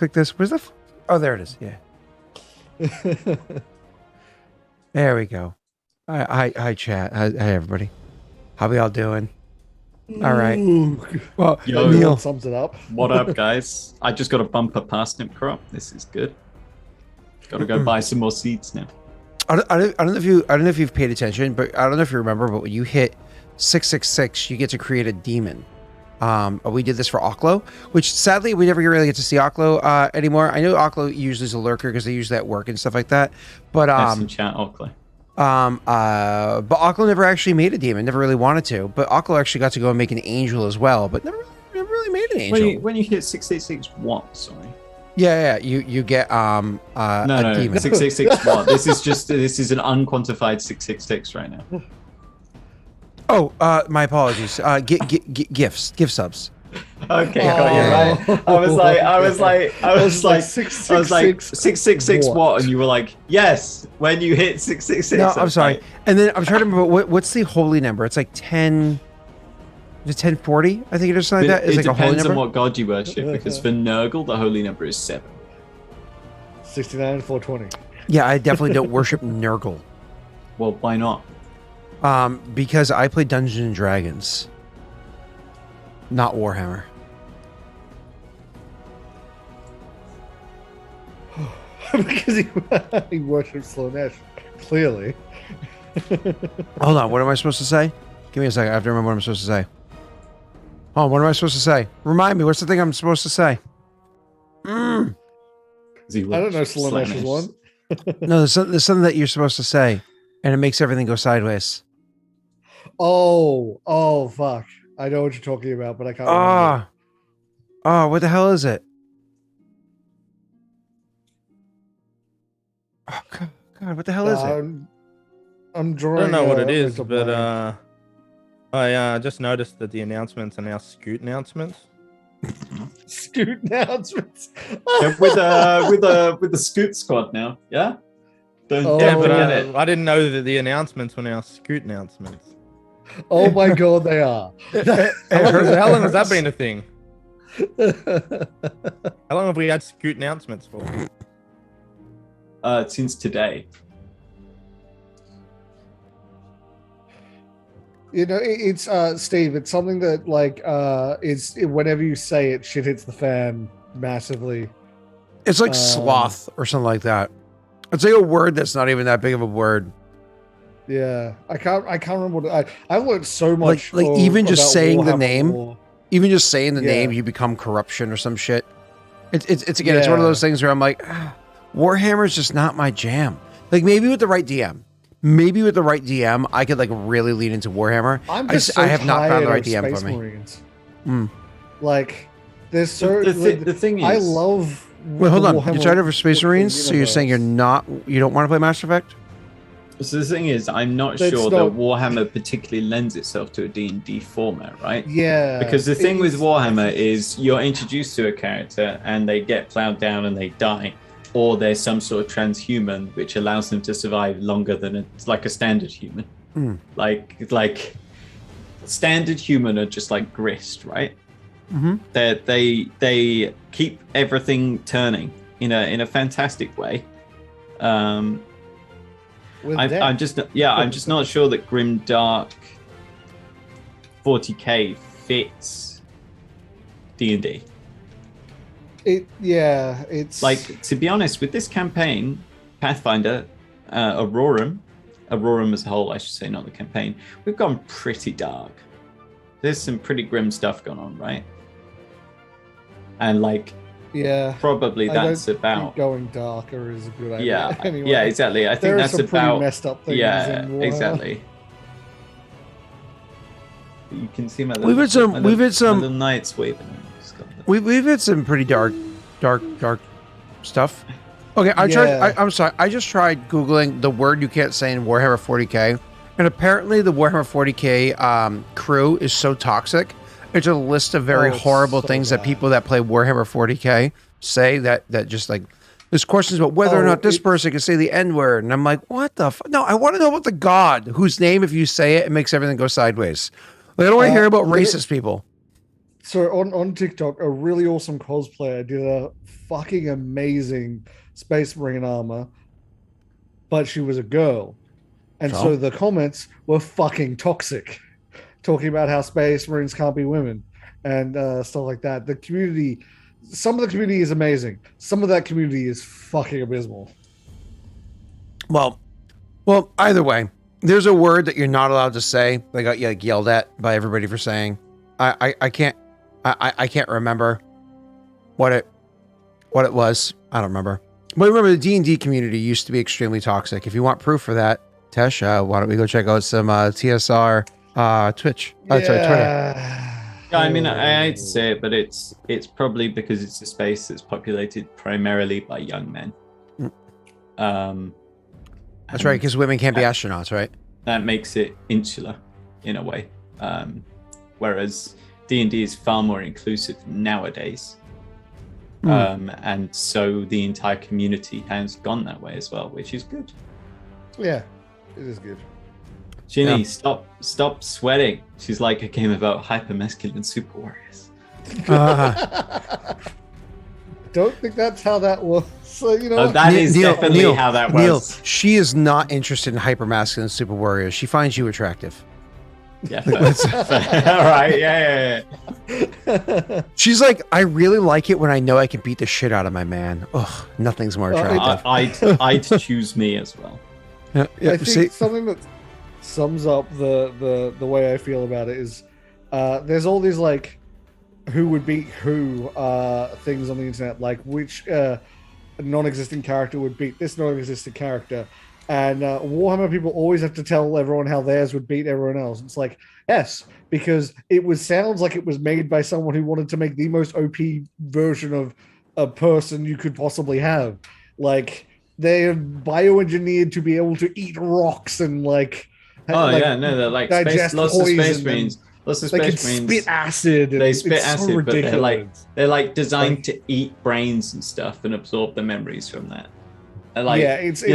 click this. Where's the? Oh, there it is. Yeah. There we go. Hi, chat. Hi, everybody. How we all doing? All right. Well, Yo, Neil sums it up. What up, guys? I just got a bumper parsnip crop. This is good. Got to go buy some more seeds now. I don't know if you've paid attention, but I don't know if you remember, but when you hit 666, you get to create a demon. We did this for Oklo, which sadly we never really get to see Oklo anymore. I know Oklo usually is a lurker because they use that at work and stuff like that. But In chat, Oakley. but Oklo never actually made a demon, never really wanted to. But Oklo actually got to go and make an angel as well, but never really made an angel. When you hit 666 what? Sorry. Yeah, you get No, demon. 666 what? This is an unquantified 666 right now. Oh, my apologies. Gift subs. Okay, got you right. I was like 666 what? And you were like, yes, when you hit 666. No, I'm sorry. And then I'm trying to remember what's the holy number? It's like 10. Is it 1040? I think it is something like that. It's it like a holy depends number. on what god you worship, because for Nurgle, the holy number is 7. 69 and 420. Yeah, I definitely don't worship Nurgle. Well, why not? Because I play Dungeons and Dragons, not Warhammer. Because he worships Slaanesh, clearly. Hold on, what am I supposed to say? Give me a second. I have to remember what I'm supposed to say. Oh, what am I supposed to say? Remind me. What's the thing I'm supposed to say? I don't know Slaanesh's one. No, there's something that you're supposed to say, and it makes everything go sideways. Oh, fuck. I know what you're talking about, but I can't remember. Oh, what the hell is it? Oh, God, what the hell is it? I'm drawing. I don't know what it is, mental but blank. I just noticed that the announcements are now Scoot announcements. Scoot announcements. Yeah, with the Scoot squad now, yeah. Don't Yeah, but forget it. I didn't know that the announcements were now Scoot announcements. Oh my god, they are. How long has that been a thing? How long have we had Scoot announcements for? Since today. You know, it's Steve. It's something that whenever you say it, shit hits the fan massively. It's like sloth or something like that. It's like a word that's not even that big of a word. Yeah, I can't remember what I've learned so much. Like even just about saying the Warhammer name, lore. even just saying the name, Yeah. you become corruption or some shit. It's again, it's one of those things where I'm like, Warhammer is just not my jam. Like maybe with the right DM. Maybe with the right DM, I could like really lean into Warhammer. I have not found the right DM for me. Marines. Mm. Like, there's so The thing is, I love. Wait, hold on. Warhammer You're trying to for Space Marines, so you're saying you universe. don't want to play Mass Effect? So the thing is, I'm not That's sure not- that Warhammer particularly lends itself to a D&D format, right? Yeah, Because the thing with it's- Warhammer is you're introduced to a character and they get plowed down and they die, or there's some sort of transhuman which allows them to survive longer than a standard human. Mm. Like standard human are just like grist, right? Mm-hmm. They keep everything turning in a fantastic way. with I'm death. just not sure that Grim Dark 40k fits D&D. It's Like, to be honest, with this campaign, Pathfinder, Aurorum as a whole, I should say, not the campaign, we've gone pretty dark. There's some pretty grim stuff going on, right? And like, probably I don't that's think about going darker is a good idea. yeah, anyway. yeah, exactly. I think There are that's some pretty about messed up things. yeah, in Warhammer. exactly. You can see my We've had some little knights waving. We've had some pretty dark stuff. Okay, I'm sorry. I just tried Googling the word you can't say in Warhammer 40k, and apparently the Warhammer 40k crew is so toxic. It's a list of very horrible so things that bad. people that play Warhammer 40k say that just like there's questions about whether or not this person can say the N word, and I'm like, what the? No, I want to know about the god whose name, if you say it, it makes everything go sideways. Like, I don't want to hear about racist people. So on TikTok, a really awesome cosplayer did a fucking amazing Space Marine armor, but she was a girl. And so the comments were fucking toxic, talking about how Space Marines can't be women and stuff like that. The community, some of the community is amazing. Some of that community is fucking abysmal. Well, either way, there's a word that you're not allowed to say. They got like yelled at by everybody for saying. I can't remember what it was. I don't remember. But remember, the D&D community used to be extremely toxic. If you want proof for that, Tesh, why don't we go check out some TSR Twitch? Sorry, Twitter. Yeah, I mean, I hate to say it, but it's probably because it's a space that's populated primarily by young men. That's right, because women can't be astronauts, right? That makes it insular in a way. Whereas D&D is far more inclusive nowadays. And so the entire community has gone that way as well, which is good. Yeah, it is good. Ginny, stop sweating. She's like a game about hyper-masculine super warriors. Don't think that's how that was. So, you know, Oh, that is definitely how that was. Neil, she is not interested in hyper-masculine super warriors. She finds you attractive. Yeah, all right, yeah. She's like, I really like it when I know I can beat the shit out of my man. Ugh, nothing's more attractive. I'd choose me as well. I think something that sums up the way I feel about it is there's all these like who would beat who things on the internet, like which non-existent character would beat this non-existent character. And Warhammer people always have to tell everyone how theirs would beat everyone else. It's like, yes, because sounds like it was made by someone who wanted to make the most OP version of a person you could possibly have. Like, they're bioengineered to be able to eat rocks and like. They're like lots of space marines. Lots of space marines spit acid. They spit acid, so but they're like designed to eat brains and stuff and absorb the memories from that. You're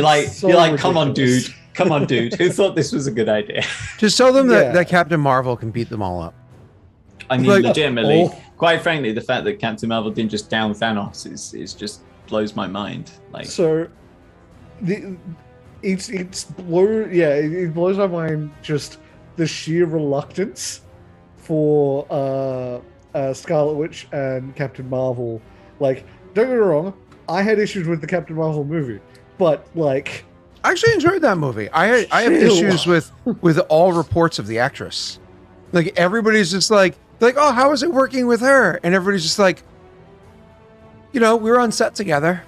like, come on, dude. Who thought this was a good idea? Just tell them that Captain Marvel can beat them all up. I mean, legitimately, quite frankly, the fact that Captain Marvel didn't just down Thanos is just blows my mind. Like, so, it blows my mind just the sheer reluctance for Scarlet Witch and Captain Marvel. Like, don't get me wrong, I had issues with the Captain Marvel movie, but like, I actually enjoyed that movie. I have issues with all reports of the actress. Like, everybody's just like, oh, how is it working with her? And everybody's just like, we were on set together.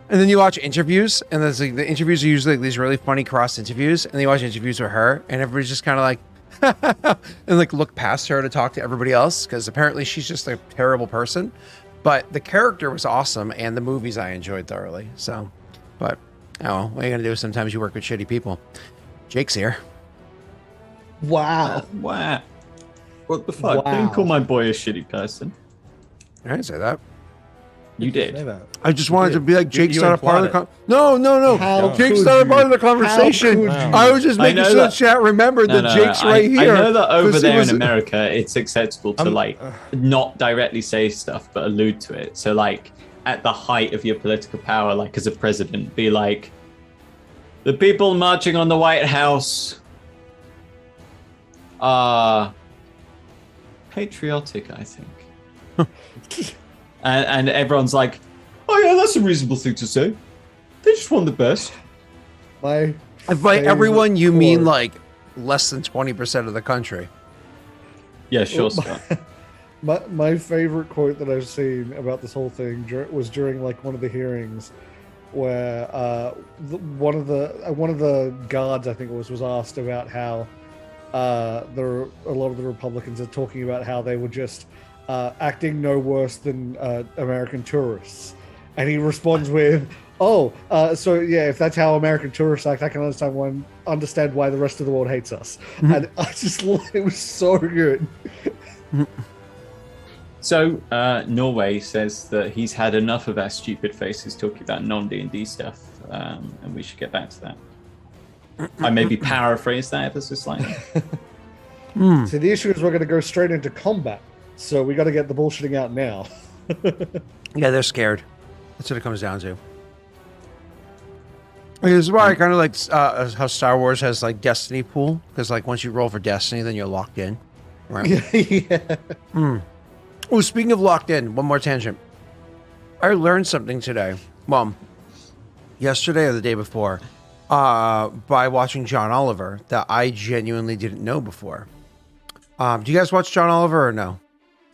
And then you watch interviews, and there's like the interviews are usually like these really funny cross interviews, and then you watch interviews with her, and everybody's just kind of like, and like look past her to talk to everybody else because apparently she's just a terrible person. But the character was awesome, and the movies I enjoyed thoroughly. So, but what are you gonna do? Sometimes you work with shitty people. Jake's here. Wow. Wow. What the fuck? Wow. Don't call my boy a shitty person. I didn't say that. You did. I just wanted to be like, Jake's not a part of the No. Jake's not a part of the conversation. I was just making sure the chat remembered that Jake's right here. I know that over there in America, it's acceptable to not directly say stuff, but allude to it. So like at the height of your political power, like as a president, be like, the people marching on the White House are patriotic, I think. And everyone's like, oh yeah, that's a reasonable thing to say. They just want the best. By everyone, you mean like less than 20% of the country. Yeah, sure, Scott. My favorite quote that I've seen about this whole thing was during like one of the hearings where one of the guards, I think it was asked about how a lot of the Republicans are talking about how they were just acting no worse than American tourists, and he responds with, so yeah, if that's how American tourists act, I can understand why the rest of the world hates us. Mm-hmm. And I just, it was so good. So Norway says that he's had enough of our stupid faces talking about non-D&D stuff, and we should get back to that. I maybe paraphrase that ever so slightly. So the issue is we're going to go straight into combat. So we got to get the bullshitting out now. Yeah, they're scared. That's what it comes down to. This is why I kind of like how Star Wars has like Destiny pool, because like once you roll for Destiny, then you're locked in. Right? Yeah. Oh, speaking of locked in, one more tangent. I learned something today. Well, yesterday or the day before, by watching John Oliver that I genuinely didn't know before. Do you guys watch John Oliver or no?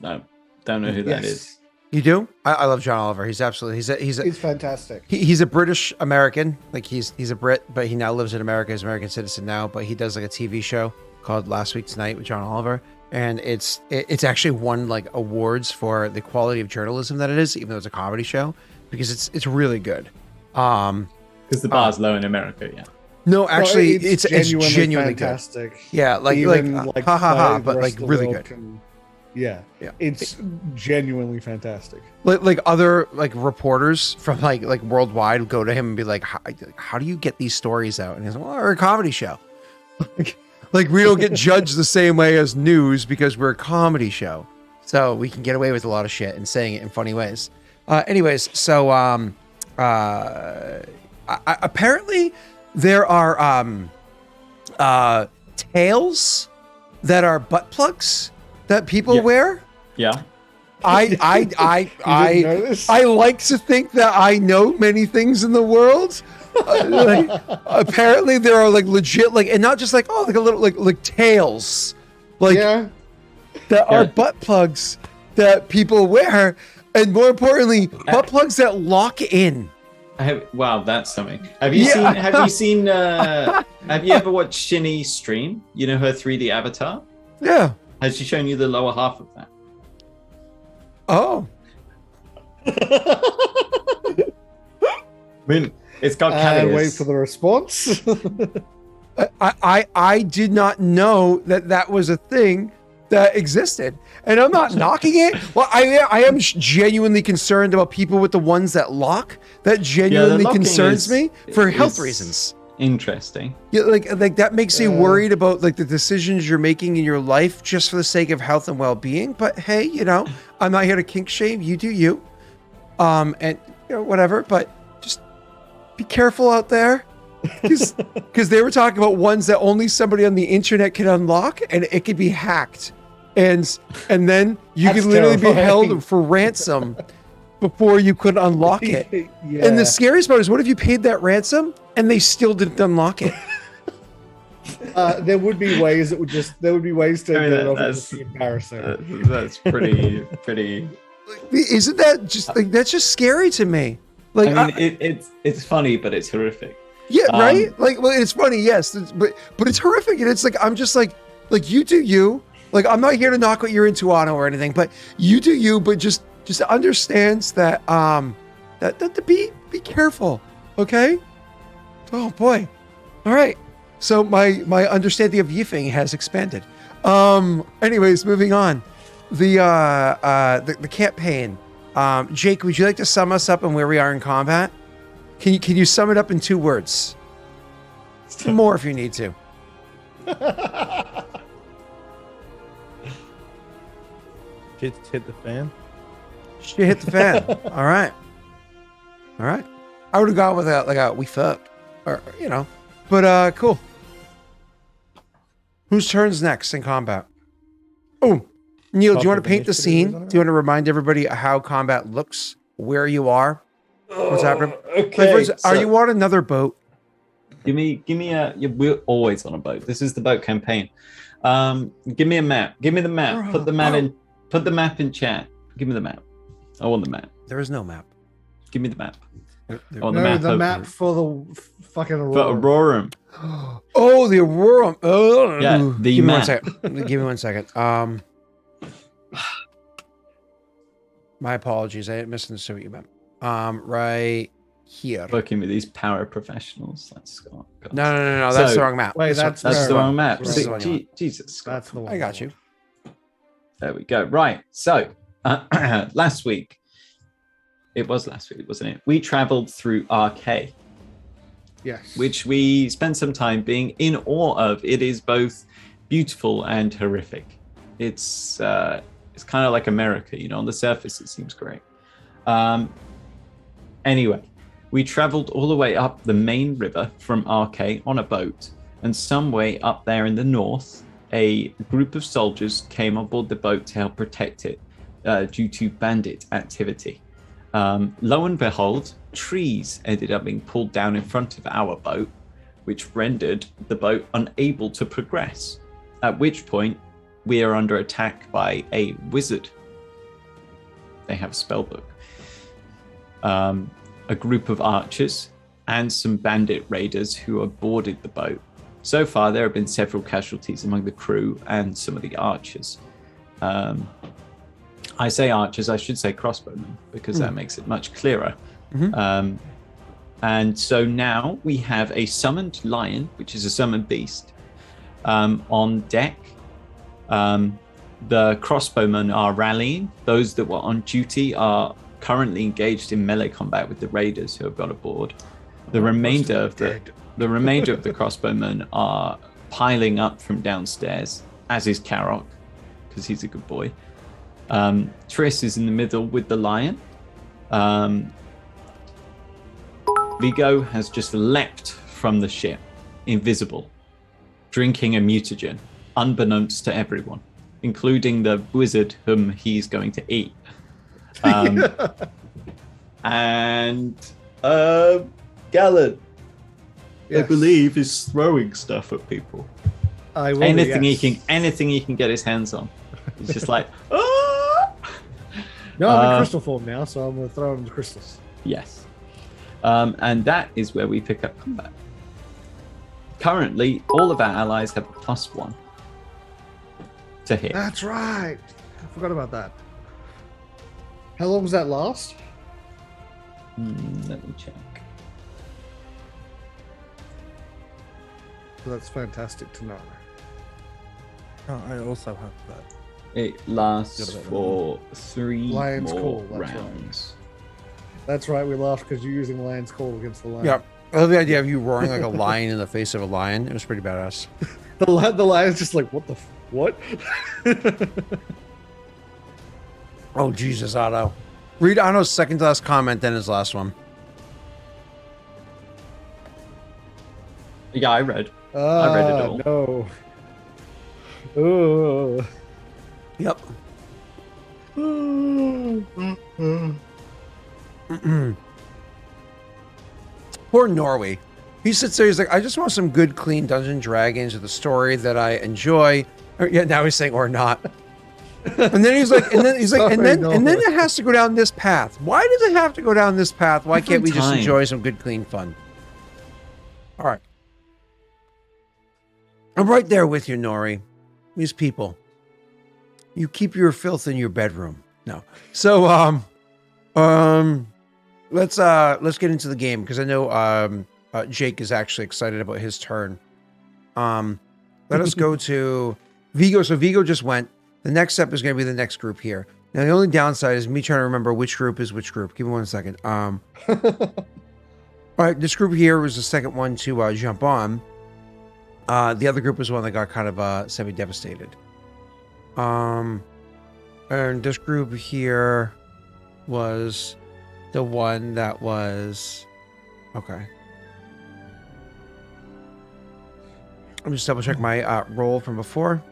No, don't know who that is. You do? I love John Oliver. He's absolutely he's fantastic. He's a British American. Like he's a Brit, but he now lives in America. He's an American citizen now. But he does like a TV show called Last Week Tonight with John Oliver, and it's actually won like awards for the quality of journalism that it is, even though it's a comedy show, because it's really good. Because the bar's low in America, yeah. No, actually, it's genuinely fantastic. Good. Yeah, like ha ha ha, but like really good. Yeah, it's genuinely fantastic. Like other like reporters from like worldwide would go to him and be like, how do you get these stories out? And he's like, well, we're a comedy show. Like we don't get judged the same way as news because we're a comedy show, so we can get away with a lot of shit and saying it in funny ways. Anyways, so apparently there are tails that are butt plugs that people wear. Yeah. I like to think that I know many things in the world. Like, apparently there are like legit like, and not just like, oh, like a little like tails, like that are butt plugs that people wear, and more importantly, butt plugs that lock in. Wow, that's something. Have you seen have you ever watched Shinny stream? You know her 3D avatar? Yeah. Has she shown you the lower half of that? Oh. I mean, it's got cavities. Wait for the response. I did not know that was a thing that existed, and I'm not knocking it. Well, I am genuinely concerned about people with the ones that lock. That genuinely concerns me for health reasons. Interesting. Yeah, like that makes me worried about like the decisions you're making in your life just for the sake of health and well-being. But hey, you know, I'm not here to kink shame. You do you, and you know, whatever. But just be careful out there, because they were talking about ones that only somebody on the internet can unlock, and it could be hacked, and then you could literally be held for ransom before you could unlock it. Yeah. And the scariest part is, what if you paid that ransom and they still didn't unlock it? There would be ways to get it off. That's embarrassing. That's pretty. Isn't that just like, that's just scary to me? Like, I mean, it's funny, but it's horrific. Yeah, right. Like, well, it's funny, yes, but it's horrific, and it's like, I'm just like you do you. Like, I'm not here to knock what you're into, Anno, or anything, but you do you. But just understands that that to be careful, okay? Oh boy. All right. So my understanding of yiffing has expanded. Anyways, moving on. The campaign. Jake, would you like to sum us up on where we are in combat? Can you sum it up in 2 words? More if you need to. Shit hit the fan. Shit hit the fan. All right. I would have gone with a we fucked, or you know, but cool. Whose turn's next in combat? Oh, Neil, do you want to paint the scene? Do you want to remind everybody how combat looks, where you are, what's happening? Okay. Are you on another boat? Give me we're always on a boat. This is the boat campaign. Give me a map. Give me the map. Put the map in chat. Give me the map. I want the map. There is no map. Give me the map. The map for the fucking Aurorum. For Aurorum. Oh, the Aurorum. Oh, yeah, the map. Give me 1 second. My apologies. I misunderstood what you meant. Right here. Working with these power professionals. That's God. No. That's the wrong map. Wait, that's the wrong map. Right. Jesus. That's the one. I got you. There we go. Right. So last week, it was last week, wasn't it? We traveled through RK. Yes. Which we spent some time being in awe of. It is both beautiful and horrific. It's kind of like America, on the surface it seems great. Anyway, we traveled all the way up the main river from Arche on a boat, and some way up there in the north, a group of soldiers came on board the boat to help protect it due to bandit activity. Lo and behold, trees ended up being pulled down in front of our boat, which rendered the boat unable to progress, at which point we are under attack by a wizard. They have a spell book. A group of archers, and some bandit raiders who have boarded the boat. So far, there have been several casualties among the crew and some of the archers. I say archers, I should say crossbowmen, because that makes it much clearer. And so now we have a summoned lion, which is a summoned beast, on deck. The crossbowmen are rallying. Those that were on duty are currently engaged in melee combat with the raiders who have got aboard. The remainder of the crossbowmen are piling up from downstairs, as is Karok, because he's a good boy. Triss is in the middle with the lion. Viggo has just leapt from the ship, invisible, drinking a mutagen, unbeknownst to everyone, including the wizard whom he's going to eat. And Galen, I believe, is throwing stuff at people. Anything he can get his hands on. He's just like, ah! No, I'm in crystal form now, so I'm going to throw him the crystals. Yes. And that is where we pick up combat. Currently, all of our allies have a +1 to hit. That's right. I forgot about that. How long does that last? Let me check. That's fantastic to know. Oh, I also have that. It lasts for 3 Lion's more Call, that's rounds. That's right, we laughed because you're using Lion's Call against the lion. Yeah. I love the idea of you roaring like a lion in the face of a lion. It was pretty badass. The lion's just like, what? Oh, Jesus, Otto. Read Otto's second to last comment, then his last one. Yeah, I read it all. No. Oh. Yep. Poor Norway. He sits there, he's like, I just want some good, clean Dungeons & Dragons with a story that I enjoy. Yeah, now he's saying, or not. And then he's like, and then it has to go down this path. Why does it have to go down this path? Why can't we just enjoy some good, clean fun? All right. I'm right there with you, Nori. These people. You keep your filth in your bedroom. No. So, let's get into the game because I know Jake is actually excited about his turn. Let us go to Viggo. So Viggo just went. The next step is going to be the next group here. Now, the only downside is me trying to remember which group is which group. Give me 1 second. All right, this group here was the second one to jump on. The other group was one that got kind of semi-devastated. And this group here was the one that was... Okay. Let me just double check my roll from before.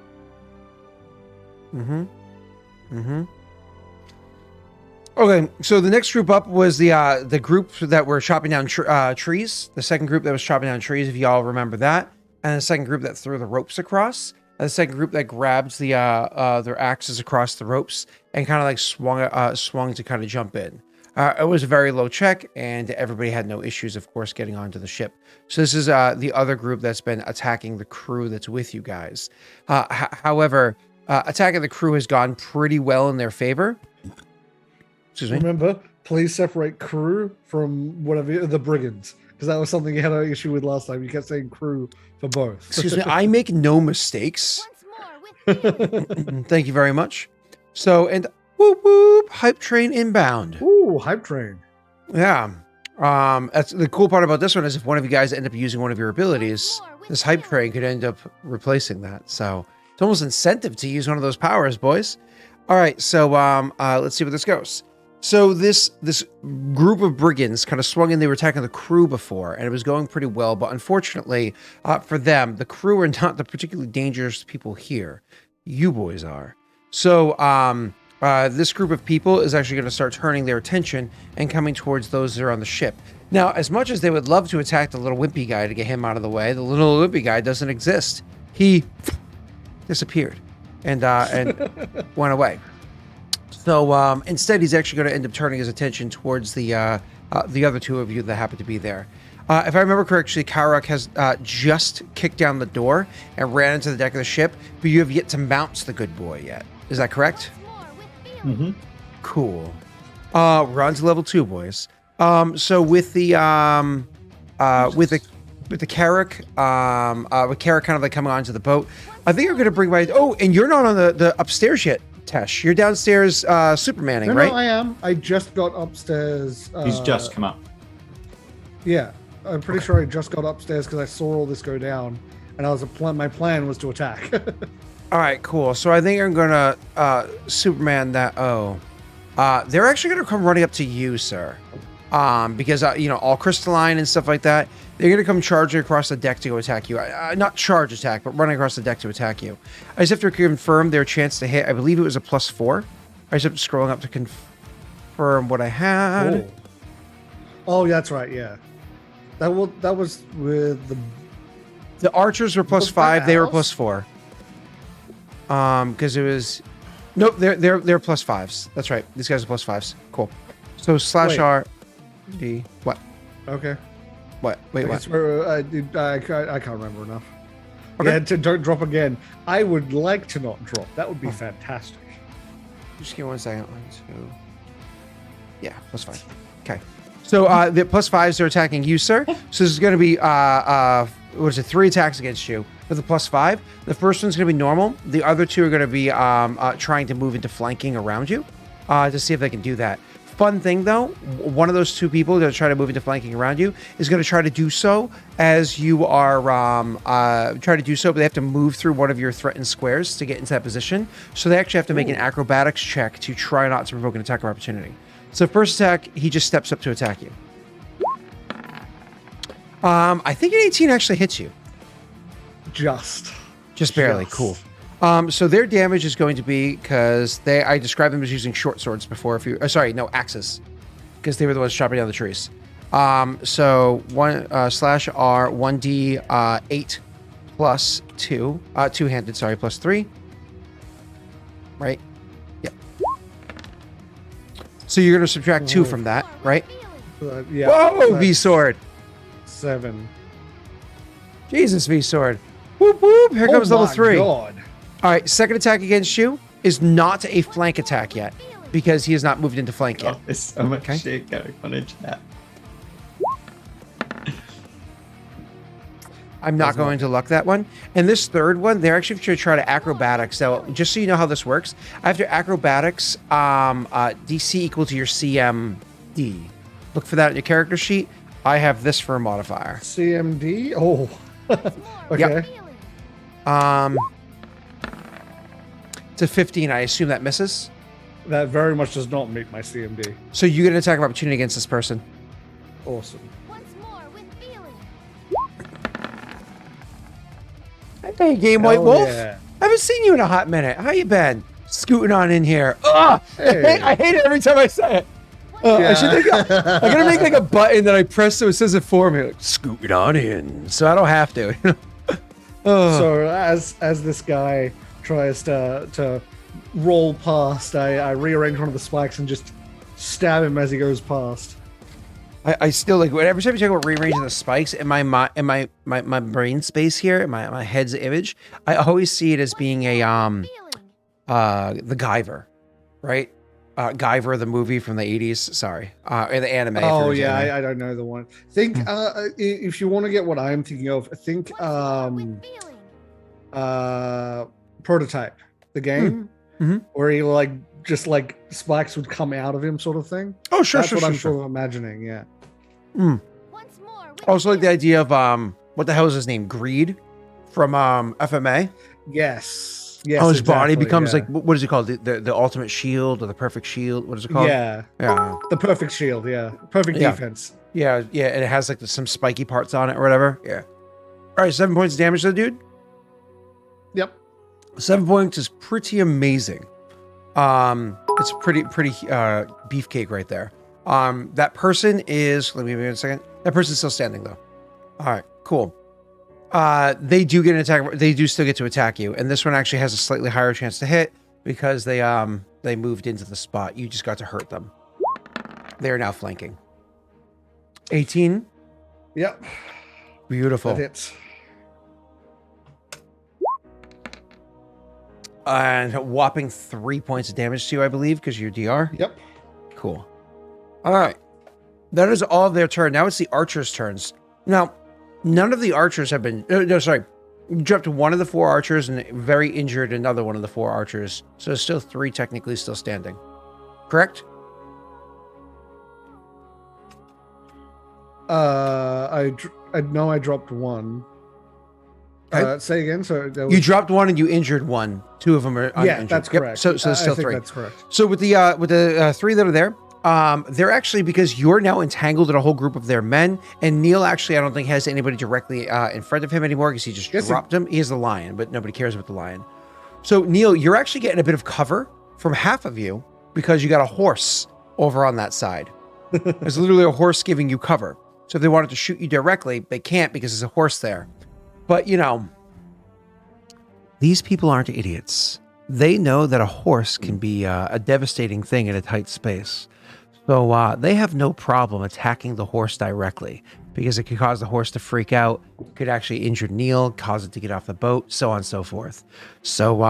Okay, so the next group up was the group that were chopping down trees. The second group that was chopping down trees, if y'all remember that, and the second group that threw the ropes across. And the second group that grabs their axes across the ropes and kind of like swung to kind of jump in. It was a very low check, and everybody had no issues, of course, getting onto the ship. So this is the other group that's been attacking the crew that's with you guys. However, attacking the crew has gone pretty well in their favor. Excuse me. Remember, please separate crew from whatever the brigands, because that was something you had an issue with last time. You kept saying crew for both. Excuse me, I make no mistakes. Thank you very much. So, and whoop whoop, hype train inbound. Ooh, hype train. Yeah. That's the cool part about this one is if one of you guys end up using one of your abilities, this hype train could end up replacing that. So it's almost incentive to use one of those powers, boys. All right, so let's see where this goes. So this group of brigands kind of swung in. They were attacking the crew before, and it was going pretty well. But unfortunately for them, the crew are not the particularly dangerous people here. You boys are. So this group of people is actually going to start turning their attention and coming towards those that are on the ship. Now, as much as they would love to attack the little wimpy guy to get him out of the way, the little wimpy guy doesn't exist. He disappeared and went away. So instead, he's actually going to end up turning his attention towards the other two of you that happen to be there. If I remember correctly, Karok has just kicked down the door and ran into the deck of the ship, but you have yet to mount the good boy yet. Is that correct? Mm-hmm. Cool. We're on to level 2, boys. So with the Karok, with Karok kind of like coming onto the boat, I think you're going to bring my. Oh, and you're not on the upstairs yet, Tesh. You're downstairs, Supermaning, right? No, I am. I just got upstairs. He's just come up. Yeah, I'm pretty sure I just got upstairs because I saw all this go down, and my plan was to attack. All right, cool. So I think I'm gonna Superman that. They're actually gonna come running up to you, sir. Because all crystalline and stuff like that. They're gonna come charging across the deck to go attack you. Not charge attack, but running across the deck to attack you. I just have to confirm their chance to hit. I believe it was a +4. I just have to scrolling up to confirm what I had. Oh, that's right. Yeah, that was with the archers were +5. They were +4. Because it was nope. They're +5s. That's right. These guys are +5s. Cool. So / R D what? Okay. What? Wait, what? I can't remember enough. Okay. Yeah, don't drop again. I would like to not drop. That would be fantastic. Just give me 1 second. 1, 2. Yeah, +5. Okay. So the +5s are attacking you, sir. So this is going to be 3 attacks against you with a +5. The first one's going to be normal. The other 2 are going to be trying to move into flanking around you to see if they can do that. Fun thing though, one of those 2 people that are trying to move into flanking around you is going to try to do so as you are trying to do so, but they have to move through one of your threatened squares to get into that position. So they actually have to make an acrobatics check to try not to provoke an attack of opportunity. So first attack, he just steps up to attack you. I think an 18 actually hits you. Just barely. Cool. So their damage is going to be because I described them as using short swords before. Axes, because they were the ones chopping down the trees. So one /R 1d8 +2, two-handed. Sorry, +3. Right. Yep. So you're going to subtract 2 from that, right? Yeah. Whoa, V sword. 7. Jesus, V sword. Whoop whoop. Here comes level 3. God. All right, second attack against you is not a flank attack yet because he has not moved into flank yet. Oh, there's so much shit going on in chat. I'm not going to luck that one. And this third one, they're actually going to try to acrobatics. So just so you know how this works, after acrobatics, DC equal to your CMD. Look for that in your character sheet. I have this for a modifier. CMD? Oh. Okay. Yep. It's a 15. I assume that misses. That very much does not meet my CMD. So you get an attack of opportunity against this person. Awesome. Once more with feeling. Hey, Game White Wolf. Yeah. I haven't seen you in a hot minute. How you been? Scooting on in here. Ugh! Hey. I hate it every time I say it. I gotta make like a button that I press so it says it for me. Like, scooting on in. So I don't have to. So as this guy tries to roll past, I rearrange one of the spikes and just stab him as he goes past. I still like every time you talk about rearranging the spikes in my brain space here, in my head's image, I always see it as being a the Guyver, right? Guyver, the movie from the 80s. Sorry, or the anime. Oh yeah, I don't know the one. Think if you want to get what I'm thinking of, think Prototype, the game, where he just spikes would come out of him, sort of thing. Oh sure, That's sure, what I'm sure. sort of imagining. Yeah. Once more with I also like the feeling. idea of what the hell is his name? Greed from FMA. Yes. Yes. Oh, his body exactly, becomes yeah. like what is it called? The ultimate shield or the perfect shield? What is it called? Yeah. Yeah. The perfect shield. Yeah. Perfect Yeah. defense. Yeah, yeah, and it has like some spiky parts on it or whatever. Yeah. All right, 7 points of damage to the dude. Yep. 7 points is pretty amazing. It's pretty beefcake right there. That person is. Let me give you a second. That person's still standing though. All right, cool. They do get an attack. They do still get to attack you, and this one actually has a slightly higher chance to hit because they moved into the spot. You just got to hurt them. They are now flanking. 18. Yep. Beautiful. That hits. And a whopping 3 points of damage to you, I believe, because you're DR. Yep. Cool. All right. That is all of their turn. Now it's the archers' turns. Now, none of the archers have been... No, sorry. You dropped one of the 4 archers and very injured another one of the 4 archers. So there's still 3 technically still standing. Correct? I know I dropped one. Okay. Say again. So there You dropped one and you injured one. 2 of them are uninjured. Yeah, that's Yep, correct. So there's still I think 3. that's correct. So with the 3 that are there, they're actually, because you're now entangled in a whole group of their men, and Neil actually I don't think has anybody directly in front of him anymore because he just Yes, dropped him. He has the lion, but nobody cares about the lion. So Neil, you're actually getting a bit of cover from half of you because you got a horse over on that side. There's literally a horse giving you cover. So if they wanted to shoot you directly, they can't because there's a horse there. But you know, these people aren't idiots. They know that a horse can be a devastating thing in a tight space. So they have no problem attacking the horse directly because it could cause the horse to freak out, could actually injure Neil, cause it to get off the boat, so on and so forth. So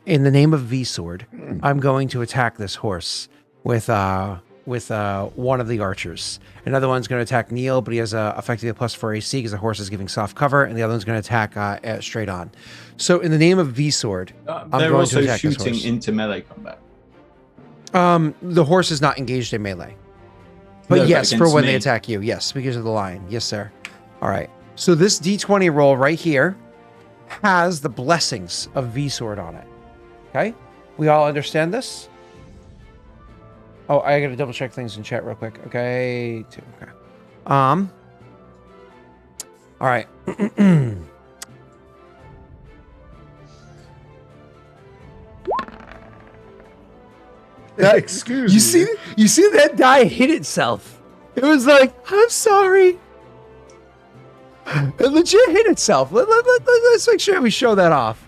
in the name of V-Sword, I'm going to attack this horse with one of the archers. Another one's going to attack Neil, but he has effectively a +4 AC because the horse is giving soft cover, and the other one's going to attack straight on. So in the name of V-Sword, I'm They're going also to attack this shooting horse. into melee combat. The horse is not engaged in melee. But No, but yes, for against when me. they attack you. Yes, because of the lion. Yes, sir. All right. So this D20 roll right here has the blessings of V-Sword on it. Okay? We all understand this? Oh, I gotta double check things in chat real quick. Okay. 2. Okay. All right. Excuse me. You see that die hit itself. It was like, I'm sorry. It legit hit itself. Let's make sure we show that off.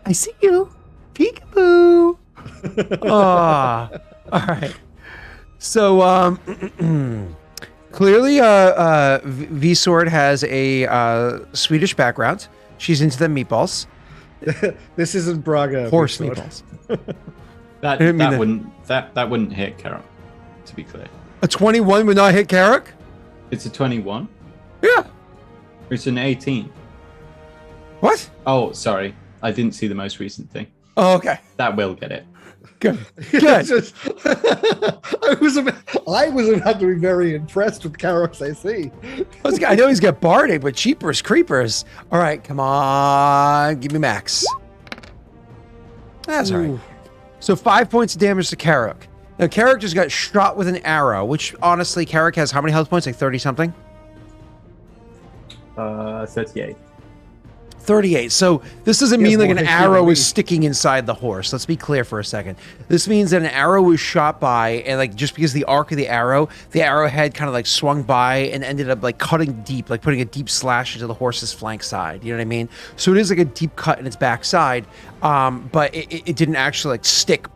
I see you. Peekaboo. Ah. All right. So clearly V-Sword has a Swedish background. She's into the meatballs. This isn't Braga. Horse Big Sword. meatballs. That I didn't mean that wouldn't hit Carol, to be clear. A 21 would not hit Carrick? It's a 21. Yeah. It's an 18. What? Oh, sorry. I didn't see the most recent thing. Oh, okay. That will get it. Good. It's Good. just- I was about to be very impressed with Karok's AC. I know he's got Bardic, but cheapers creepers. All right, come on. Give me max. That's all right. Ooh. So 5 points of damage to Carrick. Now, Carrick just got shot with an arrow, which honestly, Carrick has how many health points? Like 30 something? 38. 38. So this doesn't He has mean like more an HP than arrow me. is sticking inside the horse. Let's be clear for a second. This means that an arrow was shot by, and like just because the arc of the arrowhead kind of like swung by and ended up like cutting deep, like putting a deep slash into the horse's flank side. You know what I mean? So it is like a deep cut in its backside, but it didn't actually like stick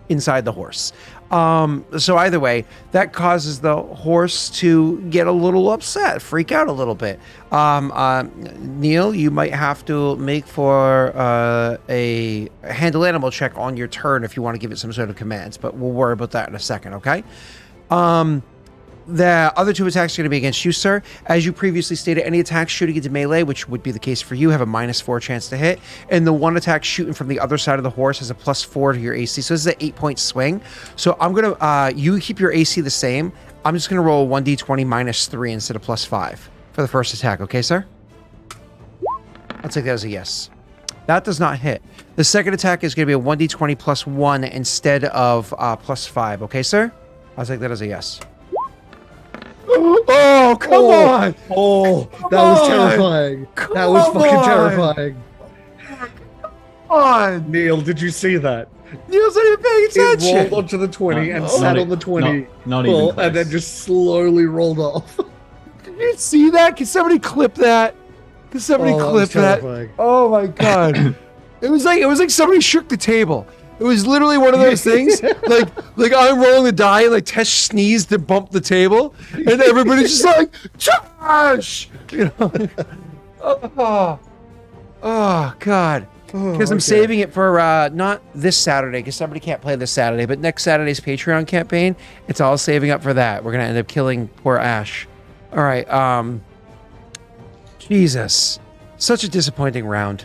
inside the horse. So either way, that causes the horse to get a little upset, freak out a little bit. Neil, you might have to make for a handle animal check on your turn if you want to give it some sort of commands, but we'll worry about that in a second, okay? The other 2 attacks are going to be against you, sir. As you previously stated, any attacks shooting into melee, which would be the case for you, have a -4 chance to hit. And the 1 attack shooting from the other side of the horse has a +4 to your AC. So this is an 8-point swing. So I'm going to, you keep your AC the same. I'm just going to roll 1d20 -3 instead of +5 for the first attack. Okay, sir? I'll take that as a yes. That does not hit. The second attack is going to be a 1d20 +1 instead of +5. Okay, sir? I'll take that as a yes. Oh, come on! Oh, that was terrifying. That was fucking terrifying. Come on! Neil, did you see that? Neil's not even paying It attention. rolled onto the 20 and sat on the 20, not even close. and then just slowly rolled off. Did you see that? Can somebody clip that? Can somebody clip that? Terrifying. Oh my god! It was like somebody shook the table. It was literally one of those things, like I'm rolling the die, and like Tesh sneezed and bumped the table, and everybody's just like, Josh! You know? Oh god. Because I'm saving it for not this Saturday, because somebody can't play this Saturday, but next Saturday's Patreon campaign. It's all saving up for that. We're gonna end up killing poor Ash. All right. Jesus, such a disappointing round.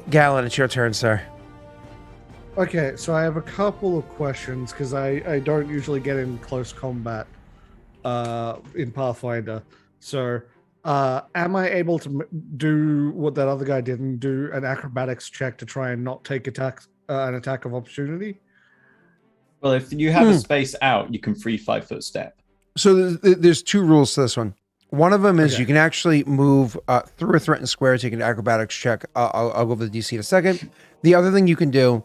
Galen, it's your turn, sir. Okay, so I have a couple of questions because I don't usually get in close combat in Pathfinder. So, am I able to do what that other guy did and do an acrobatics check to try and not take an attack of opportunity? Well, if you have a space out, you can free 5-foot step. So there's 2 rules to this one. One of them is you can actually move through a threatened square, take an acrobatics check. I'll go over the DC in a second. The other thing you can do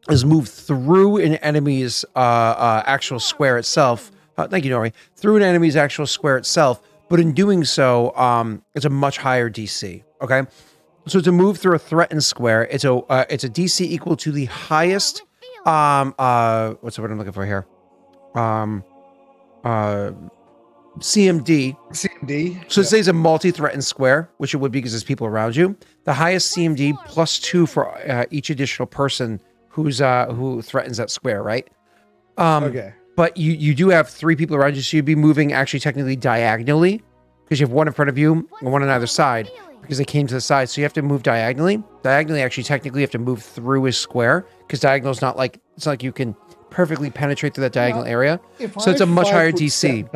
is move through an enemy's actual square itself. Thank you, Nori. Through an enemy's actual square itself, but in doing so, it's a much higher DC. Okay, so to move through a threatened square, it's a DC equal to the highest. What's the word I'm looking for here? CMD. CMD. So say it's a multi-threatened square, which it would be because there's people around you. The highest CMD +2 for each additional person who threatens that square, right? Okay. But you do have 3 people around you, so you'd be moving actually technically diagonally because you have 1 in front of you and 1 on either side because they came to the side. So you have to move diagonally. Diagonally, actually, technically, you have to move through a square because diagonal's not like it's not like you can perfectly penetrate through that diagonal area. So it's a much higher DC.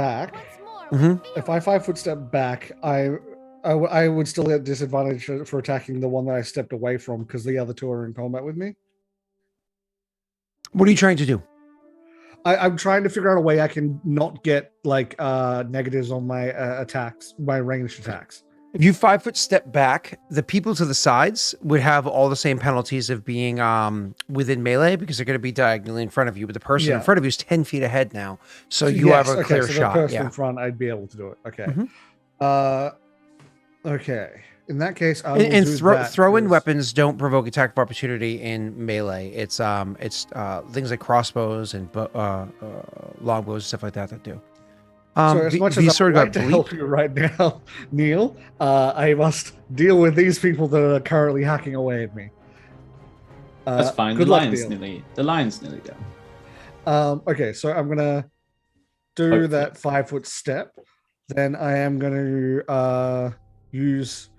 If I 5-foot step back, I would still get disadvantage for attacking the one that I stepped away from because the other 2 are in combat with me. What are you trying to do? I'm trying to figure out a way I can not get like negatives on my attacks, my ranged attacks. If you 5-foot step back, the people to the sides would have all the same penalties of being within melee because they're going to be diagonally in front of you. But the person in front of you is 10 feet ahead now, so you have a clear shot. The person in front, I'd be able to do it. Okay. Okay. In that case, I will do that. Throw-in weapons don't provoke attack of opportunity in melee. It's things like crossbows and longbows and stuff like that do. So as much as I'd like to help you right now, Neil, I must deal with these people that are currently hacking away at me. That's fine. The lion's nearly down. Okay, so I'm gonna do that 5-foot step. Then I am going to use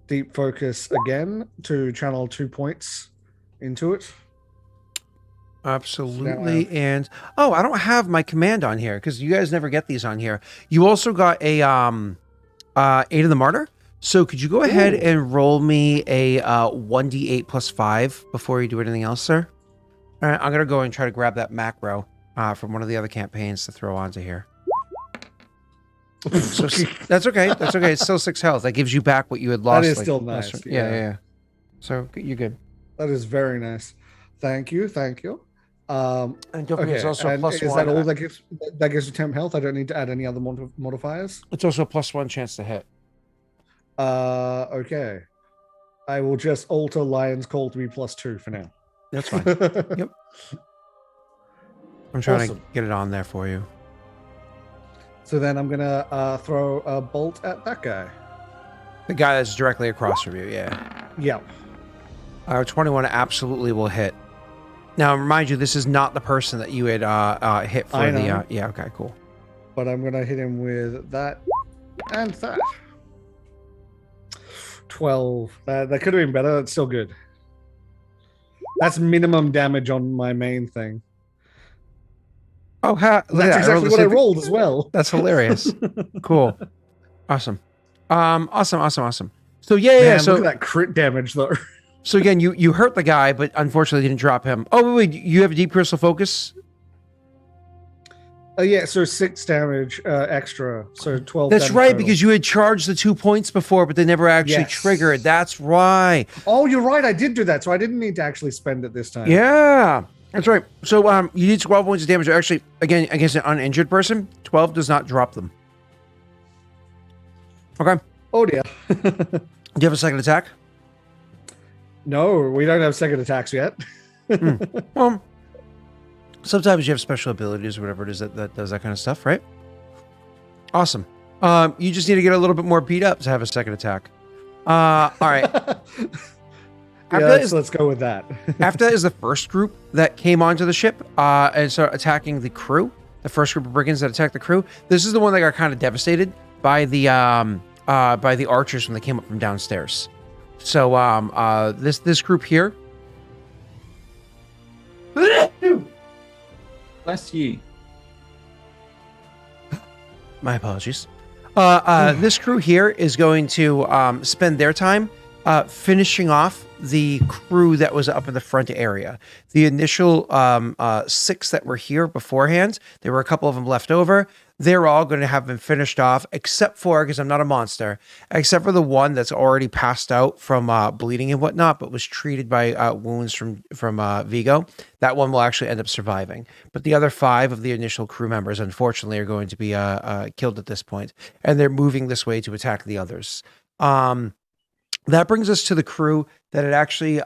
deep focus again to channel 2 points into it. Absolutely. And I don't have my command on here because you guys never get these on here. You also got a Aid of the Martyr. So could you go ahead and roll me a 1d8 + 5 before you do anything else, sir? All right, I'm gonna go and try to grab that macro from one of the other campaigns to throw onto here. So that's okay. That's okay. It's still 6 health. That gives you back what you had lost. That is still nice. Yeah. So you're good. That is very nice. Thank you. And don't forget, it's also a +1. Is that all that gives you temp health? I don't need to add any other modifiers. It's also a +1 chance to hit. Okay. I will just alter Lion's Call to be +2 for now. That's fine. Yep. I'm trying to get it on there for you. So then I'm gonna throw a bolt at that guy. The guy that's directly across from you, yeah. Yeah. 21 absolutely will hit. Now, remind you, this is not the person that you had hit for the... yeah, okay, cool. but I'm gonna hit him with that and that. 12. That could have been better. That's still good. That's minimum damage on my main thing. Oh, That's exactly what I rolled as well. That's hilarious. Cool. Awesome. Awesome. So Man, so look at that crit damage though. So again, you hurt the guy, but unfortunately didn't drop him. Oh wait, you have a deep crystal focus? Yeah, so 6 damage extra, so 12. That's right, total. because you had charged the 2 points before, but they never actually triggered. That's right. Oh, you're right. I did do that, so I didn't need to actually spend it this time. Yeah, that's right. So you need 12 points of damage. Actually, again, against an uninjured person, 12 does not drop them. Okay. Oh dear. Do you have a second attack? No, we don't have second attacks yet. Well, sometimes you have special abilities or whatever it is that does that kind of stuff, right? Awesome. You just need to get a little bit more beat up to have a second attack. All right. Let's go with that. After that is the first group that came onto the ship and started attacking the crew. The first group of brigands that attacked the crew. This is the one that got kind of devastated by the archers when they came up from downstairs. So this group here. Bless you. My apologies. This crew here is going to spend their time finishing off the crew that was up in the front area. The initial 6 that were here beforehand, there were a couple of them left over. They're all going to have been finished off, except for, because I'm not a monster, except for the one that's already passed out from bleeding and whatnot, but was treated by wounds from Viggo. That one will actually end up surviving. But the other 5 of the initial crew members, unfortunately, are going to be killed at this point, and they're moving this way to attack the others. That brings us to the crew that had actually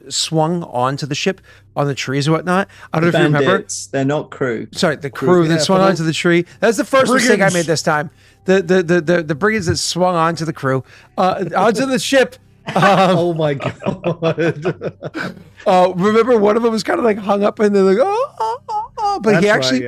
swung onto the ship on the trees and whatnot. I don't know if you remember. They're not crew. Sorry, the crew that swung onto the tree. That's the first mistake I made this time. The brigands that swung onto the crew, onto the ship. Oh my god! Remember, one of them was kind of like hung up and they're like, oh. But he actually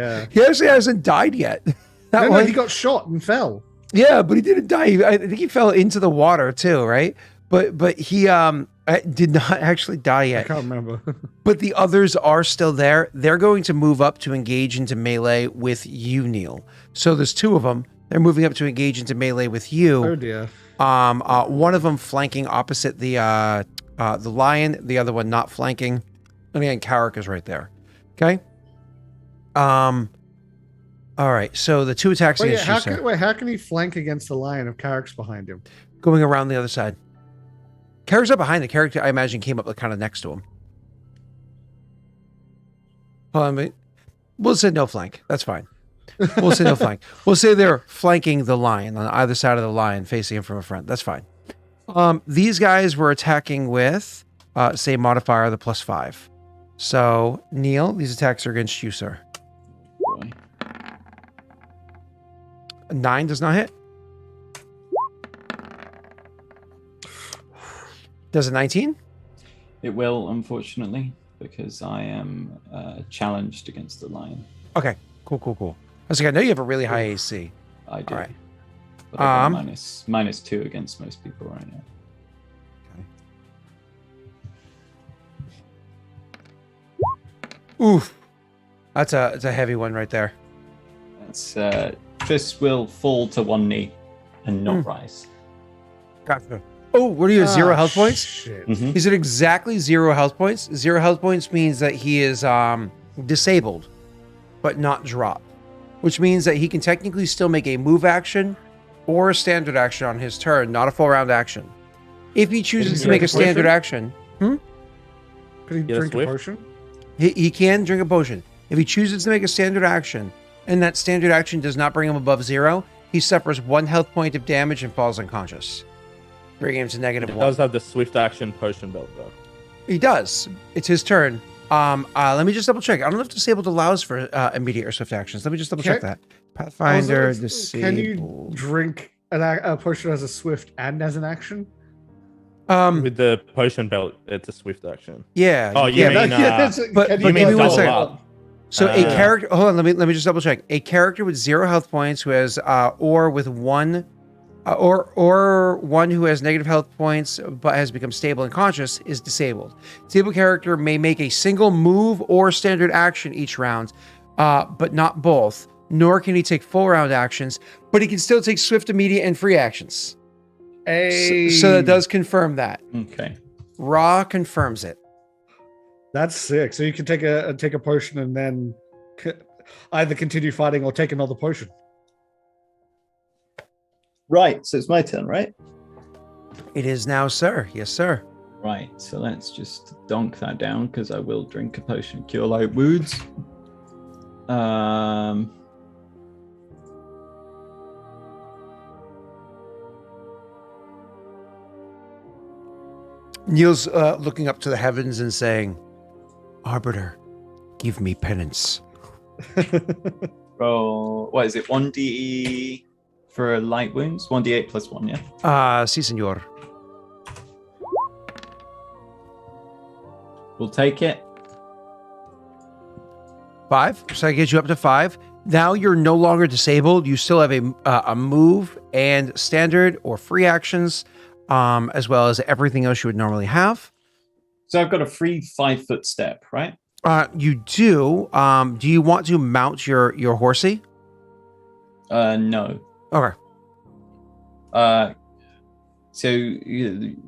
hasn't died yet. No, he got shot and fell. Yeah, but he didn't die. I think he fell into the water too, right? But he did not actually die yet. I can't remember. But the others are still there. They're going to move up to engage into melee with you, Neil. So there's 2 of them. They're moving up to engage into melee with you. Oh dear. One of them flanking opposite the lion. The other one not flanking. And again, Carrick is right there. Okay. All right, so the 2 attacks against you, sir. How can he flank against the lion if Carrick's behind him? Going around the other side. Carrick's up behind the character, I imagine, came up kind of next to him. We'll say no flank. That's fine. We'll say no flank. We'll say they're flanking the lion on either side of the lion, facing him from a front. That's fine. These guys were attacking with, say, modifier the +5. So, Neil, these attacks are against you, sir. Boy. 9 does not hit. Does a 19? It will, unfortunately, because I am challenged against the lion. Okay, cool. I was like, I know you have a really high AC. I do. All right. But I got -2 against most people right now. Okay. Oof. It's a heavy one right there. That's fist will fall to 1 knee and not rise. Gotcha. Oh, what are you? 0 health points? Shit. Mm-hmm. Is it exactly 0 health points? 0 health points means that he is disabled, but not dropped, which means that he can technically still make a move action or a standard action on his turn, not a full round action. If he chooses to make a standard action, Could he drink a potion? He can drink a potion. If he chooses to make a standard action, and that standard action does not bring him above 0, he suffers 1 health point of damage and falls unconscious, bringing him to -1. He does have the swift action potion belt, though. He does. It's his turn. Let me just double check. I don't know if disabled allows for immediate or swift actions. Let me just double check that. Pathfinder, disabled. Can you drink a potion as a swift and as an action? With the potion belt, it's a swift action. Yeah. Oh, you mean, but can give me one double second. up? So a character. Hold on. Let me just double check. A character with 0 health points who has or with 1 or one who has negative health points but has become stable and conscious is disabled. Disabled character may make a single move or standard action each round, but not both. Nor can he take full round actions, but he can still take swift, immediate, and free actions. So that does confirm that. Okay. Ra confirms it. That's sick. So you can take a potion and then either continue fighting or take another potion. Right. So it's my turn, right? It is now, sir. Yes, sir. Right. So let's just donk that down because I will drink a potion. Cure light wounds. Neil's looking up to the heavens and saying, Arbiter, give me penance. Roll. What is it? 1d for light wounds? 1d8 plus 1, yeah? Si, senor. We'll take it. 5. So I get you up to 5. Now you're no longer disabled. You still have a move and standard or free actions, as well as everything else you would normally have. So I've got a free 5-foot step, right? You do. Do you want to mount your horsey? No. Okay. So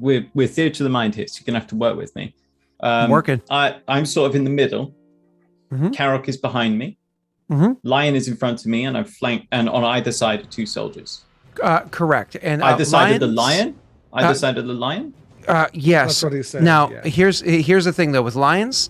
we're theatre of the mind here, so you're gonna have to work with me. I'm working. I'm sort of in the middle. Mhm. Karok is behind me. Mhm. Lion is in front of me, and I've flanked, and on either side are 2 soldiers. Correct. And Either side of the lions- lion. Either side of the lion. Yes. That's what he said, Now, yeah. here's the thing though with lions,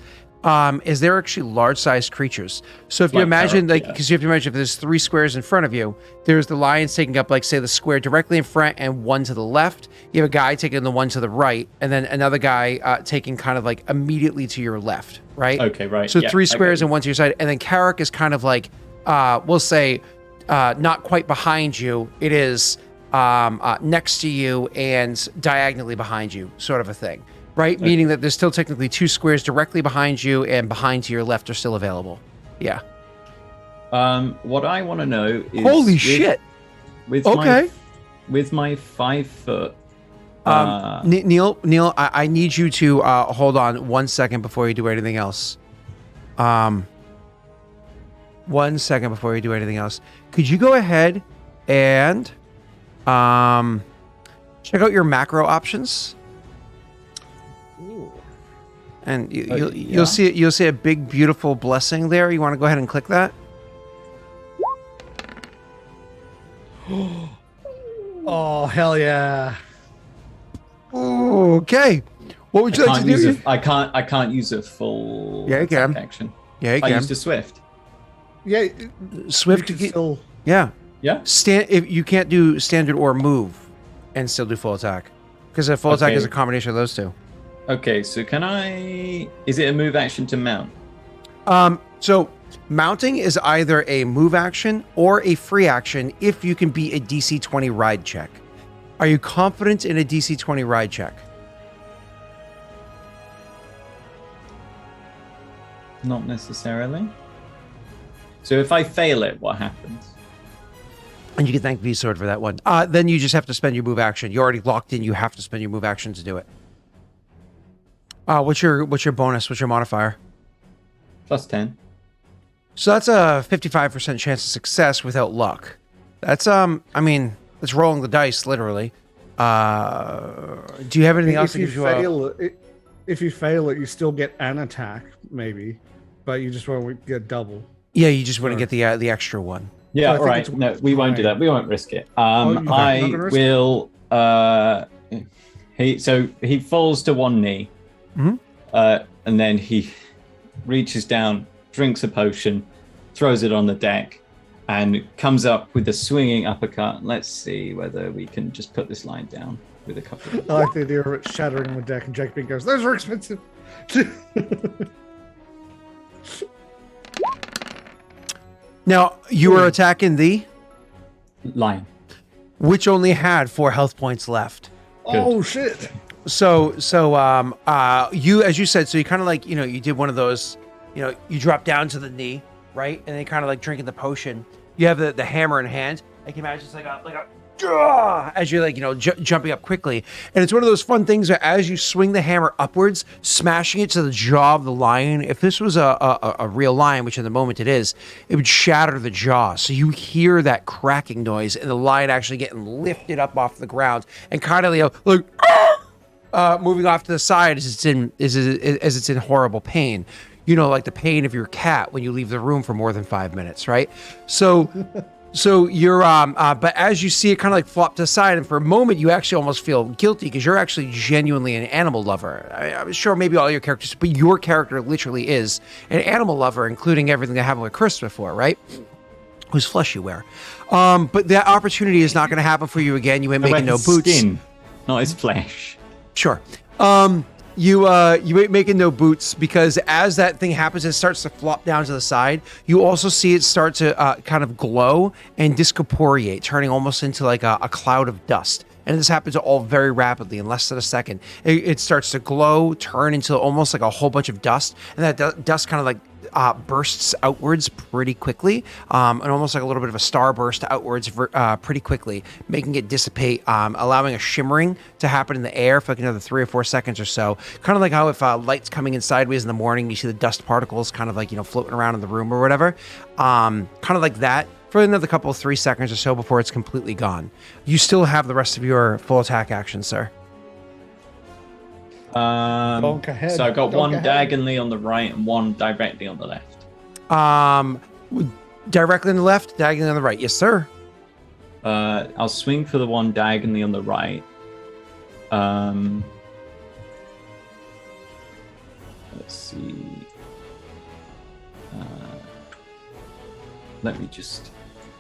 is they're actually large-sized creatures. So if you Like imagine, Karok, because you have to imagine if there's 3 squares in front of you, there's the lions taking up, like, say, the square directly in front and 1 to the left. You have a guy taking the 1 to the right, and then another guy taking kind of like immediately to your left, right? Okay, right. So yeah, 3 I squares get and 1 to your side, and then Karok is kind of like, we'll say, not quite behind you. It is next to you and diagonally behind you, sort of a thing, right? Okay. Meaning that there's still technically 2 squares directly behind you and behind to your left are still available. Yeah. What I want to know is Holy shit. With Okay. my 5 foot. Neil, I need you to hold on 1 second before you do anything else. 1 second before you do anything else. Could you go ahead and check out your macro options? Ooh. And yeah. you'll see a big beautiful blessing there. You want to go ahead and click that? Oh, hell yeah. Okay. What would you like to do? I can't use a full Yeah, you attack can. action. Yeah, you I can. used a swift. Yeah. Swift you to can get. still... Yeah. Yeah. If you can't do standard or move and still do full attack, because a full attack Okay. is a combination of those two. Okay, so can I? Is it a move action to mount? So mounting is either a move action or a free action if you can beat a DC 20 ride check. Are you confident in a DC 20 ride check? Not necessarily. So if I fail it, what happens? And you can thank V-Sword for that one. Then you just have to spend your move action. You're already locked in. You have to spend your move action to do it. What's your bonus? What's your modifier? Plus 10. So that's a 55% chance of success without luck. That's it's rolling the dice literally. Do you have anything else that gives you if you fail it, you still get an attack, maybe, but you just won't get double. Yeah, you just want to get the extra one. Yeah, So I all right. think No, we won't do that. We won't risk it. you're not I gonna risk it? will. He falls to one knee, Mhm. and then he reaches down, drinks a potion, throws it on the deck, and comes up with a swinging uppercut. Let's see whether we can just put this line down with a couple of... I like the idea of it shattering the deck, and Jack B goes, "Those are expensive." Now you were attacking the line. which only had 4 health points left. Oh shit! So you, as you said, so you kind of like, you did one of those, you drop down to the knee, right? And then kind of like drinking the potion. You have the hammer in hand. I can imagine it's like a as you're like, jumping up quickly. And it's one of those fun things where as you swing the hammer upwards, smashing it to the jaw of the lion, if this was a real lion, which in the moment it is, it would shatter the jaw. So you hear that cracking noise and the lion actually getting lifted up off the ground and kind of moving off to the side as it's in horrible pain. Like the pain of your cat when you leave the room for more than 5 minutes, right? So you're, but as you see it kind of like flop to the side, and for a moment you actually almost feel guilty because you're actually genuinely an animal lover. I'm sure maybe all your characters, but your character literally is an animal lover, including everything that happened with Chris before, right? Whose flesh you wear. But that opportunity is not going to happen for you again. You ain't making no boots. Skin, not his flesh. Sure. You ain't making no boots because as that thing happens, it starts to flop down to the side. You also see it start to kind of glow and discorporeate, turning almost into like a cloud of dust. And this happens all very rapidly in less than a second. It starts to glow, turn into almost like a whole bunch of dust, and that dust kind of like bursts outwards pretty quickly, and almost like a little bit of a starburst outwards pretty quickly, making it dissipate, allowing a shimmering to happen in the air for like another 3 or 4 seconds or so. Kind of like how if light's coming in sideways in the morning, you see the dust particles kind of like, floating around in the room or whatever. Kind of like that for another couple of 3 seconds or so before it's completely gone. You still have the rest of your full attack action, sir. Ahead. So I got one diagonally on the right and one directly on the left. Directly on the left, diagonally on the right. Yes, sir. I'll swing for the one diagonally on the right. Let's see. Let me just,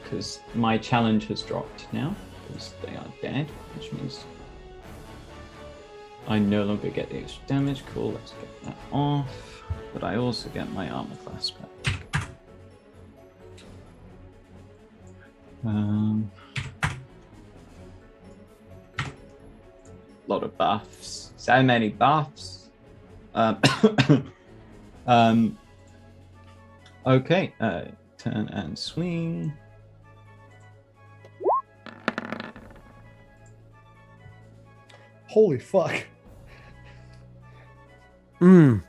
because my challenge has dropped now, because they are dead, which means I no longer get the extra damage. Cool, let's get that off. But I also get my armor class back. Lot of buffs. So many buffs. Okay, turn and swing. Holy fuck. All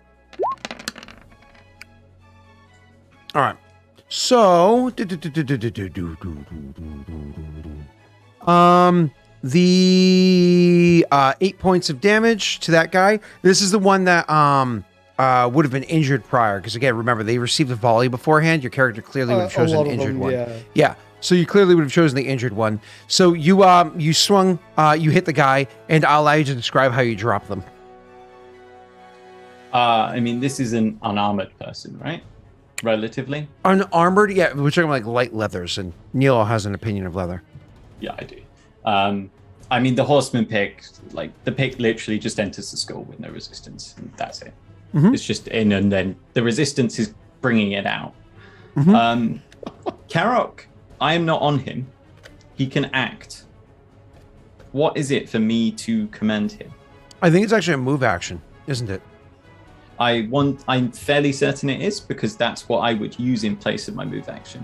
right. So, the 8 points of damage to that guy. This is the one that would have been injured prior, because again, remember they received a volley beforehand. Your character clearly would have chosen an injured one. Yeah. So you clearly would have chosen the injured one. So you swung, you hit the guy, and I'll allow you to describe how you drop them. I mean, this is an unarmored person, right? Relatively. Unarmored, yeah. We're talking like light leathers, and Neil has an opinion of leather. Yeah, I do. I mean, the horseman pick, like the pick literally just enters the skull with no resistance, and that's it. Mm-hmm. It's just in, and then the resistance is bringing it out. Mm-hmm. Karok, I am not on him. He can act. What is it for me to command him? I think it's actually a move action, isn't it? I'm fairly certain it is, because that's what I would use in place of my move action.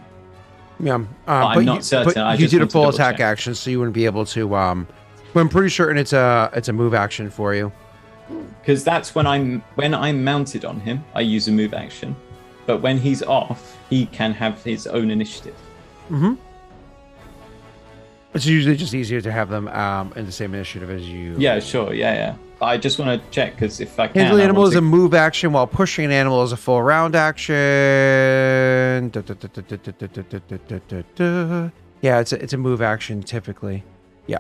Yeah, but I'm not certain. But you did a full attack action, so you wouldn't be able to. But I'm pretty certain it's a move action for you. Because that's when I'm mounted on him, I use a move action. But when he's off, he can have his own initiative. Mm-hmm. It's usually just easier to have them in the same initiative as you. Yeah, sure. Yeah. I just want to check, because if I can... Handle the animal is a move action, while pushing an animal is a full round action. Yeah, it's a move action, typically. Yeah.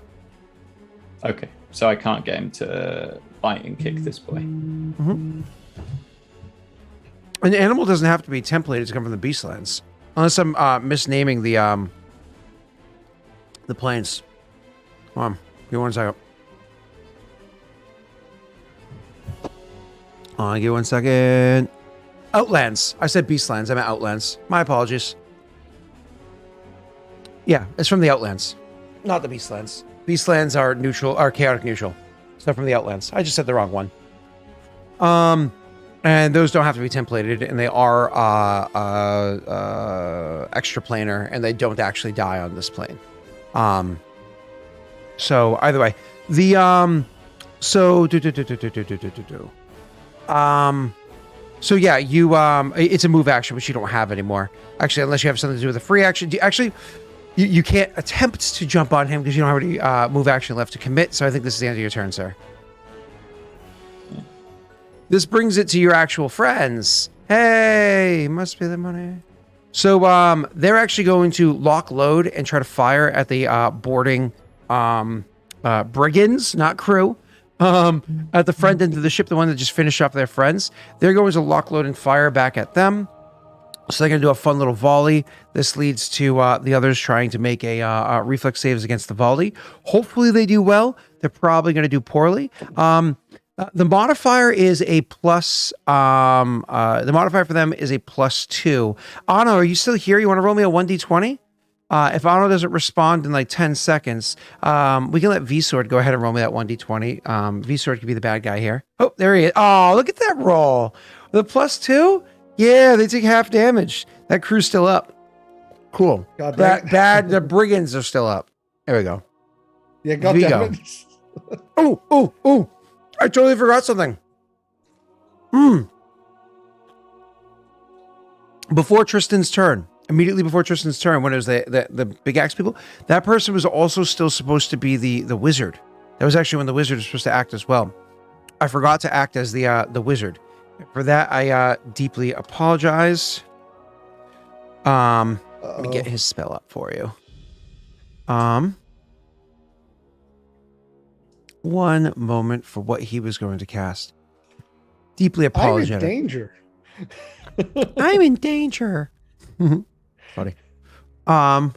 Okay, so I can't get him to bite and kick this boy. Mm-hmm. An animal doesn't have to be templated to come from the Beastlands. Unless I'm misnaming the plains. Hold on, give me 1 second. Give me 1 second. Outlands. I said Beastlands. I meant Outlands. My apologies. Yeah, it's from the Outlands, not the Beastlands. Beastlands are neutral, are chaotic neutral. It's not from the Outlands. I just said the wrong one. And those don't have to be templated, and they are extra planar, and they don't actually die on this plane. So either way, the so yeah, you it's a move action, which you don't have anymore. Actually, unless you have something to do with a free action. You can't attempt to jump on him because you don't have any move action left to commit. So I think this is the end of your turn, sir. This brings it to your actual friends. Hey, must be the money. So they're actually going to lock load and try to fire at the boarding brigands, not crew, at the front end of the ship, the one that just finished off their friends. They're going to lock load and fire back at them. So they're going to do a fun little volley. This leads to the others trying to make a reflex saves against the volley. Hopefully they do well. They're probably going to do poorly. The modifier is a plus. The modifier for them is a +2. Anno, are you still here? You want to roll me a 1d20? If Anno doesn't respond in like 10 seconds, we can let V-Sword go ahead and roll me that 1d20. V-Sword could be the bad guy here. Oh, there he is. Oh, look at that roll. The +2? Yeah, they take half damage. That crew's still up. Cool. God damn. The brigands are still up. There we go. Yeah, God damn it. Oh. I totally forgot something. Before Tristan's turn, immediately before Tristan's turn, when it was the big axe people, that person was also still supposed to be the wizard. That was actually when the wizard was supposed to act as well. I forgot to act as the wizard. For that, I deeply apologize. Let me get his spell up for you. One moment for what he was going to cast. Deeply apologetic. I'm in danger. I'm in danger. Funny. Am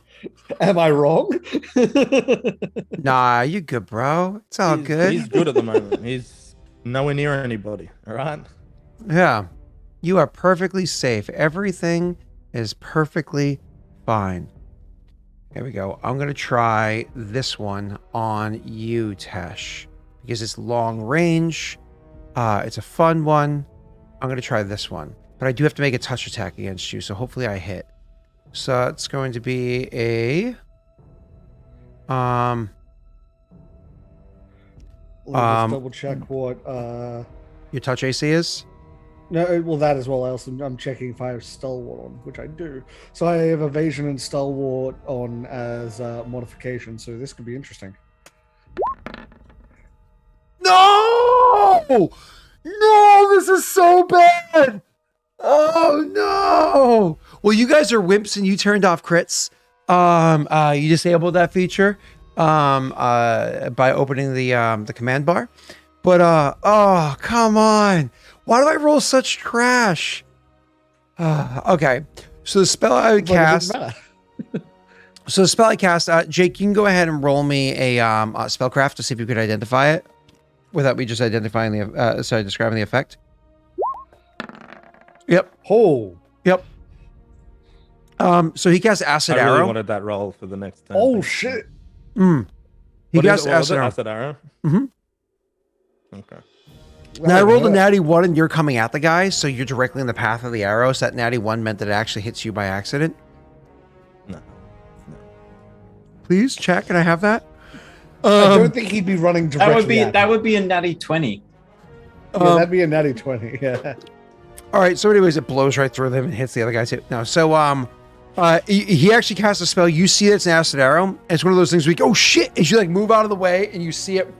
I wrong? Nah, you good, bro. It's all good. He's good at the moment. He's nowhere near anybody. All right. Yeah. You are perfectly safe. Everything is perfectly fine. Here we go. I'm going to try this one on you, Tesh, because it's long range. It's a fun one. I'm going to try this one, but I do have to make a touch attack against you, so hopefully I hit. So it's going to be a... Let me just double check what... Your touch AC is? No, well, that as well. I'm checking if I have Stalwart on, which I do. So I have Evasion and Stalwart on as modification, so this could be interesting. No! No, this is so bad! Oh, no! Well, you guys are wimps and you turned off crits. You disabled that feature by opening the command bar. But, oh, come on. Why do I roll such trash? Okay. So the spell I would cast. So the spell I cast, Jake, you can go ahead and roll me a spellcraft to see if you could identify it without me just identifying describing the effect. Yep. Oh. Yep. So he casts Acid I Arrow. really wanted that roll for the next turn. Oh, shit. He casts Acid Arrow. Acid Arrow? Mm-hmm. Okay. Now I rolled a natty 1 and you're coming at the guy, so you're directly in the path of the arrow. So that natty 1 meant that it actually hits you by accident. No. Please check. Can I have that? I don't think he'd be running directly. That would be a natty 20. Yeah, that'd be a natty 20. Yeah. All right. So anyways, it blows right through them and hits the other guy too. No. So he actually casts a spell. You see it's an acid arrow. And it's one of those things where you go, oh shit, as you like move out of the way and you see it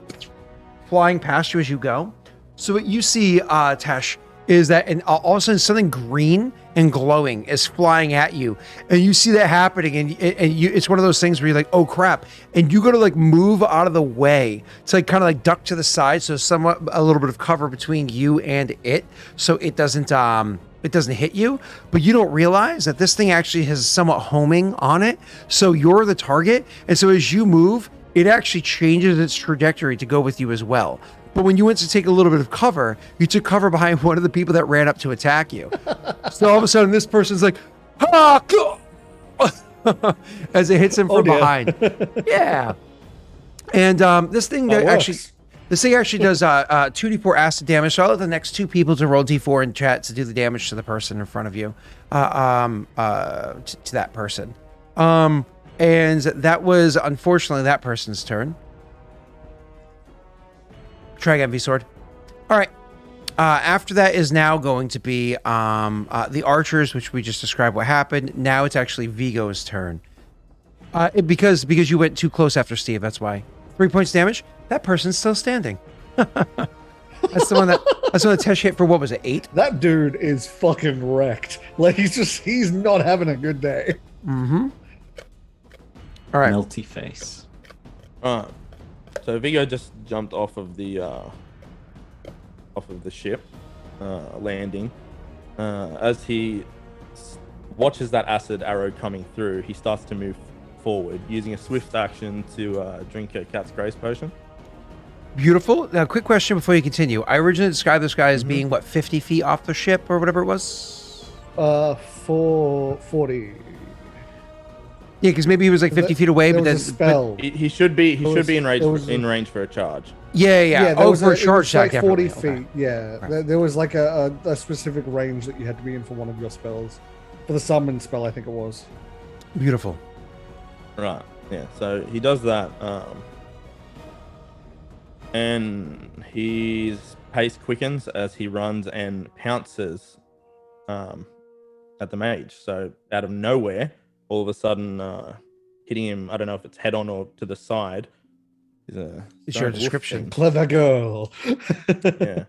flying past you as you go. So what you see, Tesh, is that all of a sudden something green and glowing is flying at you, and you see that happening, and it's one of those things where you're like, oh crap, and you go to like move out of the way to like kind of like duck to the side, so somewhat a little bit of cover between you and it, so it doesn't hit you, but you don't realize that this thing actually has somewhat homing on it, so you're the target, and so as you move, it actually changes its trajectory to go with you as well. But when you went to take a little bit of cover, you took cover behind one of the people that ran up to attack you. So all of a sudden, this person's like, ah, as it hits him from behind. Yeah. And this thing that actually, This thing actually does 2d4 acid damage. So I'll let the next two people to roll d4 in chat to do the damage to the person in front of you, to that person. And that was unfortunately that person's turn. Try again, V-Sword. All right. After that is now going to be the archers, which we just described what happened. Now it's actually Viggo's turn. Because you went too close after Steve, that's why. 3 points damage. That person's still standing. That's the one that Tesh hit for, what was it, 8? That dude is fucking wrecked. Like, he's not having a good day. Mm-hmm. All right. Melty face. So Viggo just jumped off of the ship, landing. As he watches that acid arrow coming through, he starts to move forward, using a swift action to drink a cat's grace potion. Beautiful. Now, quick question before you continue. I originally described this guy as being, 50 feet off the ship or whatever it was? 40. Yeah, because maybe he was like 50 feet away, but then spell. He should be in range for a charge. Yeah. There was for a charge like attack, 40 definitely. feet. Yeah, Right. there was like a specific range that you had to be in for one of your spells. For the summon spell, I think it was. Beautiful. Right. Yeah. So he does that, and his pace quickens as he runs and pounces at the mage. So out of nowhere, all of a sudden, hitting him. I don't know if it's head on or to the side. It's your description. Clever girl. Yeah.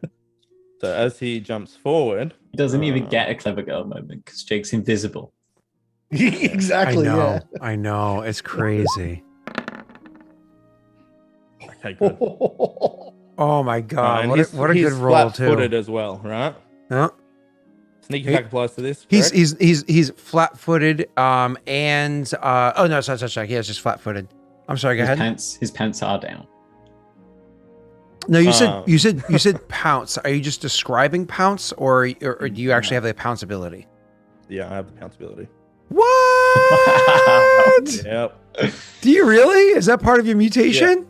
So as he jumps forward, He doesn't even get a clever girl moment because Jake's invisible. Exactly. Yeah. I know. It's crazy. okay, good. Oh my god! And What a he's good roll too. flat-footed as well, right? Yeah. Sneak attack applies to this. He's correct? he's flat-footed. Oh no, it's not touch attack. Yeah, it's just flat-footed. I'm sorry. Go ahead. His pants are down. No, you said pounce. Are you just describing pounce, or do you actually have the pounce ability? Yeah, I have the pounce ability. What? Yep. Do you really? Is that part of your mutation?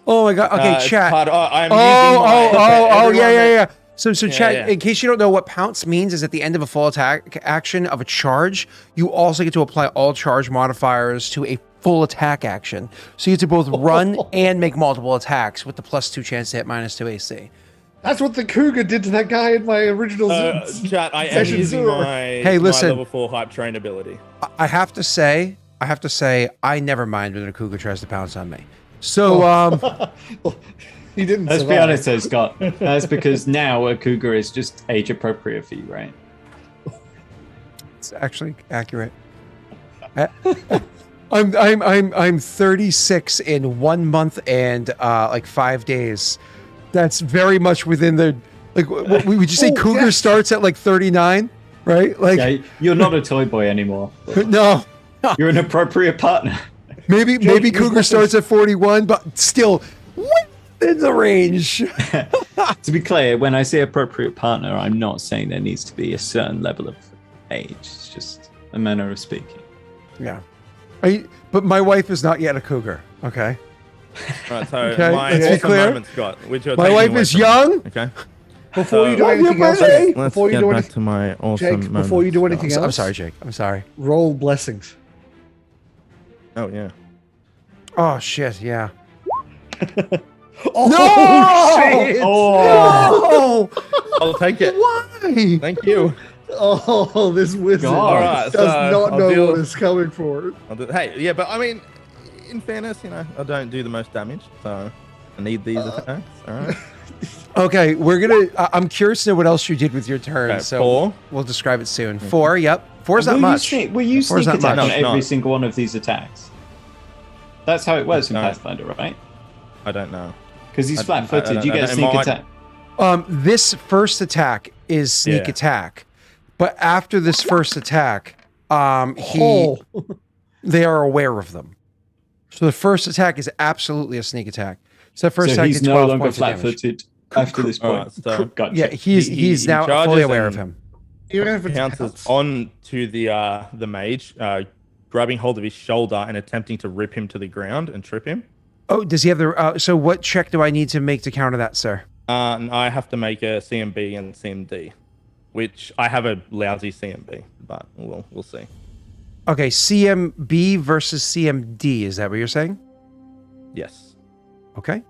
Oh my god. Okay, It's chat. I'm Oh, yeah. So Yeah, chat, yeah. in case you don't know what pounce means, is at the end of a full attack action of a charge, you also get to apply all charge modifiers to a full attack action. So you get to both run and make multiple attacks with the +2 chance to hit -2 AC. That's what the cougar did to that guy in my original. Chat, I am Session using zero. my listen. level 4 hype train ability. I have to say, I never mind when a cougar tries to pounce on me. So, He didn't. Let's be survive. honest, though, Scott. That's because now a cougar is just age appropriate for you, right? it's actually accurate. I'm 36 in 1 month and like 5 days. That's very much within the would you say cougar yes. starts at like 39, right? Like Yeah, you're not a toy boy anymore. no. You're an appropriate partner. Maybe cougar starts at 41, but still within the range. To be clear, when I say appropriate partner, I'm not saying there needs to be a certain level of age. It's just a manner of speaking. Yeah. But my wife is not yet a cougar, okay? Right, so Okay, my let's be awesome clear. moment, Scott, which you're My taking wife away is from me. young. Okay. Before you do Love you, anything else, buddy. Jake, Let's before you get do back anything, to my awesome Jake, moment. before you do anything else, I'm sorry, Jake. I'm sorry. roll blessings. Oh yeah. Oh shit, yeah. Oh, No! shit! Oh, I'll take it. why? Thank you. Oh, this wizard God. All right, does so not I'll know deal- what is coming for. Hey, yeah, but I mean, in fairness, I don't do the most damage, so I need these attacks. All right. Okay, we're gonna. I'm curious to know what else you did with your turn. Okay, so 4. we'll describe it soon. 4. Yep. 4 is not Will much. you Four is sneak not attack much. on No, it's every not. single one of these attacks? That's how it works in No. Pathfinder, right? I don't know. Because he's I flat-footed. don't- You get a am sneak I- attack. This first attack is sneak Yeah. attack, but after this first attack, Oh, they are aware of them. So the first attack is absolutely a sneak attack. So the first So attack he's is no 12 longer points of damage. flat-footed after this point. Alright, so- Gotcha. Yeah, he's now charges fully aware of and- him. even if it's Pounces on to the mage, grabbing hold of his shoulder and attempting to rip him to the ground and trip him. Oh, does he have the? So what check do I need to make to counter that, sir? I have to make a CMB and CMD, which I have a lousy CMB, but we'll see. Okay, CMB versus CMD. Is that what you're saying? Yes. Okay.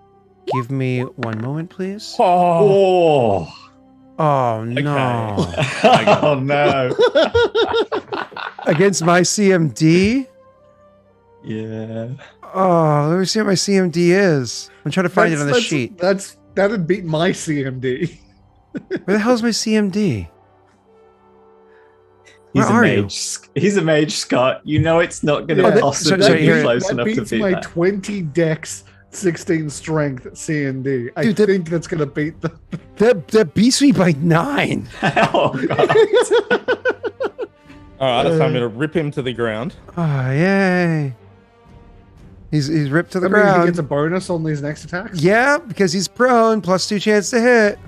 Give me one moment, please. Oh, Oh no! oh no. Against my CMD. Yeah. Oh, let me see what my CMD is. I'm trying to find it on the sheet. That'd beat my CMD. Where the hell's my CMD? He's Where a are mage. He's a mage, Scott. You know it's not going to Oh, possibly sorry, be here- close That enough to beats beat my that. 20 dex, 16 strength CND. I Dude, that- think that's gonna beat the. That beats me by 9. Oh god. All right, so I'm gonna rip him to the ground. Oh, yay. He's ripped to the I mean, he ground. gets a bonus on these next attacks. Yeah, because he's prone, +2 chance to hit.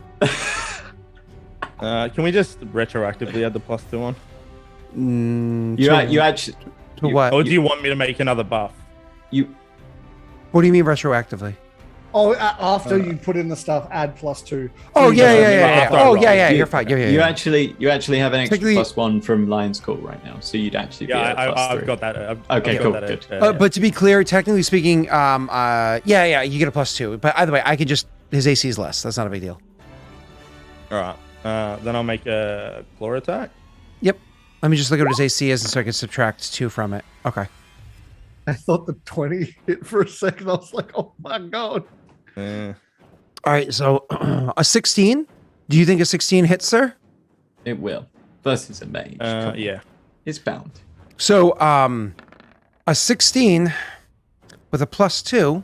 Can we just retroactively add the +2 on? You actually To what? Or do you want me to make another buff? you What do you mean retroactively? Oh, after you put in the stuff, add +2. Oh, So yeah. after I Oh, roll. yeah, you- you're fine. Yeah. you actually have an extra Technically- +1 from Lion's Call right now, so you'd actually be Yeah, at +3. I've got that. Okay, I've cool, got that, good. yeah. But to be clear, technically speaking, yeah, you get a +2. But either way, I can just, his AC is less. That's not a big deal. All right. Then I'll make a claw attack. Yep. Let me just look at what his AC is so I can subtract 2 from it. Okay. I thought the 20 hit for a second. I was like, oh my god. Eh. All right, so a 16. Do you think a 16 hits, sir? It will. Versus a mage. Come on. Yeah. It's bound. So, a 16 with a +2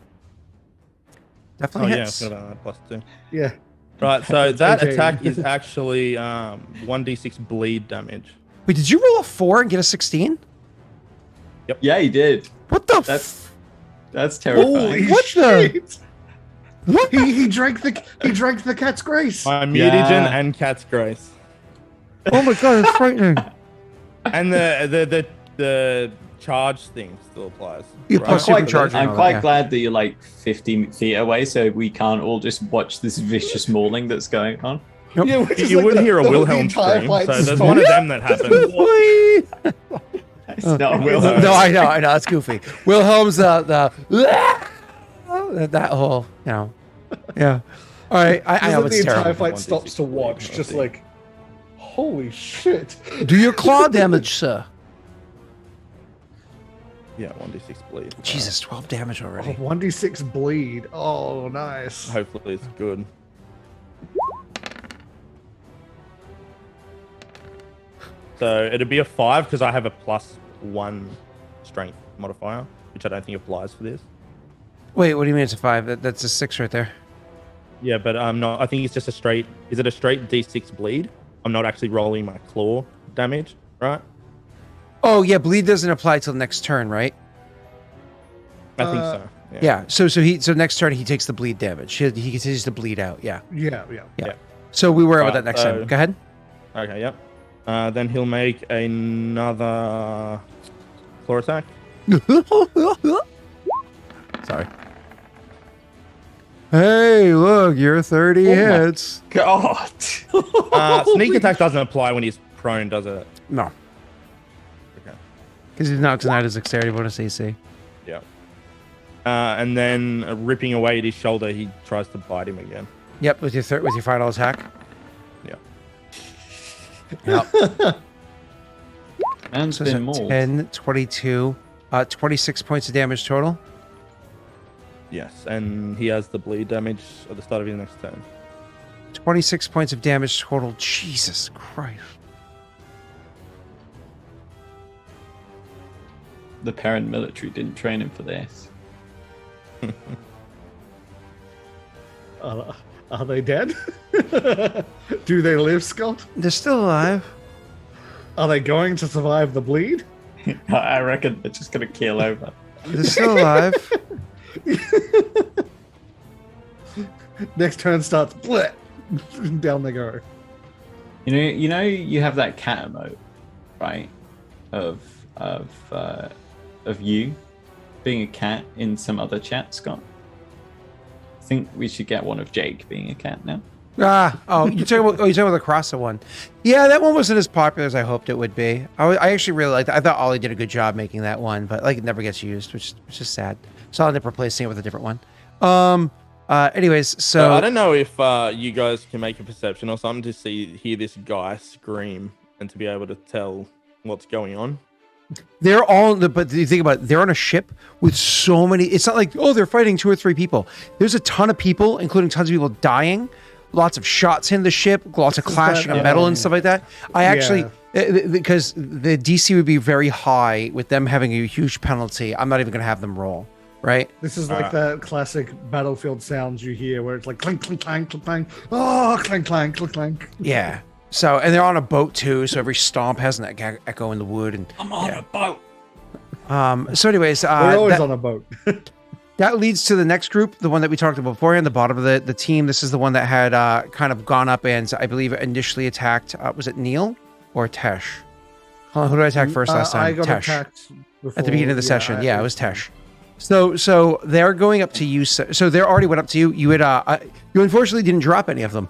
definitely Oh yeah, I hits. forgot about that +2. Yeah. Right, so that Okay. attack is actually 1d6 bleed damage. Wait, did you roll a 4 and get a 16? Yeah, he did. What the? That's terrifying. Holy What the- shit! What? He drank the cat's grace. My mutagen Yeah. and Cat's Grace. Oh my god, it's frightening. And the charge thing still applies. You right? plus I'm supercharger and all quite that, glad that you're like 50 feet away, so we can't all just watch this vicious mauling that's going on. Nope. Yeah, which is You like would the- hear a the Wilhelm entire scream, fight so there's stops. one of them that happens. Whee! It's not Will. No, I know, that's goofy. Wilhelm's that whole, yeah. All right, I Just know like it's the entire terrible. fight stops to watch, just like, holy shit. Do your claw damage, sir. Yeah, 1d6 bleed. Jesus, 12 damage Oh, already. 1d6 bleed. Oh, nice. Hopefully it's good. So it'd be a 5 because I have a +1 strength modifier, which I don't think applies for this. Wait, what do you mean it's a 5? That's a 6 right there. Yeah, but I'm not. I think it's just a straight. Is it a straight d6 bleed? I'm not actually rolling my claw damage, right? Oh yeah, bleed doesn't apply till next turn, right? I think so. Yeah. So next turn he takes the bleed damage. He continues to bleed out. Yeah. Yeah. So we worry about Right, that next time. Go ahead. Okay. Yep. Then he'll make another claw attack. Sorry. Hey, look, you're 30 Oh my- hits. God. Sneak attack doesn't apply when he's prone, does it? No, Okay. because he's not denied his dexterity bonus AC. Yeah. And then ripping away at his shoulder, he tries to bite him again. Yep, with your final attack. Yeah. Yep. Man's So been it's mauled. 10, 22, 26 points of damage total. Yes, and he has the bleed damage at the start of his next turn. 26 points of damage total. Jesus Christ. The parent military didn't train him for this. Are they dead? Do they live, Scott? They're still alive. Are they going to survive the bleed? I reckon they're just going to keel over. They're still alive. Next turn starts, bleh, down they go. You have that cat emote, right? Of you being a cat in some other chat, Scott. I think we should get one of Jake being a cat now. You're talking about the Crosser one. Yeah, that one wasn't as popular as I hoped it would be. I actually really liked it. I thought Ollie did a good job making that one, but like it never gets used, which is sad. So I'll end up replacing it with a different one. Anyways, so I don't know if you guys can make a perception or something to hear this guy scream and to be able to tell what's going on. they're all, but you think about it, they're on a ship with so many. It's not like, oh, they're fighting 2 or 3 people. There's a ton of people, including tons of people dying. Lots of shots in the ship, lots of clashing of metal and stuff like that. I actually, because the DC would be very high with them having a huge penalty. I'm not even going to have them roll, right? This is like the classic battlefield sounds you hear where it's like clink, clink, clank, clink, clank. Oh, clank, clank, clink, clank. Yeah. So, and they're on a boat too. So every stomp has an echo in the wood. And I'm on a boat. So anyways, We're always on a boat. that leads to the next group, the one that we talked about beforehand, the bottom of the team. This is the one that had kind of gone up and I believe initially attacked. Was it Neil or Tesh? Who did I attack first last time? I got Tesh. attacked before, At the beginning of the session. Yeah, it was Tesh. So they're going up to you. So they already went up to you. You had you unfortunately didn't drop any of them.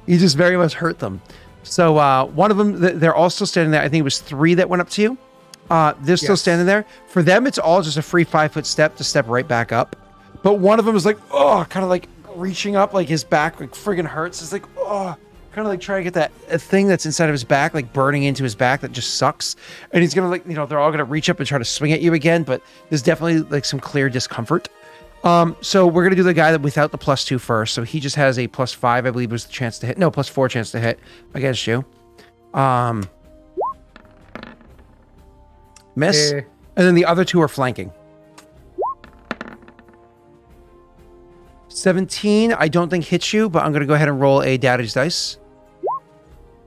You just very much hurt them. So one of them, they're all still standing there. I think it was 3 that went up to you. They're still standing there. For them, it's all just a free 5-foot step to step right back up. But one of them is like, oh, kind of like reaching up, like his back like friggin' hurts. It's like, oh, kind of like trying to get that thing that's inside of his back, like burning into his back that just sucks. And he's gonna like, they're all gonna reach up and try to swing at you again. But there's definitely like some clear discomfort. So we're gonna do the guy that without the +2 first. So he just has a +5, I believe, was the chance to hit. No, +4 chance to hit against you. Miss. And then the other 2 are flanking. 17, I don't think hits you, but I'm gonna go ahead and roll a Daddy's dice.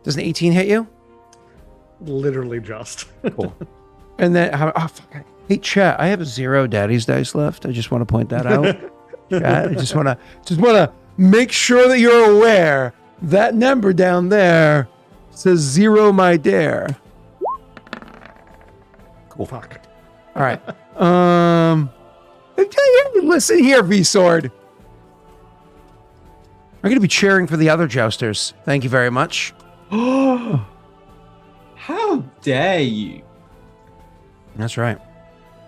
Does an 18 hit you? Literally just. Cool. And then, fuck. Hey, chat, I have 0 Daddy's dice left. I just want to point that out. Chat, I just want to make sure that you're aware that number down there says 0, my dare. Cool. Fuck. All right. Listen here, V-Sword. I'm going to be cheering for the other jousters. Thank you very much. How dare you? That's right.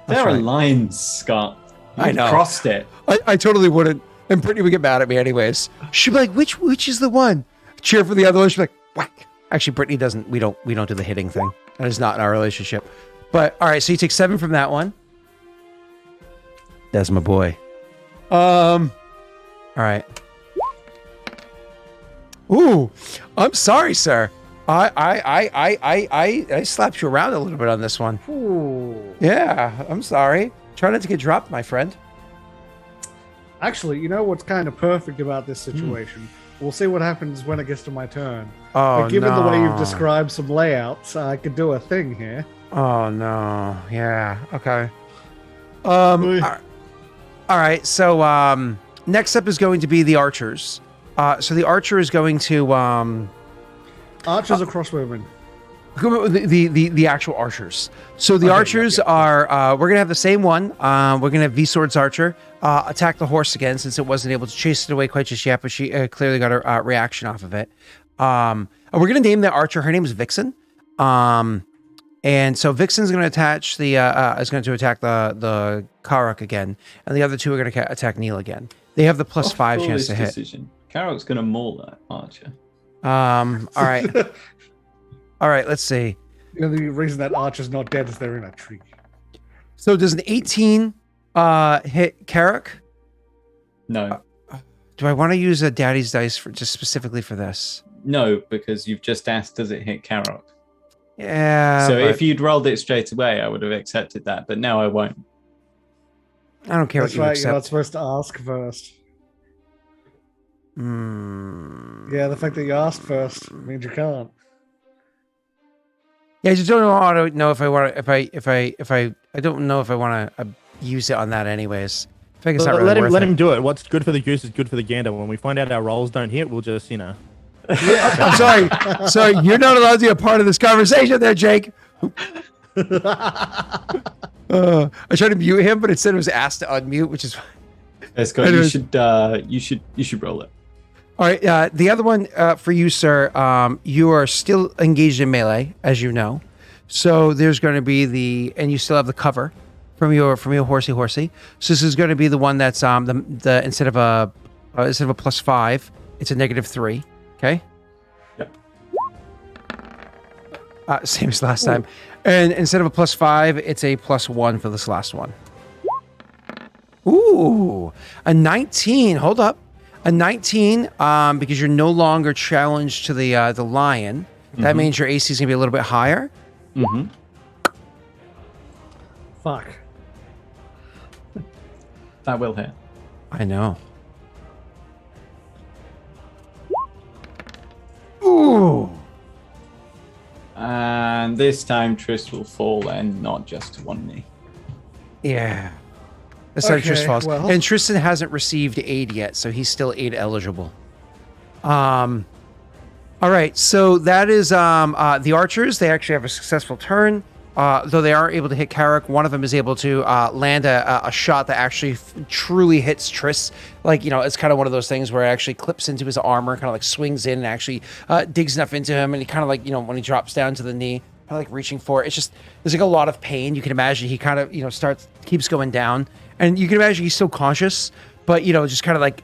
There are lines, Scott. I know. Crossed it. I totally wouldn't. And Brittany would get mad at me anyways. She'd be like, which is the one? Cheer for the other one. She'd be like, whack. Actually, Brittany doesn't. We don't do the hitting thing. That is not in our relationship. But all right, so you take 7 from that one. That's my boy. All right. Ooh, I'm sorry, sir. I slapped you around a little bit on this one. Ooh. Yeah, I'm sorry. Try not to get dropped, my friend. Actually, you know what's kind of perfect about this situation? We'll see what happens when it gets to my turn. Oh, but given the way you've no. described some layouts, I could do a thing here. Oh no. Yeah. Okay. All right. So next up is going to be the archers. So the archer is going to Archers are crossbowmen. the actual archers. So the archers are we're gonna have the same one. We're gonna have V-Sword's archer attack the horse again since it wasn't able to chase it away quite just yet, but she clearly got a reaction off of it. And we're gonna name the archer. Her name is Vixen. And so Vixen's gonna attach the is going to attack the Karuk again, and the other 2 are gonna attack Neil again. They have the +5 chance to hit. Decision. Carol's gonna maul that archer. All right. All right, let's see. You know, the reason that Archer's not dead is they're in a tree. So does an 18 hit Karuk? No. Do I want to use a Daddy's dice for just specifically for this? No, because you've just asked, does it hit Carol? Yeah. So if you'd rolled it straight away, I would have accepted that, but now I won't. I don't care That's what you right, accept. you're not supposed to ask first. Yeah, the fact that you asked first means you can't. Yeah, I just don't know. I don't know if I want to. I don't know if I want to use it on that anyways. I think it's not really let worth him it. do it. What's good for the goose is good for the gander. When we find out our rolls don't hit, we'll just I'm sorry. Sorry, you're not allowed to be a part of this conversation, there, Jake. I tried to mute him, but instead it was asked to unmute, which is Scott, you should roll it. All right. The other one for you, sir. You are still engaged in melee, as you know. So there's going to be and you still have the cover from your horsey. So this is going to be the one that's the instead of a +5, it's a -3. Okay. Yep. Same as last time. And instead of a +5, it's a +1 for this last one. Ooh, a 19. Hold up. A 19, because you're no longer challenged to the lion. That means your AC is going to be a little bit higher. Mm-hmm. Fuck. That will hit. I know. Ooh. And this time Triss will fall and not just to one knee. Yeah. That's how Tristan falls. well. And Tristan hasn't received aid yet, so he's still aid eligible. All right, so that is the archers. They actually have a successful turn. Though they aren't able to hit Carrick, one of them is able to land a shot that actually truly hits Triss. Like, it's kind of one of those things where it actually clips into his armor, kind of like swings in and actually digs enough into him. And he kind of like, when he drops down to the knee, kind of like reaching for it. It's just, there's like a lot of pain. You can imagine he kind of, keeps going down. And you can imagine he's still conscious, but, just kind of like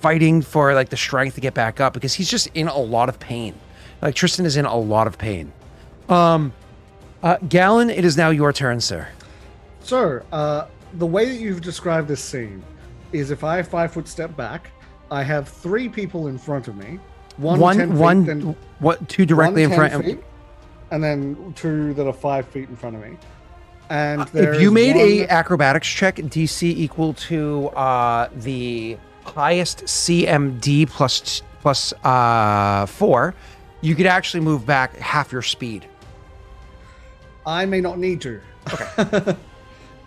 fighting for like the strength to get back up because he's just in a lot of pain. Like Tristan is in a lot of pain. Gallon, it is now your turn, sir. So, the way that you've described this scene is if I 5-foot step back, I have 3 people in front of me. Two directly in front of me, and then 2 that are 5 feet in front of me. And if you made a acrobatics check, DC equal to the highest CMD plus 4, you could actually move back half your speed. I may not need to. Okay.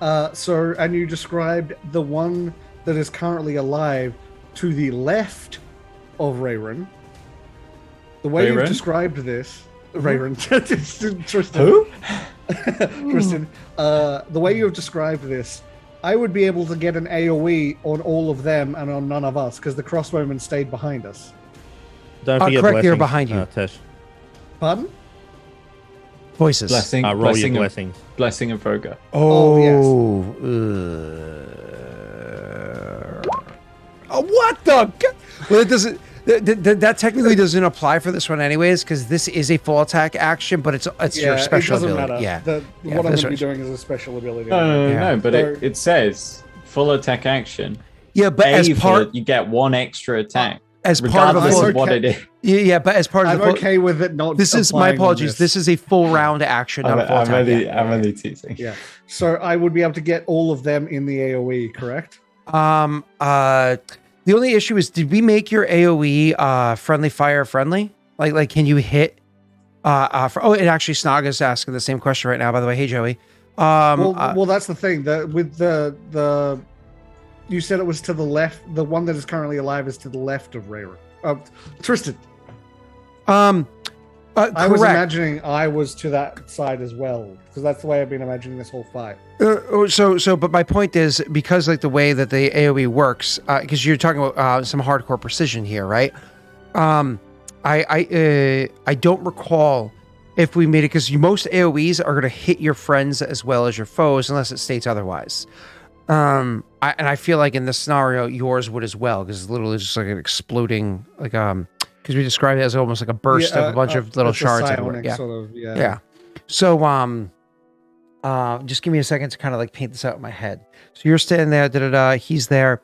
And you described the one that is currently alive to the left of Rayron. The way you've described this, Rayron, Tristan. Who? Tristan. The way you've described this, I would be able to get an AoE on all of them and on none of us because the crossbowmen stayed behind us. Don't forget correct, they're blessings, behind you. Tesh. Pardon? Voices. Blessing blessings. Blessing of Vroga. Oh, what the? Well, it doesn't. That technically doesn't apply for this one, anyways, because this is a full attack action, but it's your special it doesn't ability. Matter. Yeah, What I'm going to be doing is a special ability. No, but it says full attack action. Yeah, but as part, you get 1 extra attack. As part of regardless of what it is. Yeah, but as part of I'm okay with it not. This is my apologies. This is a full round action, not a full attack. I'm only teasing. Yeah. So I would be able to get all of them in the AoE, correct? The only issue is, did we make your AoE friendly fire friendly? Like can you hit? And actually, Snaga's asking the same question right now. By the way, hey Joey. Well, that's the thing. With the you said it was to the left. The one that is currently alive is to the left of Rayron. Tristan. Correct. I was imagining I was to that side as well, because that's the way I've been imagining this whole fight. But my point is, because like the way that the AoE works, because you're talking about some hardcore precision here, right? I don't recall if we made it, because most AoEs are going to hit your friends as well as your foes, unless it states otherwise. I feel like in this scenario, yours would as well, because it's literally just like an exploding, like because we described it as almost like a burst of a bunch of little shards everywhere. Yeah. Sort of, Yeah. So just give me a second to kind of like paint this out in my head. So you're standing there, he's there.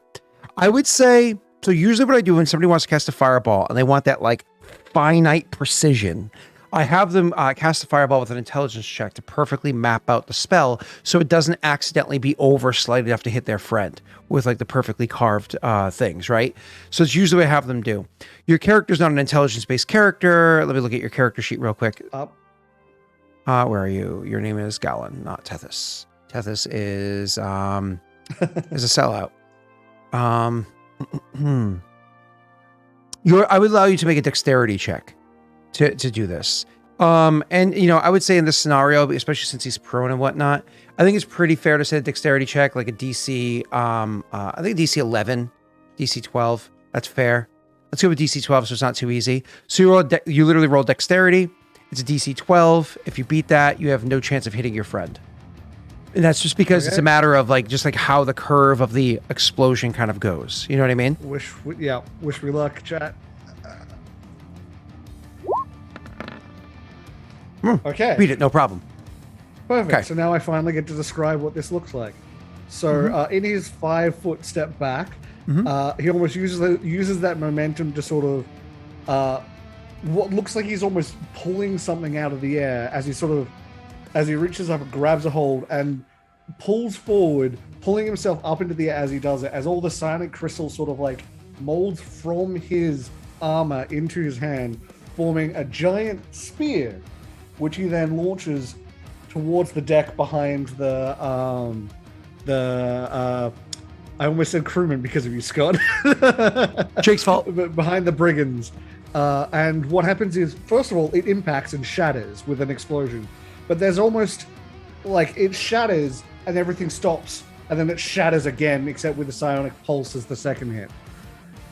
I would say, so usually what I do when somebody wants to cast a fireball and they want that like finite precision, I have them cast the fireball with an intelligence check to perfectly map out the spell so it doesn't accidentally be over slight enough to hit their friend with like the perfectly carved things, right? So it's usually what I have them do. Your character's not an intelligence-based character. Let me look at your character sheet real quick. Up. Where are you? Your name is Gallon, not Tethys. Tethys is a sellout. I would allow you to make a dexterity check to do this. And I would say in this scenario, especially since he's prone and whatnot, I think it's pretty fair to say a dexterity check, like a DC. I think DC 11, DC 12. That's fair. Let's go with DC 12, so it's not too easy. So you literally roll dexterity. It's a DC 12. If you beat that, you have no chance of hitting your friend. And that's just because it's a matter of just how the curve of the explosion kind of goes. You know what I mean? Wish me luck, chat. Okay. Beat it, no problem. Perfect. Okay. So now I finally get to describe what this looks like. So in his 5-foot step back, he almost uses that momentum to sort of what looks like he's almost pulling something out of the air as he reaches up and grabs a hold and pulls forward, pulling himself up into the air as he does it, as all the silent crystals sort of molds from his armor into his hand, forming a giant spear, which he then launches towards the deck behind I almost said crewman because of you, Scott. Jake's fault. Behind the brigands. And what happens is, first of all, it impacts and shatters with an explosion. But there's almost it shatters and everything stops, and then it shatters again, except with the psionic pulse as the second hit.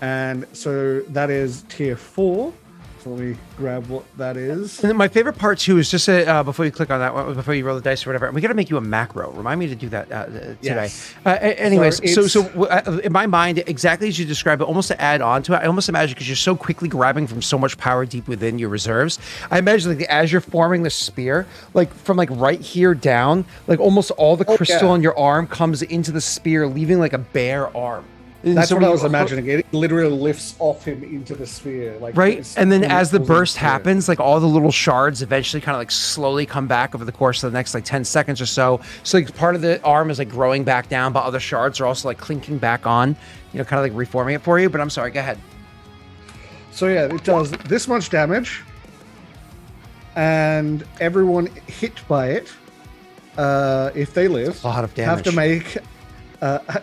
And so that is tier 4. So let me grab what that is. And then my favorite part too is just before you click on that one, before you roll the dice or whatever, we got to make you a macro. Remind me to do that today. Yes. Anyways, so in my mind, exactly as you described it, almost to add on to it, I almost imagine, because you're so quickly grabbing from so much power deep within your reserves, I imagine as you're forming the spear, from right here down, almost all the crystal on your arm comes into the spear, leaving a bare arm. That's what I was imagining. It literally lifts off him into the sphere. Right? And then as the burst happens, all the little shards eventually kind of slowly come back over the course of the next 10 seconds or so. So part of the arm is growing back down, but other shards are also clinking back on, kind of reforming it for you. But I'm sorry, go ahead. So yeah, it does this much damage. And everyone hit by it, if they live, that's a lot of damage. Have to make...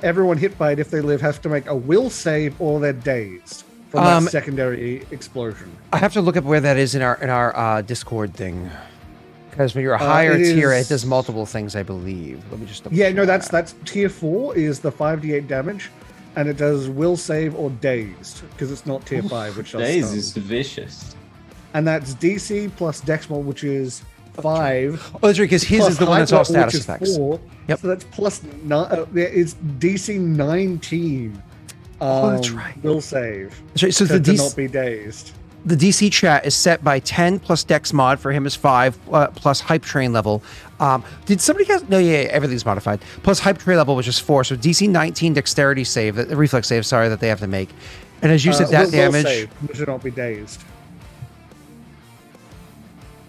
everyone hit by it, if they live, has to make a will save or they're dazed from that secondary explosion. I have to look up where that is in our Discord thing, because when you're a higher tier, it does multiple things, I believe. Let me just that's tier 4 is the 5d8 damage, and it does will save or dazed, because it's not tier 5, which does dazed is vicious. And that's DC plus Dex mod, which is 5. Oh, that's right, because his is the one that's all status effects. 4. Yep. So that's plus 9. It's DC 19. That's right. Will save. That's right. So to not be dazed. The DC chat is set by 10 plus Dex mod, for him is 5 plus hype train level. Did somebody guess? No, yeah, everything's modified. Plus hype train level, which is 4. So DC 19 dexterity save, the reflex save, sorry, that they have to make. And as you said, that damage. Will save, should not be dazed.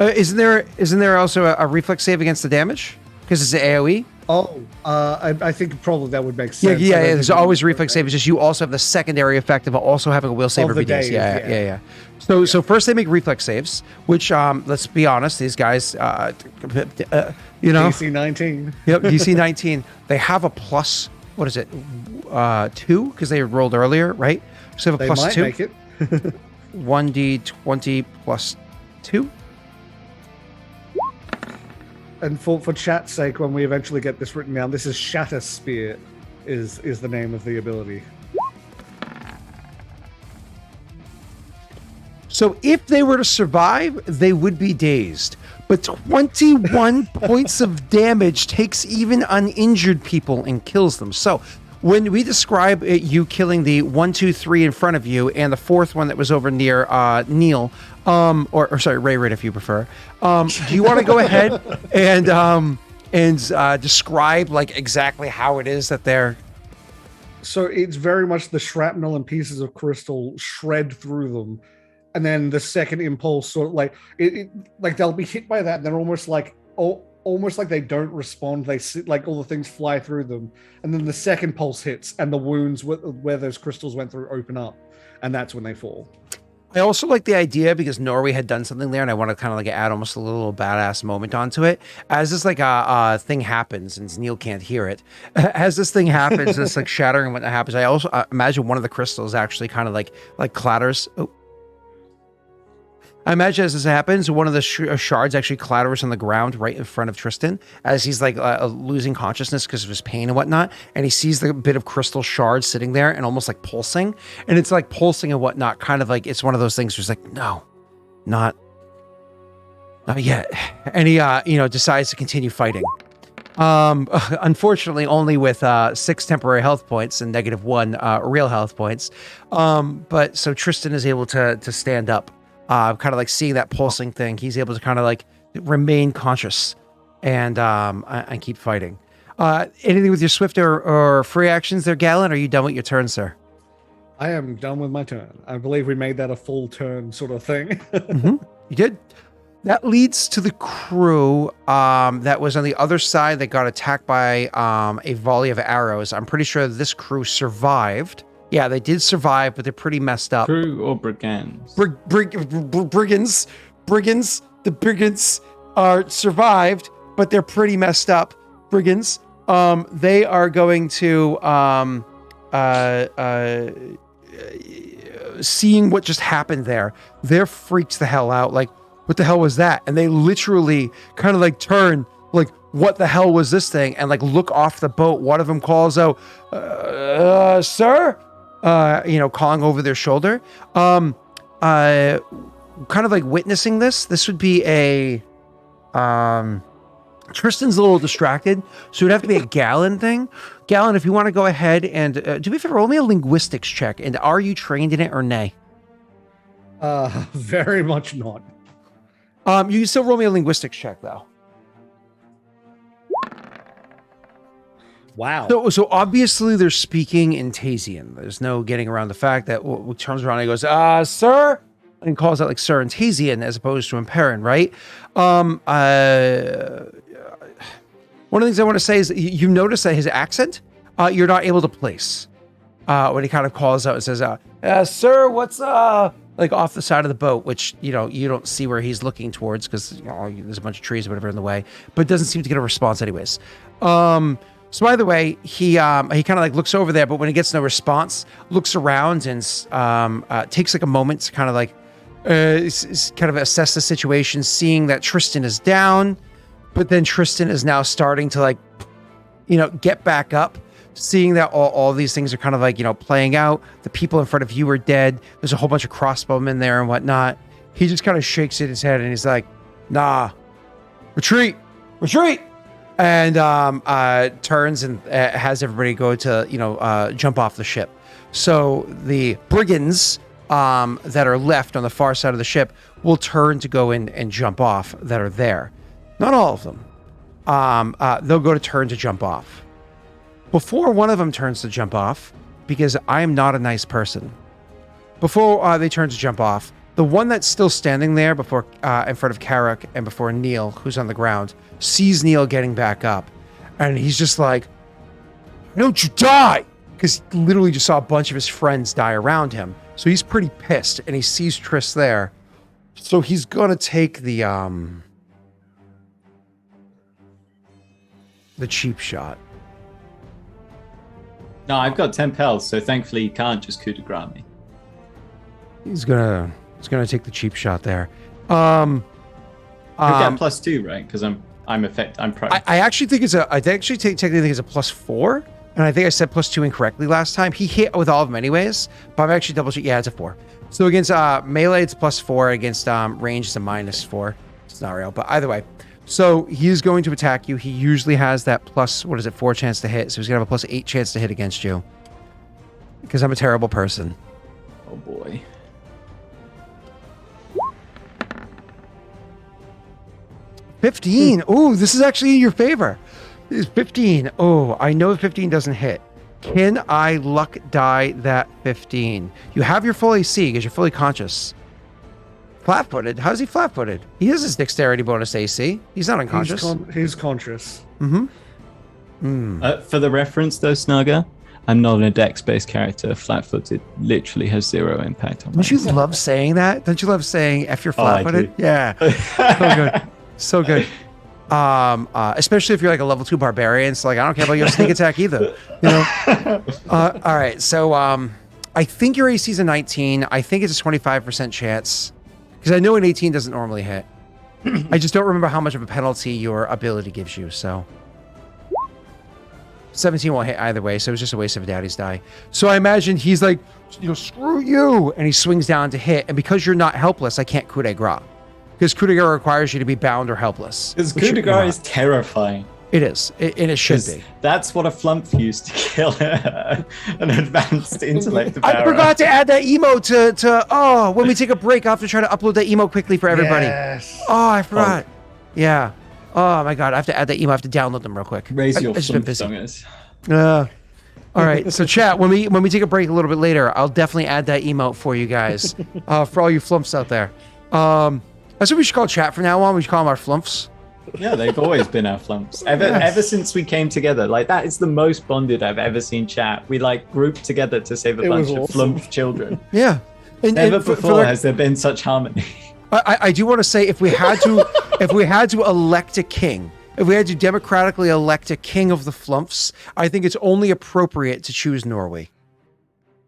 Isn't there also a reflex save against the damage? Because it's an AoE? Oh, I think probably that would make sense. Yeah. There's always reflex save. It's just you also have the secondary effect of also having a will save every day. Yeah. So first they make reflex saves, which let's be honest, these guys, DC 19. Yep, DC 19. They have a plus. What is it? 2 because they rolled earlier, right? So they have a plus 2. Make it. 1d20 plus 2. And for chat's sake, when we eventually get this written down, this is Shatter Spear is the name of the ability. So if they were to survive, they would be dazed. But 21 points of damage takes even uninjured people and kills them. So when we describe you killing the 1, 2, 3 in front of you and the fourth one that was over near Neil, or sorry, Ray, if you prefer, do you want to go ahead and describe exactly how it is that they're... So it's very much the shrapnel and pieces of crystal shred through them. And then the second impulse sort of they'll be hit by that and they're almost like they don't respond. They sit all the things fly through them, and then the second pulse hits, and the wounds where those crystals went through open up, and that's when they fall. I also like the idea because Norway had done something there, and I want to kind of add almost a little badass moment onto it. As this thing happens, and Neil can't hear it. As this thing happens, this shattering when it happens, I also imagine one of the crystals actually kind of like clatters. Oh. I imagine as this happens, one of the shards actually clatters on the ground right in front of Tristan as he's like losing consciousness because of his pain and whatnot. And he sees the bit of crystal shard sitting there and almost like pulsing. And it's like pulsing and whatnot, kind of like it's one of those things where it's like, no, not yet. And he, decides to continue fighting. Unfortunately, only with 6 temporary health points and -1 real health points. But so Tristan is able to stand up. Kind of like seeing that pulsing thing, he's able to kind of like remain conscious and keep fighting. Anything with your swift or free actions there, Galen? Are you done with your turn, sir? I am done with my turn. I believe we made that a full turn sort of thing. You did. That leads to the crew that was on the other side that got attacked by a volley of arrows. I'm pretty sure this crew survived. Yeah, they did survive, but they're pretty messed up. Crew or brigands? Brigands. The brigands are survived, but they're pretty messed up. Brigands. They are going to seeing what just happened there. They're freaked the hell out. Like, what the hell was that? And they literally kind of like turn, like, what the hell was this thing? And like look off the boat. One of them calls out, sir? Calling over their shoulder. Kind of like witnessing this would be a, Tristan's a little distracted, so it would have to be a Galen thing. Galen, if you want to go ahead and, do me a favor, roll me a linguistics check, and are you trained in it or nay? Very much not. You can still roll me a linguistics check, though. Wow. So obviously they're speaking in Tasian. There's no getting around the fact that turns around and he goes, sir, and calls out like sir in Tasian as opposed to in Perrin, right? One of the things I want to say is that you notice that his accent, you're not able to place. When he kind of calls out and says, sir, what's like off the side of the boat, which, you don't see where he's looking towards because there's a bunch of trees or whatever in the way, but doesn't seem to get a response anyways. So either way, he kind of like looks over there, but when he gets no response, looks around and takes like a moment to kind of like kind of assess the situation, seeing that Tristan is down, but then Tristan is now starting to like, get back up, seeing that all these things are kind of like, playing out. The people in front of you are dead. There's a whole bunch of crossbowmen there and whatnot. He just kind of shakes his head and he's like, nah, retreat. And turns and has everybody go to, jump off the ship. So the brigands that are left on the far side of the ship will turn to go in and jump off that are there. Not all of them. They'll go to turn to jump off. Before one of them turns to jump off, because I am not a nice person, before they turn to jump off, the one that's still standing there before in front of Karak and before Neil, who's on the ground, sees Neil getting back up. And he's just like, don't you die! Because he literally just saw a bunch of his friends die around him. So he's pretty pissed, and he sees Triss there. So he's going to take the cheap shot. No, I've got 10 pals, so thankfully he can't just coup de grace me. He's gonna take the cheap shot there. I get +2, right? Because I'm pro. I actually think technically think it's a +4, and I think I said +2 incorrectly last time. He hit with all of them anyways, but I'm actually double check. Yeah, it's a 4. So against melee, it's +4. Against range, it's a -4 scenario. But either way, so he's going to attack you. He usually has that +4 chance to hit. So he's gonna have a +8 chance to hit against you. Because I'm a terrible person. Oh boy. $15. Oh, this is actually in your favor. It's 15. Oh, I know 15 doesn't hit. Can I luck die that 15? You have your full AC because you're fully conscious. Flat-footed? How's he flat-footed? He has his dexterity bonus AC. He's not unconscious. He's conscious. For the reference, though, Snugger, I'm not a dex-based character. Flat-footed literally has 0 impact on me. Don't you love saying that? Don't you love saying "F you're flat-footed"? Oh, yeah, so good. Especially if you're like a level 2 barbarian. So like, I don't care about your sneak attack either. All right, so I think your AC is a 19. I think it's a 25% chance. Because I know an 18 doesn't normally hit. I just don't remember how much of a penalty your ability gives you, so. 17 won't hit either way, so it was just a waste of a daddy's die. So I imagine he's like, screw you! And he swings down to hit, and because you're not helpless, I can't coup de grace. Because coup de grace requires you to be bound or helpless. Because coup de grace is terrifying. It is, and it should be. That's what a flump used to kill an advanced intellect bearer. I forgot to add that emote to when we take a break, I'll have to try to upload that emote quickly for everybody. Yes. Oh, I forgot. Yeah. Oh my God, I have to add that email. I have to download them real quick. Raise your flump busy. songers. All right, so chat, when we take a break a little bit later, I'll definitely add that emote for you guys, for all you flumps out there. That's what we should call chat from now on. We should call them our flumps. Yeah, they've always been our flumps. Ever since we came together. Like, that is the most bonded I've ever seen chat. We, like, grouped together to save a bunch of flump children. Yeah. Never before has there been such harmony. I do want to say, if we had to elect a king, if we had to democratically elect a king of the flumps, I think it's only appropriate to choose Norway.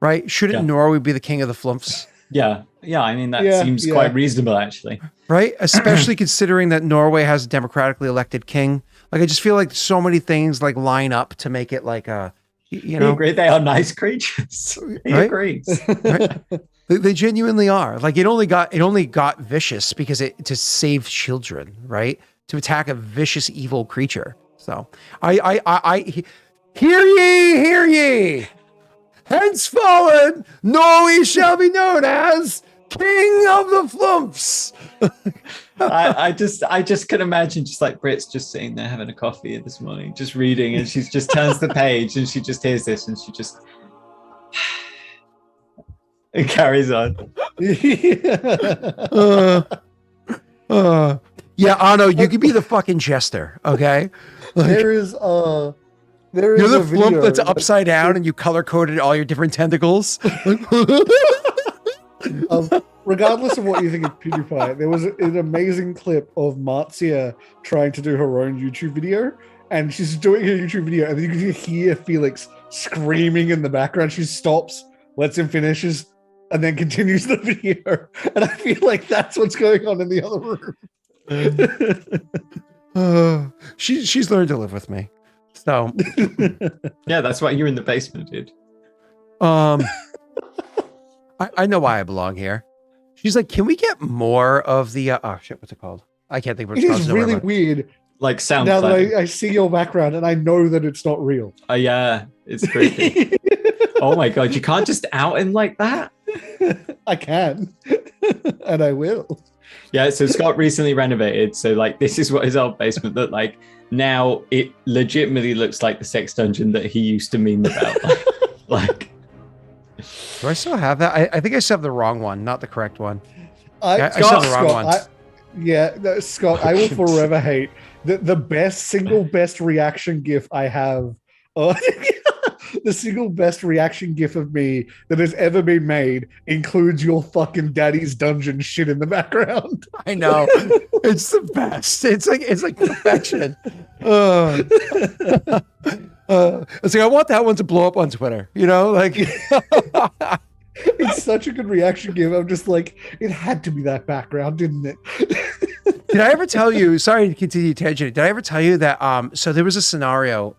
Right? Shouldn't Norway be the king of the flumps? Yeah. I mean, that seems quite reasonable, actually. Right? Especially considering that Norway has a democratically elected king. Like, I just feel like so many things like line up to make it like a, you know. Agree. They are nice creatures. He agrees. Right? They genuinely are. Like, it only got vicious because to save children, right? To attack a vicious, evil creature. So I hear ye. Henceforward, Norway shall be known as King of the Flumps. I just can imagine just like Brit's just sitting there having a coffee this morning, just reading, and she just turns the page and she just hears this and she just it carries on. Yeah, Anno, you could be the fucking jester, okay? Like, there is you're the flump that's upside down and you color-coded all your different tentacles. Regardless of what you think of PewDiePie, there was an amazing clip of Marzia trying to do her own YouTube video, and she's doing her YouTube video, and you can hear Felix screaming in the background. She stops, lets him finish, and then continues the video. And I feel like that's what's going on in the other room. She's learned to live with me. So yeah, that's why you're in the basement, dude. I know why I belong here. She's like, can we get more of the oh shit, what's it called? I can't think of what it's called. It is really weird. Like sound. Now that I see your background and I know that it's not real. Yeah, it's creepy. Oh my God, you can't just out him like that. I can, and I will. Yeah, so Scott recently renovated, so like this is what his old basement looked like. Now it legitimately looks like the sex dungeon that he used to meme about. Like, do I still have that? I think I still have the wrong one, not the correct one. I still have the wrong ones. Scott, I will forever hate the single best reaction gif I have. The single best reaction gif of me that has ever been made includes your fucking daddy's dungeon shit in the background. I know. It's the best. It's like perfection. It's like, I want that one to blow up on Twitter, you know, like it's such a good reaction gif. I'm just like, it had to be that background, didn't it? Did I ever tell you, sorry to continue tangent, did I ever tell you that so there was a scenario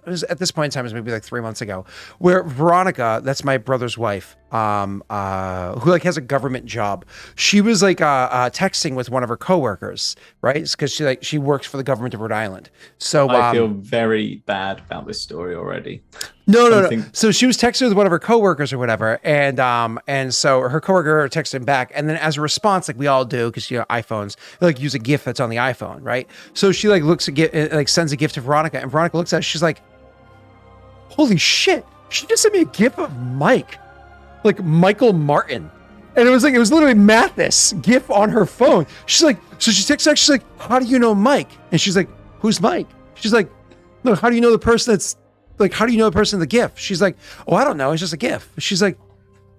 it was at this point in time, it was maybe like 3 months ago, where Veronica, that's my brother's wife, who like has a government job. She was like texting with one of her coworkers, right? Because she works for the government of Rhode Island. So I feel very bad about this story already. No. So she was texting with one of her coworkers or whatever, and so her coworker texted him back, and then as a response, like we all do, because you know iPhones, they like use a GIF that's on the iPhone, right? So she like sends a GIF to Veronica, and Veronica looks at it, she's like, holy shit, she just sent me a GIF of Mike, like Michael Martin. And it was literally Mathis GIF on her phone. She's like, so she texts back, she's like, how do you know Mike? And she's like, who's Mike? She's like, no, how do you know the person that's like, how do you know the person in the GIF? She's like, oh, I don't know, it's just a GIF. She's like,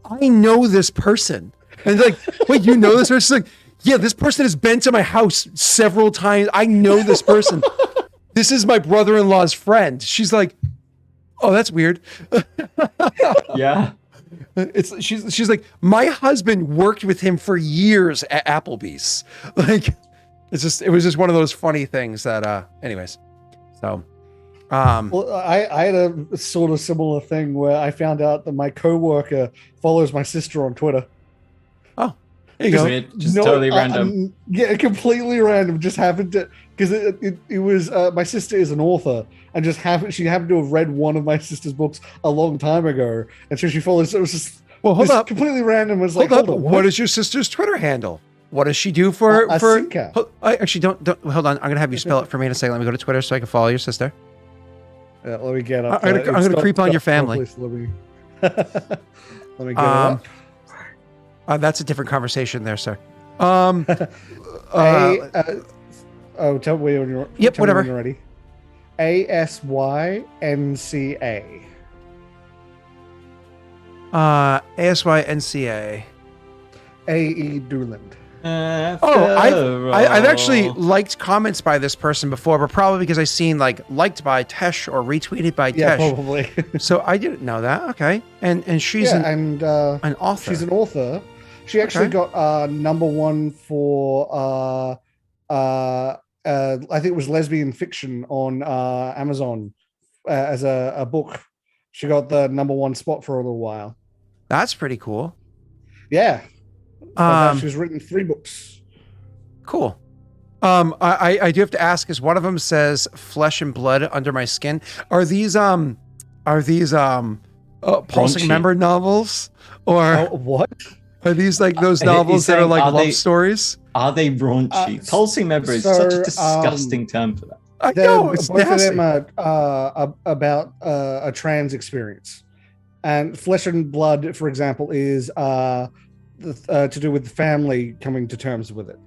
I know this person. And like, wait, you know this person? She's like, yeah, this person has been to my house several times. I know this person. This is my brother-in-law's friend. She's like, oh, that's weird. Yeah. She's like, my husband worked with him for years at Applebee's. Like, it was just one of those funny things that, anyways. So, well, I had a sort of similar thing where I found out that my coworker follows my sister on Twitter. Oh, there you go. Weird, just totally random. Yeah, completely random. Just happened to, because it was my sister is an author, and she happened to have read one of my sister's books a long time ago, and so she follows. It was just hold up, completely random. It was hold up. What is your sister's Twitter handle? What does she do for? I actually don't. Hold on. I'm gonna have you spell it for me in a second. Let me go to Twitter so I can follow your sister. Yeah, let me get up. I'm gonna creep on your family. Let me get it up. That's a different conversation there, sir. Tell me when you're. Yep, whatever. When you're ready. ASYNCA. ASYNCA. AE Dooland. I've actually liked comments by this person before, but probably because I seen liked by Tesh or retweeted by Tesh. Yeah, probably. So I didn't know that. Okay, and she's an author. She's an author. She actually got #1 for I think it was lesbian fiction on Amazon as a book. She got the #1 spot for a little while. That's pretty cool. Yeah. She's written 3 books. Cool. I do have to ask, is one of them says "flesh and blood under my skin"? Are these pulsing member novels, or what? Are these like those novels that are like love stories? Are they raunchy? Pulsing member is such a disgusting term for that. I know, it's both nasty. of them are about a trans experience, and Flesh and Blood, for example, is to do with the family coming to terms with it.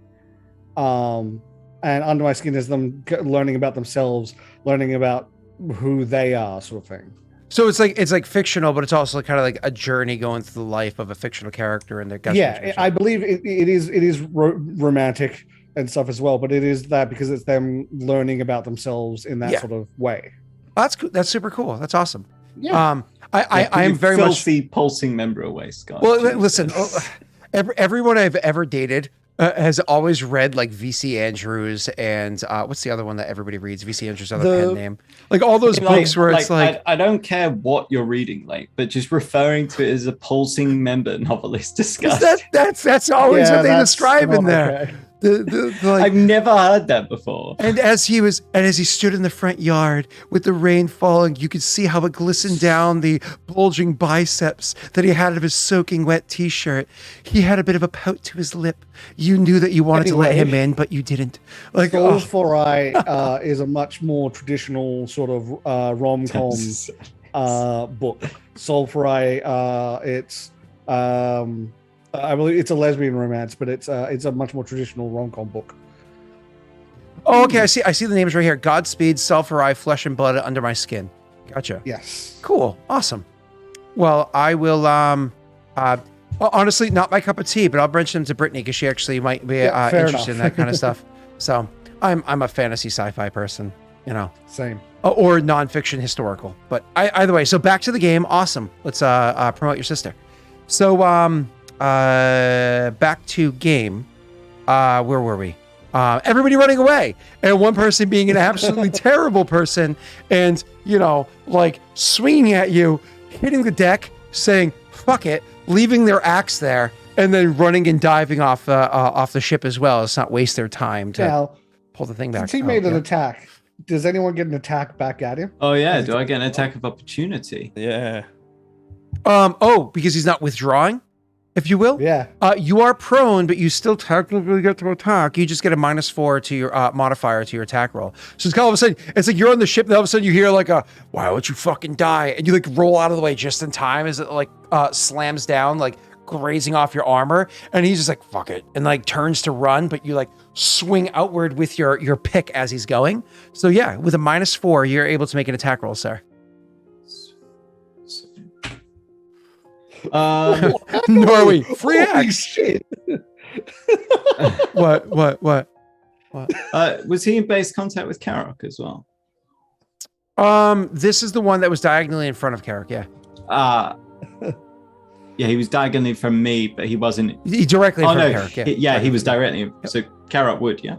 And Under My Skin is them learning about themselves, learning about who they are, sort of thing. So it's like fictional, but it's also kind of like a journey going through the life of a fictional character and their gut situation. I believe it is romantic and stuff as well, but it is that because it's them learning about themselves in that sort of way. That's cool. That's super cool. That's awesome. Yeah. I am very much pulsing member away, Scott. Well, listen, everyone I've ever dated has always read like VC Andrews and what's the other one that everybody reads? VC Andrews' other pen name. Like all those books where it's like I don't care what you're reading, but just referring to it as a pulsing member novel is disgusting. That's always what they describe in there. Okay. I've never heard that before. And as he stood in the front yard with the rain falling, you could see how it glistened down the bulging biceps that he had of his soaking wet t-shirt. He had a bit of a pout to his lip. You knew that you wanted to let him in, but you didn't. Like Soulfly is a much more traditional sort of rom-com book. Soulfly, it's I believe it's a lesbian romance, but it's a much more traditional rom-com book. Oh, okay. I see the names right here. Godspeed, Self-Arai, Flesh and Blood Under My Skin. Gotcha. Yes. Cool. Awesome. Well, I will. Honestly, not my cup of tea, but I'll branch them to Brittany because she actually might be interested in that kind of stuff. So I'm a fantasy sci-fi person, Same. Or nonfiction historical. But either way. So back to the game. Awesome. Let's promote your sister. So back to game. Where were we? Everybody running away, and one person being an absolutely terrible person, and swinging at you, hitting the deck, saying "fuck it," leaving their axe there, and then running and diving off the ship as well. Let's not waste their time to pull the thing back. Since he made an attack, does anyone get an attack back at him? Oh yeah, do I get an attack of opportunity? Yeah. Because he's not withdrawing, if you will. Yeah. You are prone, but you still technically get to attack. You just get a -4 to your modifier to your attack roll. So it's kind of all of a sudden, it's like you're on the ship, and all of a sudden you hear like "why don't you fucking die?" And you like roll out of the way just in time as it slams down, like grazing off your armor. And he's just like, "fuck it," and like turns to run, but you like swing outward with your pick as he's going. So yeah, with a -4, you're able to make an attack roll, sir. Norway, free axe. Shit. What? Was he in base contact with Karok as well? This is the one that was diagonally in front of Karok, yeah. Yeah, he was diagonally from me, but he wasn't. He directly in Oh front no, of Carrick. he was directly. So Carrot would, yeah.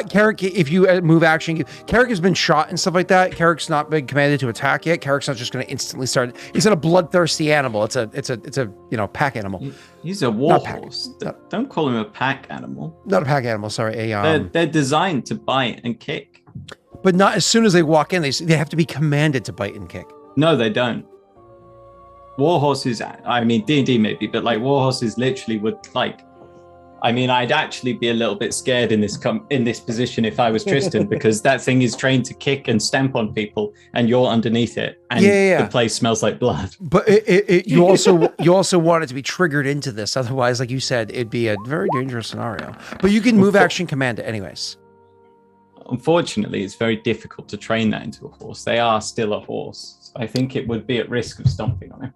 Carrick, if you move action, Carrick has been shot and stuff like that. Carrick's not been commanded to attack yet. Carrick's not just going to instantly start. He's not a bloodthirsty animal. It's a pack animal. He's a war horse. Don't call him a pack animal. Not a pack animal. Sorry, they're designed to bite and kick. But not as soon as they walk in. They have to be commanded to bite and kick. No, they don't. War horses. I mean, D&D maybe, but like war horses literally would like. I mean, I'd actually be a little bit scared in this position if I was Tristan, because that thing is trained to kick and stamp on people, and you're underneath it, and the place smells like blood. But you also want it to be triggered into this, otherwise, like you said, it'd be a very dangerous scenario. But you can move action command it anyways. Unfortunately, it's very difficult to train that into a horse. They are still a horse, so I think it would be at risk of stomping on it.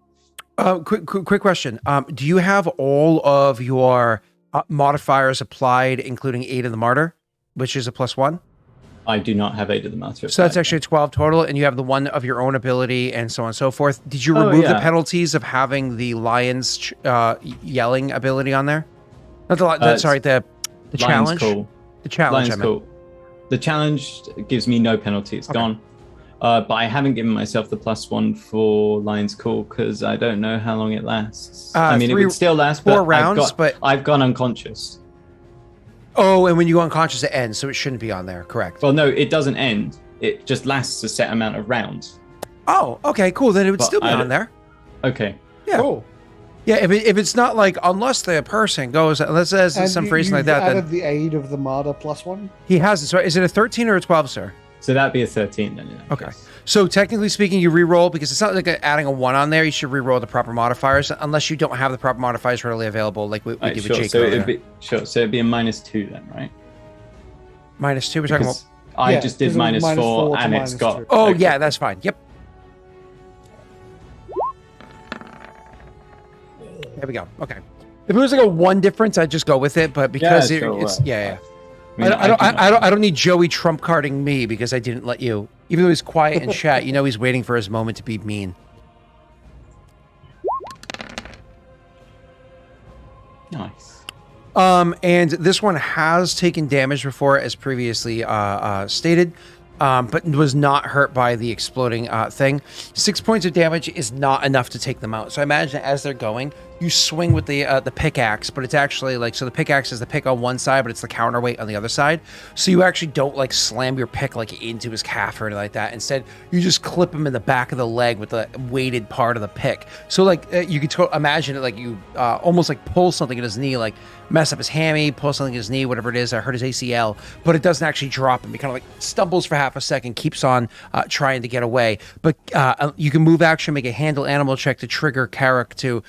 Quick question. Do you have all of your modifiers applied, including Aid of the Martyr, which is a +1? I do not have Aid of the Martyr. So that's actually a 12 total, and you have the one of your own ability and so on and so forth. Did you remove the penalties of having the lion's yelling ability on there? Not the the challenge. Cool. The challenge. Lion's cool. The challenge gives me no penalty. It's gone. But I haven't given myself the +1 for Lion's Call because I don't know how long it lasts. I mean, it would still last, but 4 rounds, I've gone unconscious. Oh, and when you go unconscious, it ends, so it shouldn't be on there, correct? Well, no, it doesn't end. It just lasts a set amount of rounds. Oh, okay, cool. Then it would still be on there. Okay. Yeah. Cool. Yeah, if it's not like, unless the person goes, unless there's some reason like that, added the Aid of the Martyr +1? He hasn't. So is it a 13 or a 12, sir? So that'd be a 13 then. Yeah, okay. So technically speaking, you re-roll, because it's not like adding a 1 on there. You should re-roll the proper modifiers, unless you don't have the proper modifiers readily available, like we did with Jake. So it'd be so it'd be a -2 then, right? -2. We're talking about. I just did -4 and it's got. 2. Oh yeah, that's fine. Yep. There we go. Okay. If it was like a 1 difference, I'd just go with it. But because it's I don't need Joey trump carding me because I didn't let you. Even though he's quiet in chat, he's waiting for his moment to be mean. Nice. And this one has taken damage before, as previously stated, but was not hurt by the exploding thing. 6 points of damage is not enough to take them out. So I imagine as they're going, you swing with the pickaxe, but it's actually like, so the pickaxe is the pick on one side, but it's the counterweight on the other side. So you actually don't like slam your pick like into his calf or anything like that. Instead, you just clip him in the back of the leg with the weighted part of the pick. So like you could imagine it like you almost like pull something in his knee, like mess up his hammy, pull something in his knee, whatever it is. I hurt his ACL, but it doesn't actually drop him. He kind of like stumbles for half a second, keeps on trying to get away. But you can move action, make a handle animal check to trigger Carrick to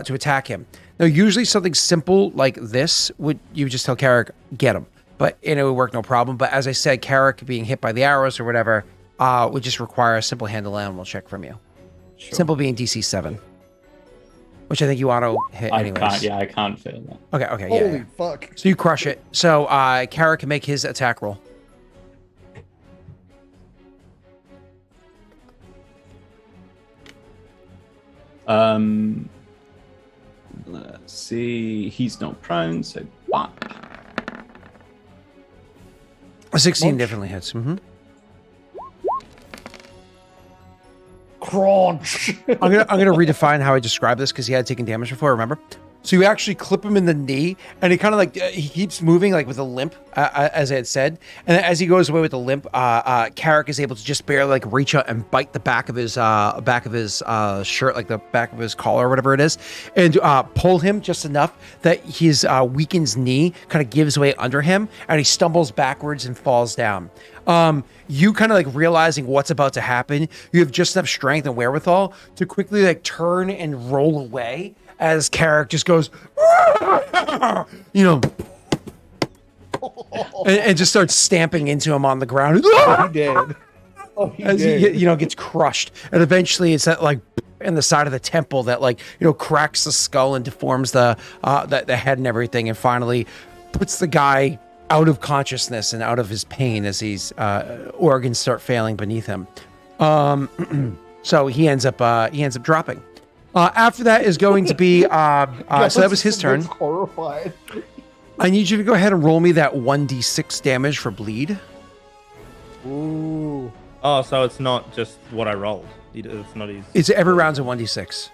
attack him. Now, usually something simple like this you would just tell Carrick, get him. But it would work no problem. But as I said, Carrick being hit by the arrows or whatever would just require a simple handle animal check from you. Sure. Simple being DC 7. Which I think you auto hit anyways. I can't fail that. Okay, Holy fuck. So you crush it. So Carrick can make his attack roll. Let's see. He's not prone, so whack. A 16 definitely hits. Mm-hmm. Crunch. I'm gonna redefine how I describe this because he had taken damage before. Remember? So you actually clip him in the knee, and he kind of like he keeps moving like with a limp, as I had said. And as he goes away with the limp, Carrick is able to just barely like reach out and bite the back of his shirt, like the back of his collar or whatever it is, and pull him just enough that his weakened knee kind of gives way under him, and he stumbles backwards and falls down. You kind of like realizing what's about to happen, you have just enough strength and wherewithal to quickly like turn and roll away as Carrick just goes, and just starts stamping into him on the ground. He did. Oh, he as did. He gets crushed, and eventually it's that like in the side of the temple that like cracks the skull and deforms the head and everything, and finally puts the guy out of consciousness and out of his pain as his organs start failing beneath him. So he ends up dropping. After that is going to be so that was his turn. Horrified. I need you to go ahead and roll me that 1d6 damage for bleed. Ooh. Oh, so it's not just what I rolled. It's not his. It's every round's a 1d6.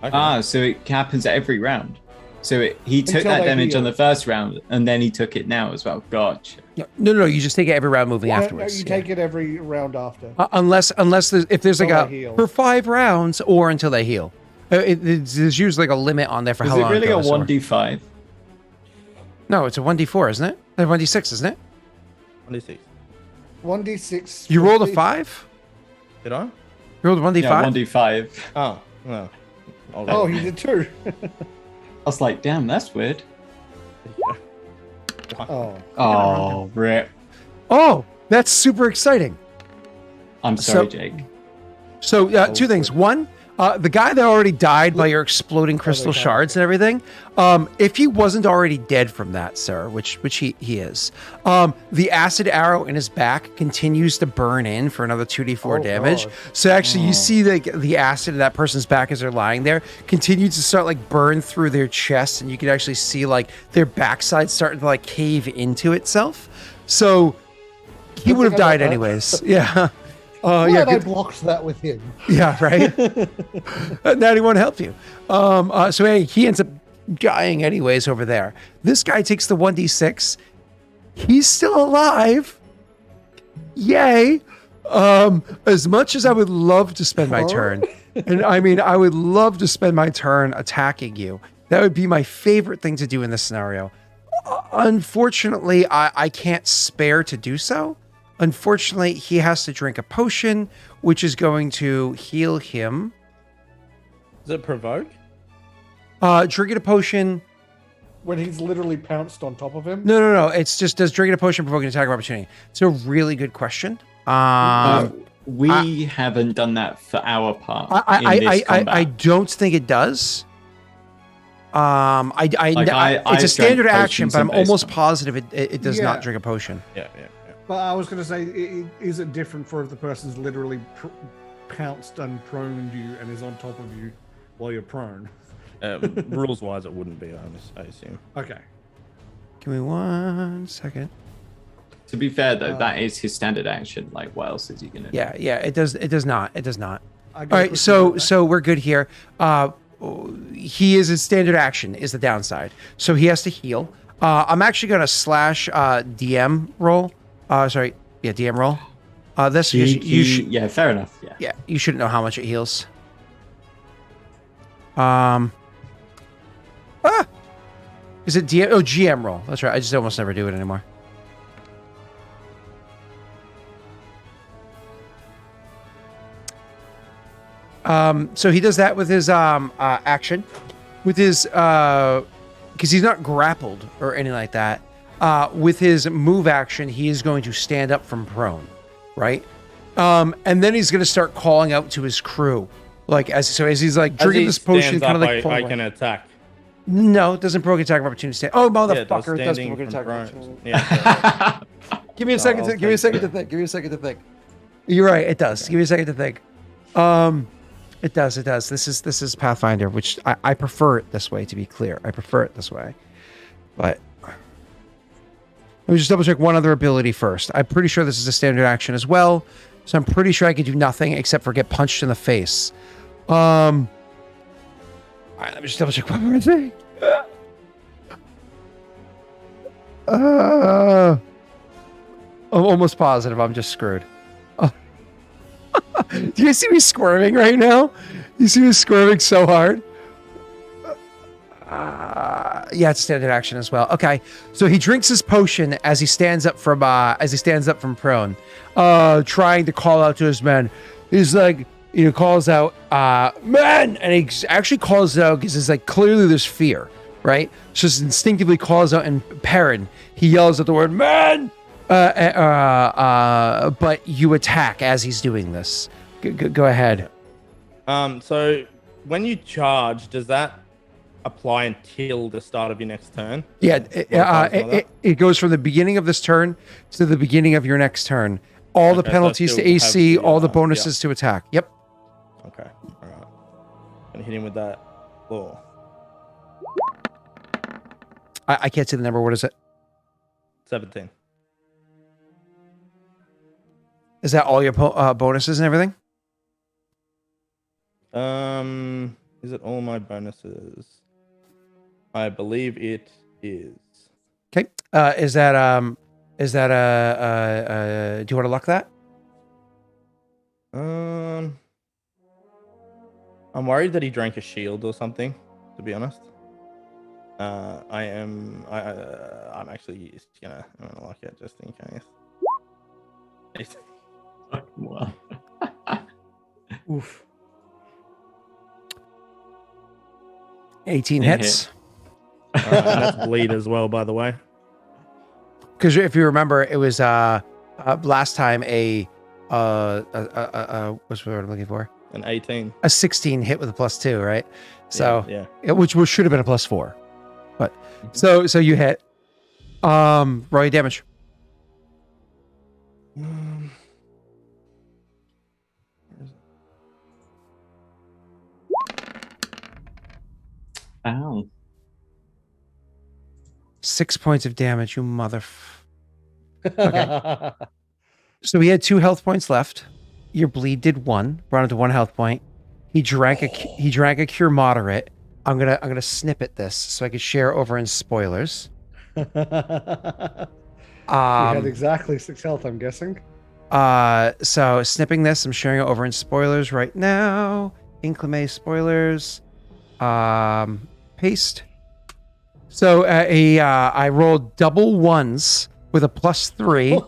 Okay. So it happens every round. So he took Until that they damage heal. on the first round, and then he took it now as well. Gotcha. No. You just take it every round moving Why don't afterwards. you take it every round after? Unless there's like Until a they heal. for 5 rounds or until they heal. There's usually like a limit on there for Is how it long. really a goes, or- 1d5? No, it's a 1d4, isn't it? 1d6, isn't it? 26. 1d6. You rolled a 5. Did I? You rolled a 1d5. Yeah, 1d5. Oh, no. Oh, he did too. I was like, damn, that's weird. Oh. Oh, rip. Oh, that's super exciting. I'm sorry, Jake. So two things. One, the guy that already died by your exploding crystal okay. shards and everything, if he wasn't already dead from that, sir, which he is, the acid arrow in his back continues to burn in for another 2d4 Oh, damage. God. So actually, you see the acid in that person's back as they're lying there continue to start like burn through their chest, and you can actually see like their backside starting to like cave into itself. So he would have died anyways. Yeah. Glad I good- blocked that with him. Yeah, right. Now he won't help you. So hey, he ends up dying anyways over there. This guy takes the 1d6. He's still alive. Yay. As much as I would love to spend my turn, and I mean, I would love to spend my turn attacking you. That would be my favorite thing to do in this scenario. Unfortunately, I can't spare to do so. Unfortunately, he has to drink a potion, which is going to heal him. Does it provoke? Drinking a potion. When he's literally pounced on top of him. No. It's just, does drinking a potion provoke an attack of opportunity? It's a really good question. We haven't done that for our part. I don't think it does. It's a standard drank action, potions but I'm in almost basement. positive it does Yeah. not drink a potion. Yeah. But I was going to say, is it different for if the person's literally pounced and proned you and is on top of you while you're prone? Rules wise, it wouldn't be, I assume. Okay. Give me 1 second. To be fair, though, that is his standard action. Like, what else is he going to do? Yeah, it does not. It does not. I All got a right, quick so we're good here. He is a standard action is the downside, so he has to heal. I'm actually gonna slash DM roll. DM roll. This you should. Yeah, fair enough. Yeah. Yeah, you shouldn't know how much it heals. Is it DM? Oh, GM roll. That's right. I just almost never do it anymore. So he does that with his action, with his because he's not grappled or anything like that. With his move action, he is going to stand up from prone, right? And then he's going to start calling out to his crew, like as he's like drinking this potion, kind of like I can attack. No, it doesn't provoke attack of opportunity. Oh, Yeah, it does motherfucker! It does standing provoke from attack of prone. opportunity. Yeah. Give me a second. I'll Give me a take second it. to think. Give me a second to think. You're right. It does. Give me a second to think. It does. It does. This is Pathfinder, which I prefer it this way. To be clear, I prefer it this way. But let me just double check one other ability first. I'm pretty sure this is a standard action as well, so I'm pretty sure I can do nothing except for get punched in the face. All right, let me just double check one more thing. I'm almost positive I'm just screwed. Do you see me squirming right now? You see me squirming so hard? Yeah, it's standard action as well. Okay, so he drinks his potion as he stands up from prone, trying to call out to his men. He's like, calls out, men, and he actually calls out because it's like clearly there's fear, right? So just instinctively calls out in Perrin. He yells at the word men, but you attack as he's doing this. Go ahead. So when you charge, does that apply until the start of your next turn? Yeah, it goes from the beginning of this turn to the beginning of your next turn. All the Okay, so penalties still to AC, have the, all the bonuses to attack. Yep. Okay. All right. Gonna hit him with that claw. I can't see the number. What is it? 17. Is that all your bonuses and everything? Is it all my bonuses? I believe it is. Okay. Is that do you want to luck that? I'm worried that he drank a shield or something, to be honest. I'm actually just I'm gonna lock it just in case. Wow. Oof. 18 Yeah. hits. And that's bleed as well, by the way. Because if you remember, it was last time what's the word I'm looking for? An 18. A 16 hit with a +2, right? So yeah. which should have been a +4. But so you hit. Roll your damage. Ow. 6 points of damage, you mother. Okay. So he had 2 health points left. Your bleed did 1. Brought him to 1 health point. He drank a cure moderate. I'm gonna snip at this so I can share over in spoilers. He had exactly 6 health, I'm guessing. So snipping this, I'm sharing it over in spoilers right now. Climë spoilers. Paste. So I rolled double ones with a +3.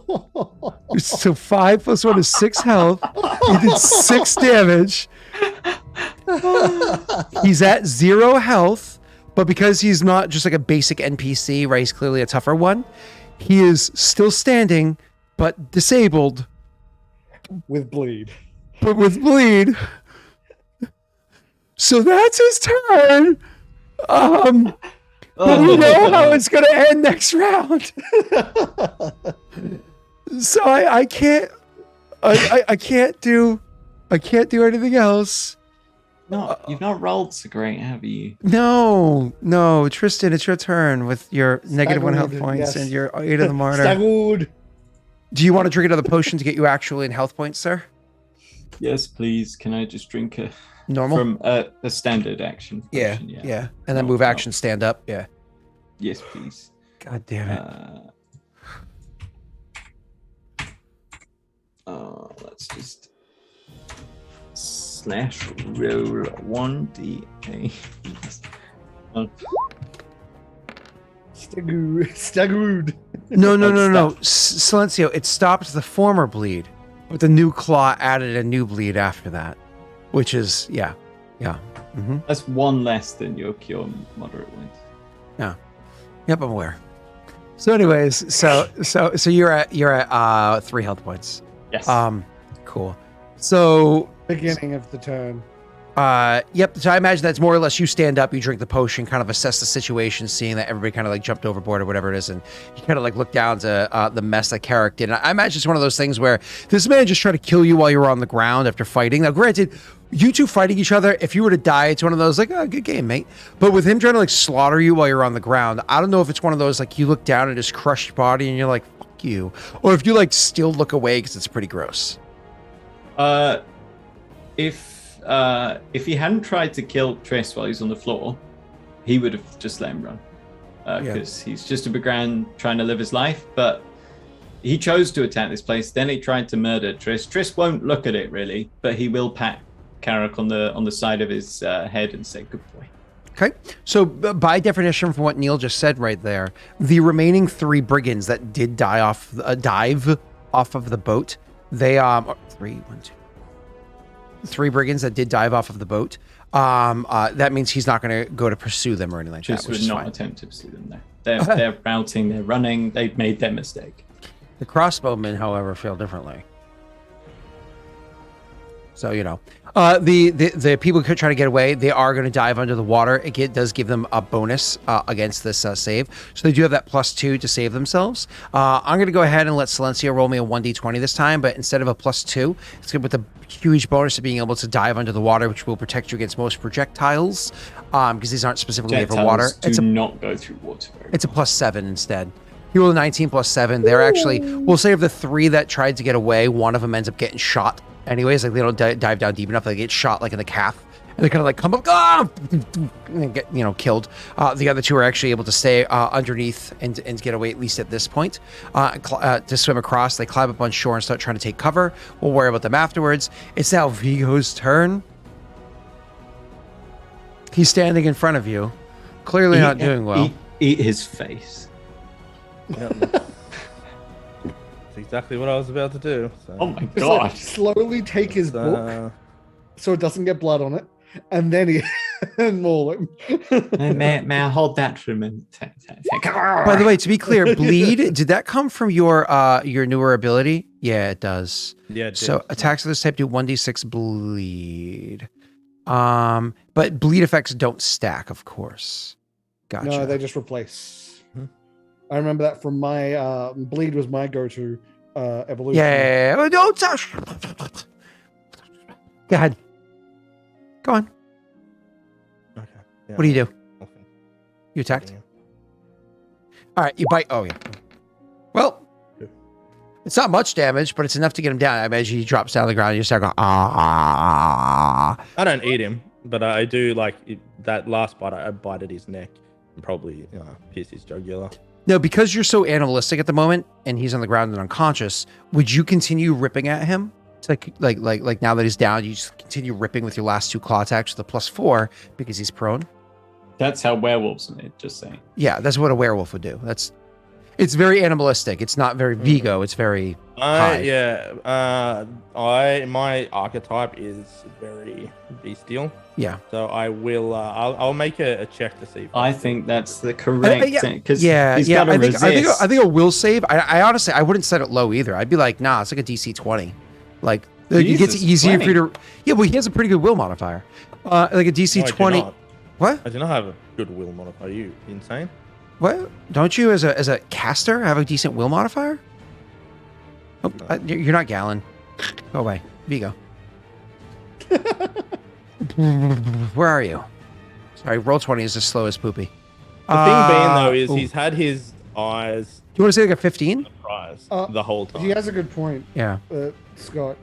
So 5 + 1 is 6 health. He did 6 damage. He's at 0 health, but because he's not just like a basic NPC, right? He's clearly a tougher one. He is still standing, but disabled. With bleed. But with bleed. So that's his turn. But we know how it's gonna end next round. So I can't do anything else. No, you've not rolled so great, have you? No, Tristan, it's your turn with your -1 health points and your 8 of the martyr. Staggered. Do you want to drink another potion to get you actually in health points, sir? Yes, please. Can I just drink a Normal? from a standard action? Yeah. Potion? And then move action, stand up. Yeah. Yes, please. God damn it. Let's just slash roll 1d8. Staggered. No. Silencio, it stopped the former bleed, but the new claw added a new bleed after that, which is, yeah. Mm-hmm. That's 1 less than your cure moderate wounds. Yeah. Yep, I'm aware. So anyways, so you're at 3 health points. Yes. Cool. So Beginning of the turn. Yep. So I imagine that's more or less you stand up, you drink the potion, kind of assess the situation, seeing that everybody kind of like jumped overboard or whatever it is, and you kind of like look down to the mess that Carrick did. And I imagine it's one of those things where this man just tried to kill you while you were on the ground after fighting. Now, granted, you two fighting each other, if you were to die, it's one of those like, oh, good game, mate. But with him trying to like slaughter you while you're on the ground, I don't know if it's one of those like you look down at his crushed body and you're like, fuck you, or if you like still look away because it's pretty gross. If he hadn't tried to kill Triss while he's on the floor, he would have just let him run. Because he's just a Begran trying to live his life. But he chose to attack this place. Then he tried to murder Triss. Triss won't look at it really, but he will pat Carrick on the side of his head and say, "Good boy." Okay, so by definition, from what Neil just said right there, the remaining 3 brigands that did dive off of the boat, they 3 brigands that did dive off of the boat. That means he's not going to go to pursue them or anything like Just that. Which would is not fine. attempt to pursue them there. They're routing, they're running, they've made their mistake. The crossbowmen, however, feel differently. So, the people who could try to get away, they are going to dive under the water. It does give them a bonus against this save. So they do have that +2 to save themselves. I'm going to go ahead and let Silencio roll me a 1d20 this time, but instead of a +2, it's good with a huge bonus of being able to dive under the water, which will protect you against most projectiles, because these aren't specifically made for water. It's not go through water. It's a +7 instead. You roll a 19 +7. They're actually, we'll say of the 3 that tried to get away, one of them ends up getting shot. Anyways, like they don't dive down deep enough. They get shot like in the calf, and they kind of like come up, and get killed. The other 2 are actually able to stay underneath and get away at least at this point. To swim across, they climb up on shore and start trying to take cover. We'll worry about them afterwards. It's now Viggo's turn. He's standing in front of you, clearly not doing well. Eat his face. Yep. Exactly what I was about to do. So. Oh my Just god! like, slowly take his book so it doesn't get blood on it, and then and maul him. may I hold that for a minute? By the way, to be clear, bleed, did that come from your newer ability? Yeah, it does. Yeah, it did. So attacks of this type do 1d6 bleed. But bleed effects don't stack, of course. Gotcha. No, they just replace. I remember that from my bleed was my go-to evolution. Yeah, don't touch. Go ahead. Go on. Okay. Yeah, What do you do? nothing. You attacked? Yeah. All right, you bite. Oh, yeah. Well, Good. it's not much damage, but it's enough to get him down. I imagine he drops down on the ground and you start going, ah. I don't eat him, but I do that last bite. I bite at his neck and probably pierce his jugular. No, because you're so animalistic at the moment and he's on the ground and unconscious, would you continue ripping at him? It's like now that he's down, you just continue ripping with your last 2 claw attacks with a +4 because he's prone? That's how werewolves are made, just saying. Yeah, that's what a werewolf would do. It's very animalistic. It's not very Viggo. It's very high. My archetype is very bestial. Yeah. So I will. I'll make a check to see. If I think that's the correct thing because he's yeah. got to resist. I think a will save. I honestly I wouldn't set it low either. I'd be like, nah, it's like a DC 20. Like it gets easier for you to. Yeah, well, he has a pretty good will modifier. Like a DC 20. What? I do not have a good will modifier. Are you insane? What? Don't you, as a caster, have a decent will modifier? Oh, you're not Gallon. Go away, Viggo. Where are you? Sorry, roll 20 is as slow as poopy. The thing being though is he's had his eyes. Do you want to say like a 15? On the prize the whole time. He has a good point. Yeah, Scott.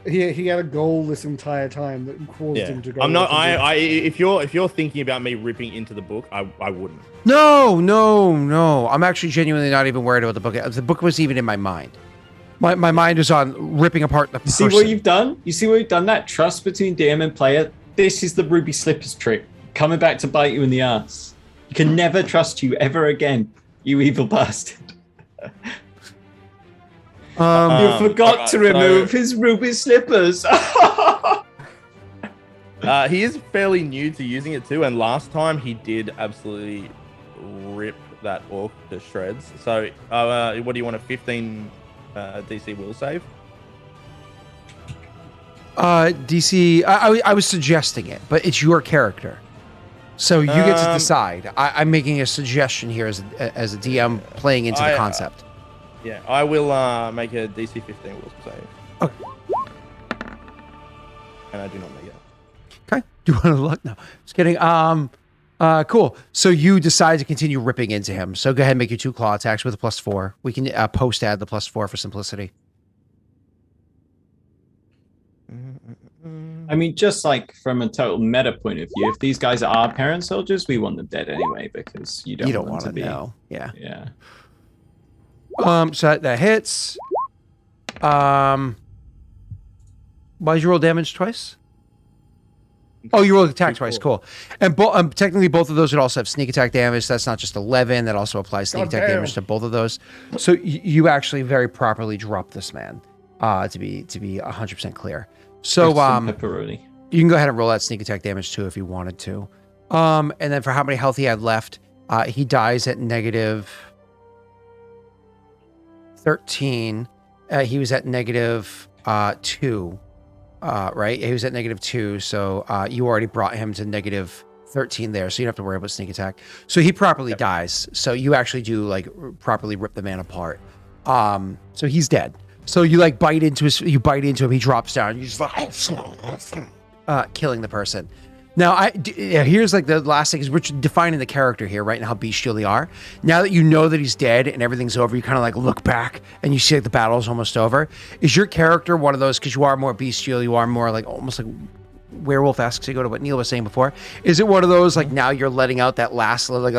He had a goal this entire time that caused him to go. I'm not. If you're thinking about me ripping into the book, I wouldn't. No. I'm actually genuinely not even worried about the book. The book was even in my mind. My mind was on ripping apart the person. See what you've done? You see what you've done? That trust between DM and player. This is the Ruby Slippers trick. Coming back to bite you in the ass. You can never trust you ever again, you evil bastard. You forgot to remove his ruby slippers. He is fairly new to using it too, and last time he did absolutely rip that orc to shreds. So, what do you want, a 15 DC will save? DC, I was suggesting it, but it's your character. So you get to decide. I'm making a suggestion here as a DM playing into the concept. Yeah, I will make a DC 15 will save. Okay. And I do not make it. Okay. Do you want to look? No. Just kidding. Cool. So you decide to continue ripping into him. So go ahead and make your 2 claw attacks with a +4. We can post add the +4 for simplicity. I mean, just like from a total meta point of view, if these guys are parent soldiers, we want them dead anyway because you don't want to be. Know. Yeah. Yeah. So that hits. Why did you roll damage twice? Oh, you rolled attack twice. Cool. And technically, both of those would also have sneak attack damage. That's not just 11. That also applies sneak attack damage to both of those. So you actually very properly dropped this man. To be 100% clear. So pepperoni. You can go ahead and roll that sneak attack damage too if you wanted to. And then for how many health he had left, he dies at -13. He was at -2. right? He was at -2, so you already brought him to -13 there, so you don't have to worry about sneak attack. So he properly dies. So you actually do like properly rip the man apart. So he's dead. So you like bite into him, he drops down. You just like killing the person. Now, here's like the last thing is we're defining the character here, right? And how bestial they are. Now that you know that he's dead and everything's over, you kind of like look back and you see like the battle's almost over. Is your character one of those, because you are more bestial, you are more like almost like werewolf-esque, to go to what Neil was saying before. Is it one of those like now you're letting out that last like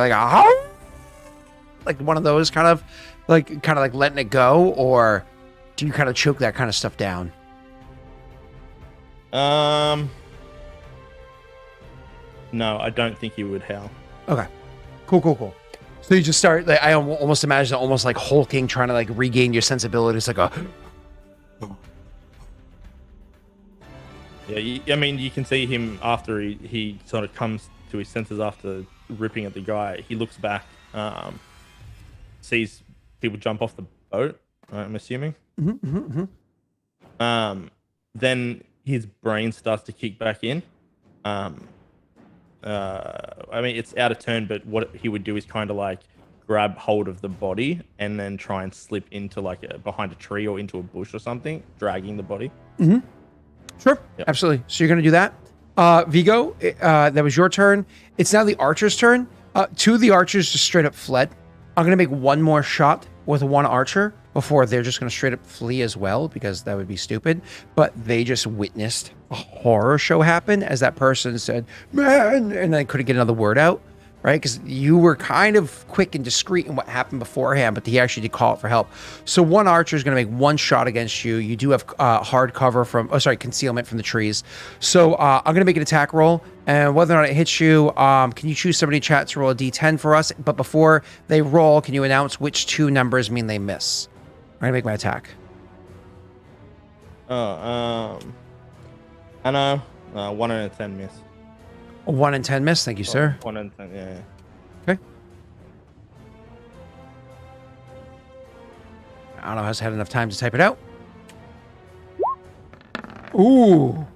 one of those kind of like letting it go, or do you kind of choke that kind of stuff down? No, I don't think you would howl. Okay. Cool. So you just start, like, I almost imagine almost like hulking, trying to like regain your sensibilities, like a... Yeah, I mean, you can see him after he sort of comes to his senses after ripping at the guy. He looks back, sees people jump off the boat, I'm assuming. Then his brain starts to kick back in. I mean, it's out of turn, but what he would do is kind of like grab hold of the body and then try and slip into like behind a tree or into a bush or something, dragging the body. Sure. Yep. Absolutely. So you're going to do that. Viggo, that was your turn. It's now the archer's turn. Two of the archers just straight up fled. I'm going to make one more shot with one archer before they're just going to straight up flee as well, because that would be stupid. But they just witnessed a horror show happen as that person said, "Man," and then couldn't get another word out, right? Because you were kind of quick and discreet in what happened beforehand, but he actually did call it for help. So one archer is going to make one shot against you. You do have hard cover from, concealment from the trees. So I'm going to make an attack roll, and whether or not it hits you, can you choose somebody in chat to roll a d10 for us? But before they roll, can you announce which two numbers mean they miss? I'm going to make my attack. I know. 1 in 10 miss. A 1 in 10 miss. Thank you, sir. 1 in 10, yeah. Okay. I don't know if I had enough time to type it out. Ooh.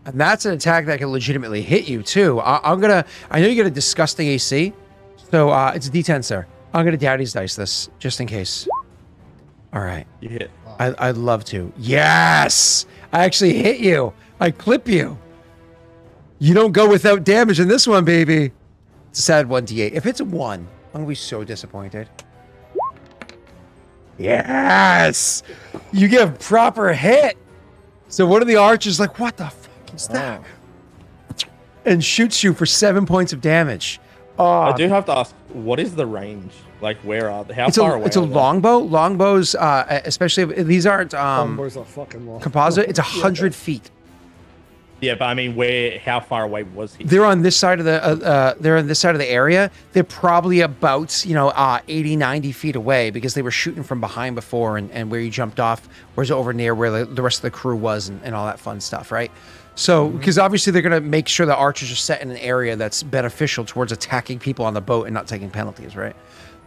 And that's an attack that can legitimately hit you, too. I know you get a disgusting AC, so it's a D10, sir. I'm going to daddy's dice this, just in case. All right. You hit. I'd love to. Yes! I actually hit you. I clip you. You don't go without damage in this one, baby. It's a sad 1d8. If it's a 1, I'm going to be so disappointed. Yes! You get a proper hit. So one of the archers like, what the fuck is that? And shoots you for 7 points of damage. I do have to ask, what is the range? Like, where are they? How far away? It's a longbow. Longbows, especially if these aren't longbows are fucking long. composite. It's 100 feet. Yeah, but I mean, how far away was he? They're on this side of the they're on this side of the area. They're probably about 80, 90 feet away, because they were shooting from behind before, and where you jumped off was over near where the rest of the crew was, and all that fun stuff, right? So, because obviously they're going to make sure the archers are set in an area that's beneficial towards attacking people on the boat and not taking penalties, right?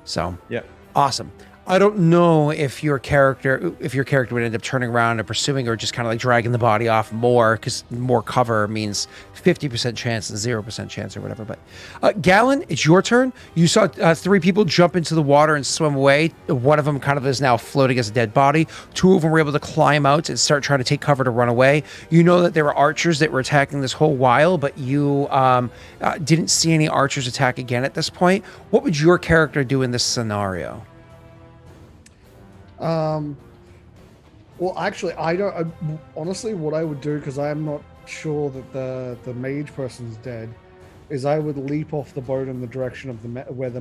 So, yeah, awesome. I don't know if your character would end up turning around and pursuing, or just kind of like dragging the body off more, because more cover means 50% chance and 0% chance or whatever. But Gallon, it's your turn. You saw 3 people jump into the water and swim away. One of them kind of is now floating as a dead body. 2 of them were able to climb out and start trying to take cover to run away. You know that there were archers that were attacking this whole while, but you didn't see any archers attack again at this point. What would your character do in this scenario? Well, actually, honestly, what I would do, because I'm not sure that the mage person's dead, is I would leap off the boat in the direction of where the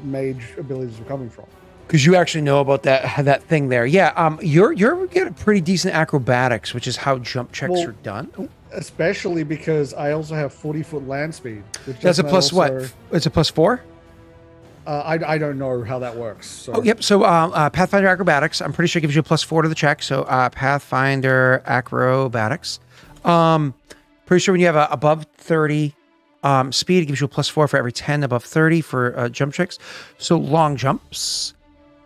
mage abilities were coming from. Because you actually know about that thing there. Yeah, you're get a pretty decent acrobatics, which is how jump checks are done. Especially because I also have 40-foot land speed. That's a plus what? It's a plus 4? I don't know how that works. So. Oh, yep. So Pathfinder Acrobatics, I'm pretty sure gives you a plus 4 to the check. So Pathfinder Acrobatics. Pretty sure when you have above 30 speed, it gives you a plus 4 for every 10 above 30 for jump checks. So long jumps,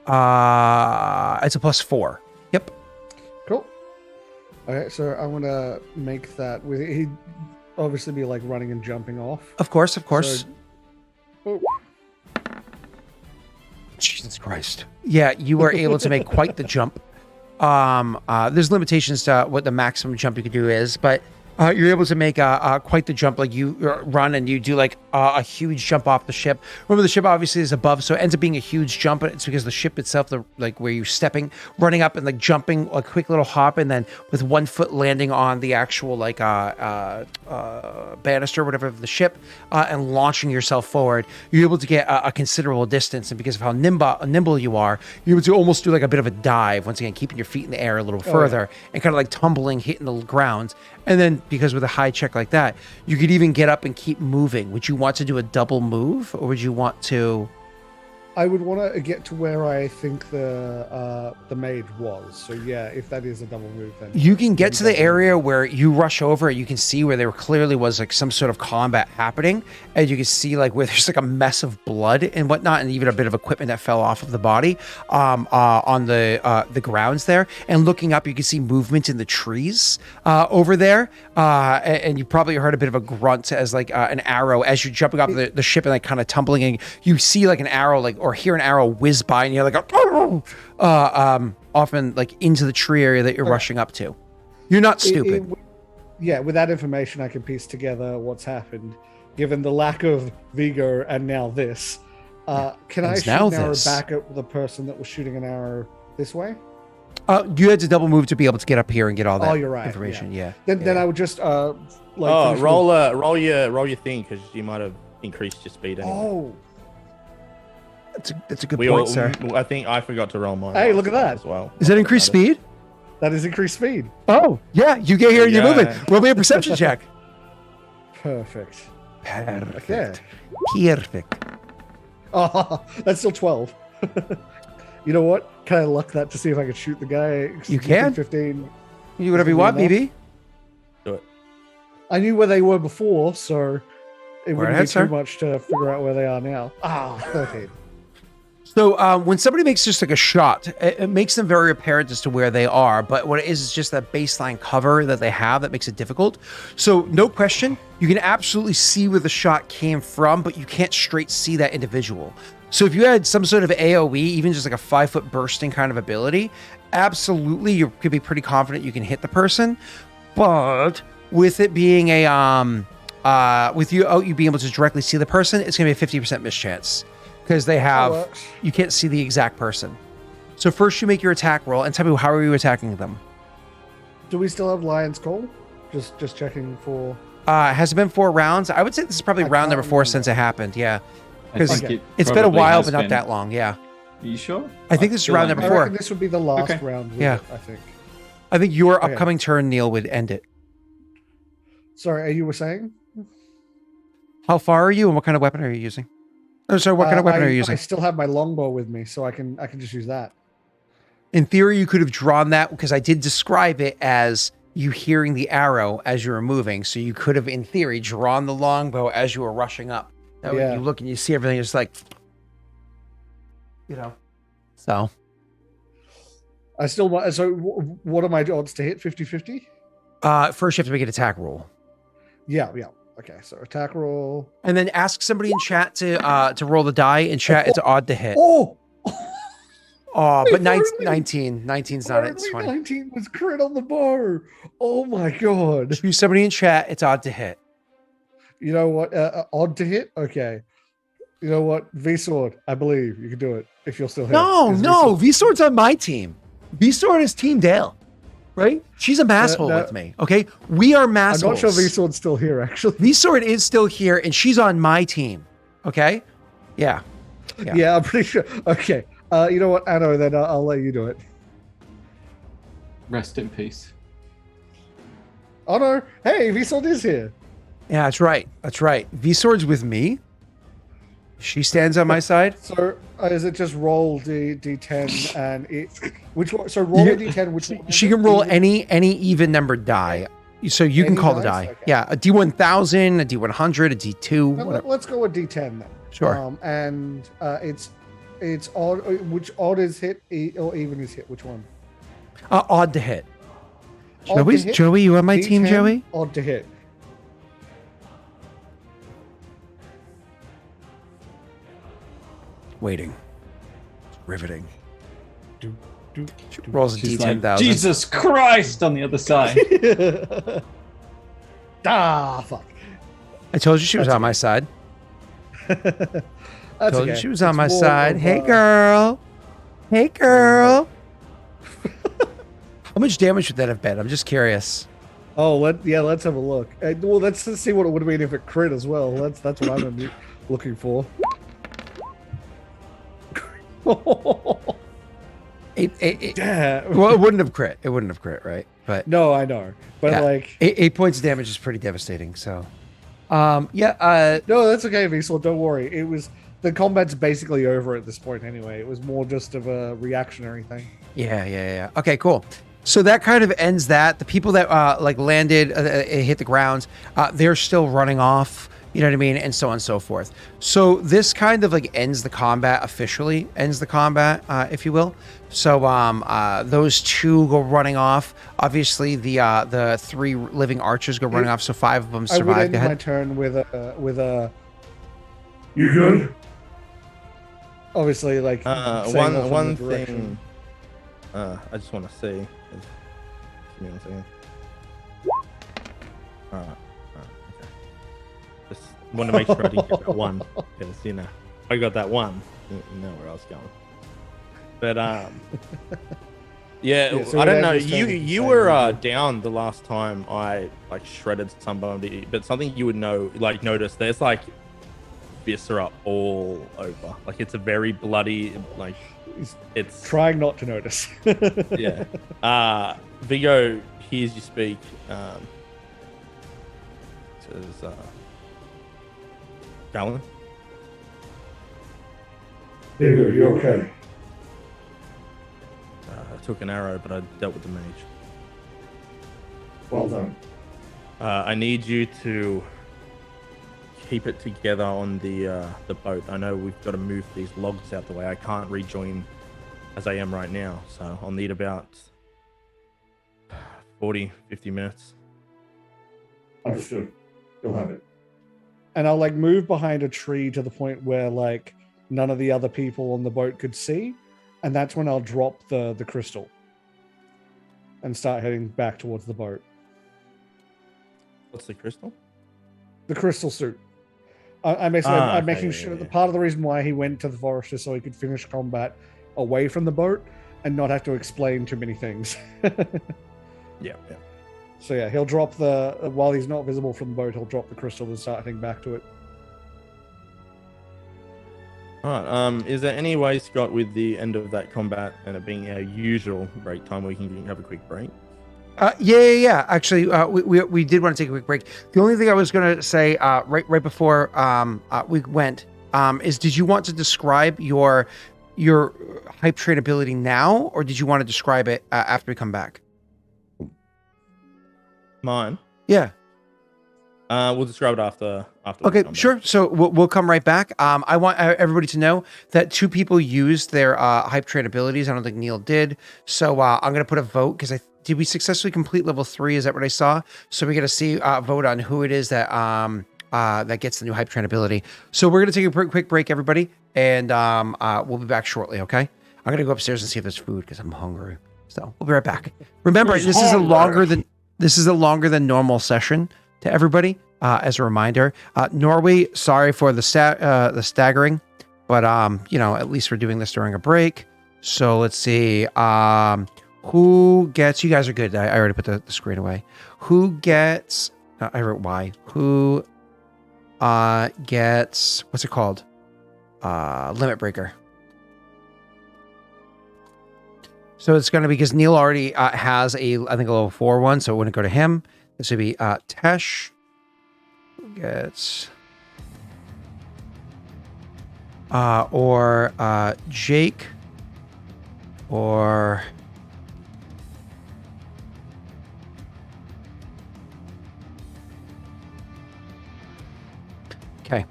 it's a plus 4. Yep. Cool. Okay, so I'm gonna make that with he'd obviously be like running and jumping off. Of course, of course. So, Jesus Christ. Yeah, you are able to make quite the jump. There's limitations to what the maximum jump you can do is, but you're able to make quite the jump. Like you run and you do like a huge jump off the ship. Remember, the ship obviously is above, so it ends up being a huge jump, but it's because the ship itself, like where you're stepping, running up and like jumping a quick little hop, and then with one foot landing on the actual like banister, whatever of the ship, and launching yourself forward. You're able to get a considerable distance, and because of how nimble you are, you're able to almost do like a bit of a dive. Once again, keeping your feet in the air a little further and kind of like tumbling, hitting the ground. And then, because with a high check like that, you could even get up and keep moving. Would you want to do a double move, or would you want to? I would want to get to where I think the maid was. So yeah, if that is a double move, then You can get to the area where you rush over. You can see where there clearly was like some sort of combat happening, and you can see like where there's like a mess of blood and whatnot, and even a bit of equipment that fell off of the body on the grounds there. And looking up, you can see movement in the trees over there, and you probably heard a bit of a grunt as like an arrow as you're jumping off the ship and like kind of tumbling, and you see like an arrow like. Or hear an arrow whiz by, and you're like, often like into the tree area that you're rushing up to. You're not stupid. Yeah, with that information, I can piece together what's happened, given the lack of Viggo and now this. Can I shoot an arrow back at the person that was shooting an arrow this way? You had to double move to be able to get up here and get all that you're right, information. Yeah. Then I would just roll your thing, because you might have increased your speed anyway. Oh. That's a good point, sir. I think I forgot to roll mine. Hey, look at that as well. Is that increased speed? That is increased speed. Oh, yeah. You get here and you're moving. Roll me a perception check. Perfect. Perfect. Okay. Perfect. Oh, that's still 12. You know what? Can I luck that to see if I can shoot the guy? You can. 15. You do whatever you want, BB. Do it. I knew where they were before, so it wouldn't be too much much to figure out where they are now. 13. So when somebody makes just like a shot, it makes them very apparent as to where they are. But what it is just that baseline cover that they have that makes it difficult. So no question, you can absolutely see where the shot came from, but you can't straight see that individual. So if you had some sort of AoE, even just like a 5-foot bursting kind of ability, absolutely you could be pretty confident you can hit the person. But with it being a with you being able to directly see the person, it's gonna be a 50% mischance. Because they have, you can't see the exact person. So first you make your attack roll, and tell me, how are you attacking them? Do we still have Lion's Call? Just checking for... Has it been 4 rounds? I would say this is probably round number 4 since it happened, yeah. Because it's been a while, but not that long, yeah. Are you sure? I think this is round number 4. I reckon this would be the last round. Yeah. I think. I think your upcoming turn, Neil, would end it. Sorry, you were saying? How far are you, and what kind of weapon are you using? Oh, sorry, what kind of weapon are you using? I still have my longbow with me, so I can just use that. In theory, you could have drawn that, because I did describe it as you hearing the arrow as you were moving. So you could have, in theory, drawn the longbow as you were rushing up. That way you look and you see everything, it's like, So. I still want... So what are my odds to hit? 50-50? First, you have to make an attack roll. Yeah. Okay, so attack roll. And then ask somebody in chat to roll the die. In chat, it's odd to hit. Oh! But 19. 19's not it. It's 20. 19 was crit on the bar. Oh my god. Choose somebody in chat, it's odd to hit. You know what? Odd to hit? Okay. You know what? V-Sword, I believe you can do it if you'll still hit. No. V-Sword's on my team. V-Sword is Team Dale. Right? She's a masshole with me. Okay? We are massholes. I'm not sure V-Sword's still here, actually. V-Sword is still here, and she's on my team. Okay? Yeah. Yeah, I'm pretty sure. Okay. You know what, Anno, then I'll let you do it. Rest in peace. Oh no. Hey, V-Sword is here. Yeah, that's right. V-Sword's with me. She stands on my side. So is it just roll D10 and it... Which one? So roll a D10. Which one? She can roll any even numbered die. So you can call the die. Okay. Yeah, a D1000, a D100, a D2. Let's go with D10 then. Sure. And it's odd. Which odd is hit or even is hit? Which one? Odd to hit. Odd to hit. Joey, you on my team, D10, Joey? Odd to hit. Waiting. Riveting. Do, do, Rolls a She's D10,000. like, Jesus Christ on the other side. Fuck. I told you she was That's on my side. That's Told you okay. she was on It's my more side. of, Hey, girl. Hey, girl. How much damage would that have been? I'm just curious. Oh, let's have a look. Well, let's see what it would have been if it crit as well. That's what I'm looking for. Damn. Well, it wouldn't have crit. It wouldn't have crit, right? But No, I know, but yeah, like, 8 points of damage is pretty devastating. So, no, that's okay, Vsel. Don't worry. It was the combat's basically over at this point anyway. It was more just of a reactionary thing. yeah. Okay, cool. So that kind of ends that. The people that like landed, hit the ground, they're still running off. You know what I mean, and so on and so forth. So this kind of like ends the combat officially, if you will. So those two go running off. Obviously, the 3 living archers go running off. So 5 of them I would survive. end Go ahead. my turn with a. You good? Obviously, like saying off in one the direction. thing I just want to see. Give me 1 second. Okay. Just want to make sure I didn't get that one. Because, you know, I got that one. You know where I was going. But yeah, so I don't it know. ends You turn you same were as down the last time I like shredded somebody, but something you would know, like notice there's like viscera all over. Like it's a very bloody, like it's Trying not to notice. yeah. Viggo hears you speak. Says, Galen? Viggo, you okay? I took an arrow, but I dealt with the mage. Well done. I need you to keep it together on the boat. I know we've got to move these logs out the way. I can't rejoin as I am right now, so I'll need about 40, 50 minutes. Understood. You'll have it. And I'll like move behind a tree to the point where like none of the other people on the boat could see, and that's when I'll drop the crystal and start heading back towards the boat. What's the crystal? The crystal suit. I'm okay, making sure that part of the reason why he went to the forest is so he could finish combat away from the boat and not have to explain too many things. Yeah. So yeah, he'll drop while he's not visible from the boat, he'll drop the crystal and start heading back to it. All right. Is there any way, Scott, with the end of that combat and it being our usual break time, we can have a quick break? Yeah. Actually, we did want to take a quick break. The only thing I was going to say right before we went is, did you want to describe your hype train ability now, or did you want to describe it after we come back? Mine? Yeah. We'll describe it after. Okay, sure. So we'll come right back. I want everybody to know that 2 people used their hype train abilities. I don't think Neil did. So I'm going to put a vote because did we successfully complete level 3? Is that what I saw? So we're going to see vote on who it is that that gets the new hype train ability. So we're going to take a quick break, everybody, and we'll be back shortly. Okay. I'm going to go upstairs and see if there's food because I'm hungry. So we'll be right back. Remember, this is a longer than normal session to everybody. As a reminder, Norway, sorry for the staggering, but at least we're doing this during a break. So let's see. Who gets? You guys are good. I already put the screen away. Who gets? I wrote Y. Who gets? What's it called? Limit breaker. So it's going to be because Neil already has I think a level 4 one, so it wouldn't go to him. This would be Tesh. Gets or Jake or okay.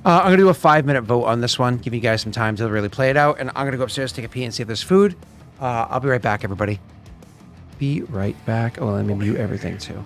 I'm gonna do a 5-minute vote on this one, give you guys some time to really play it out, and I'm gonna go upstairs, take a pee, and see if there's food. I'll be right back, everybody. be right back. Oh, let me mute everything too.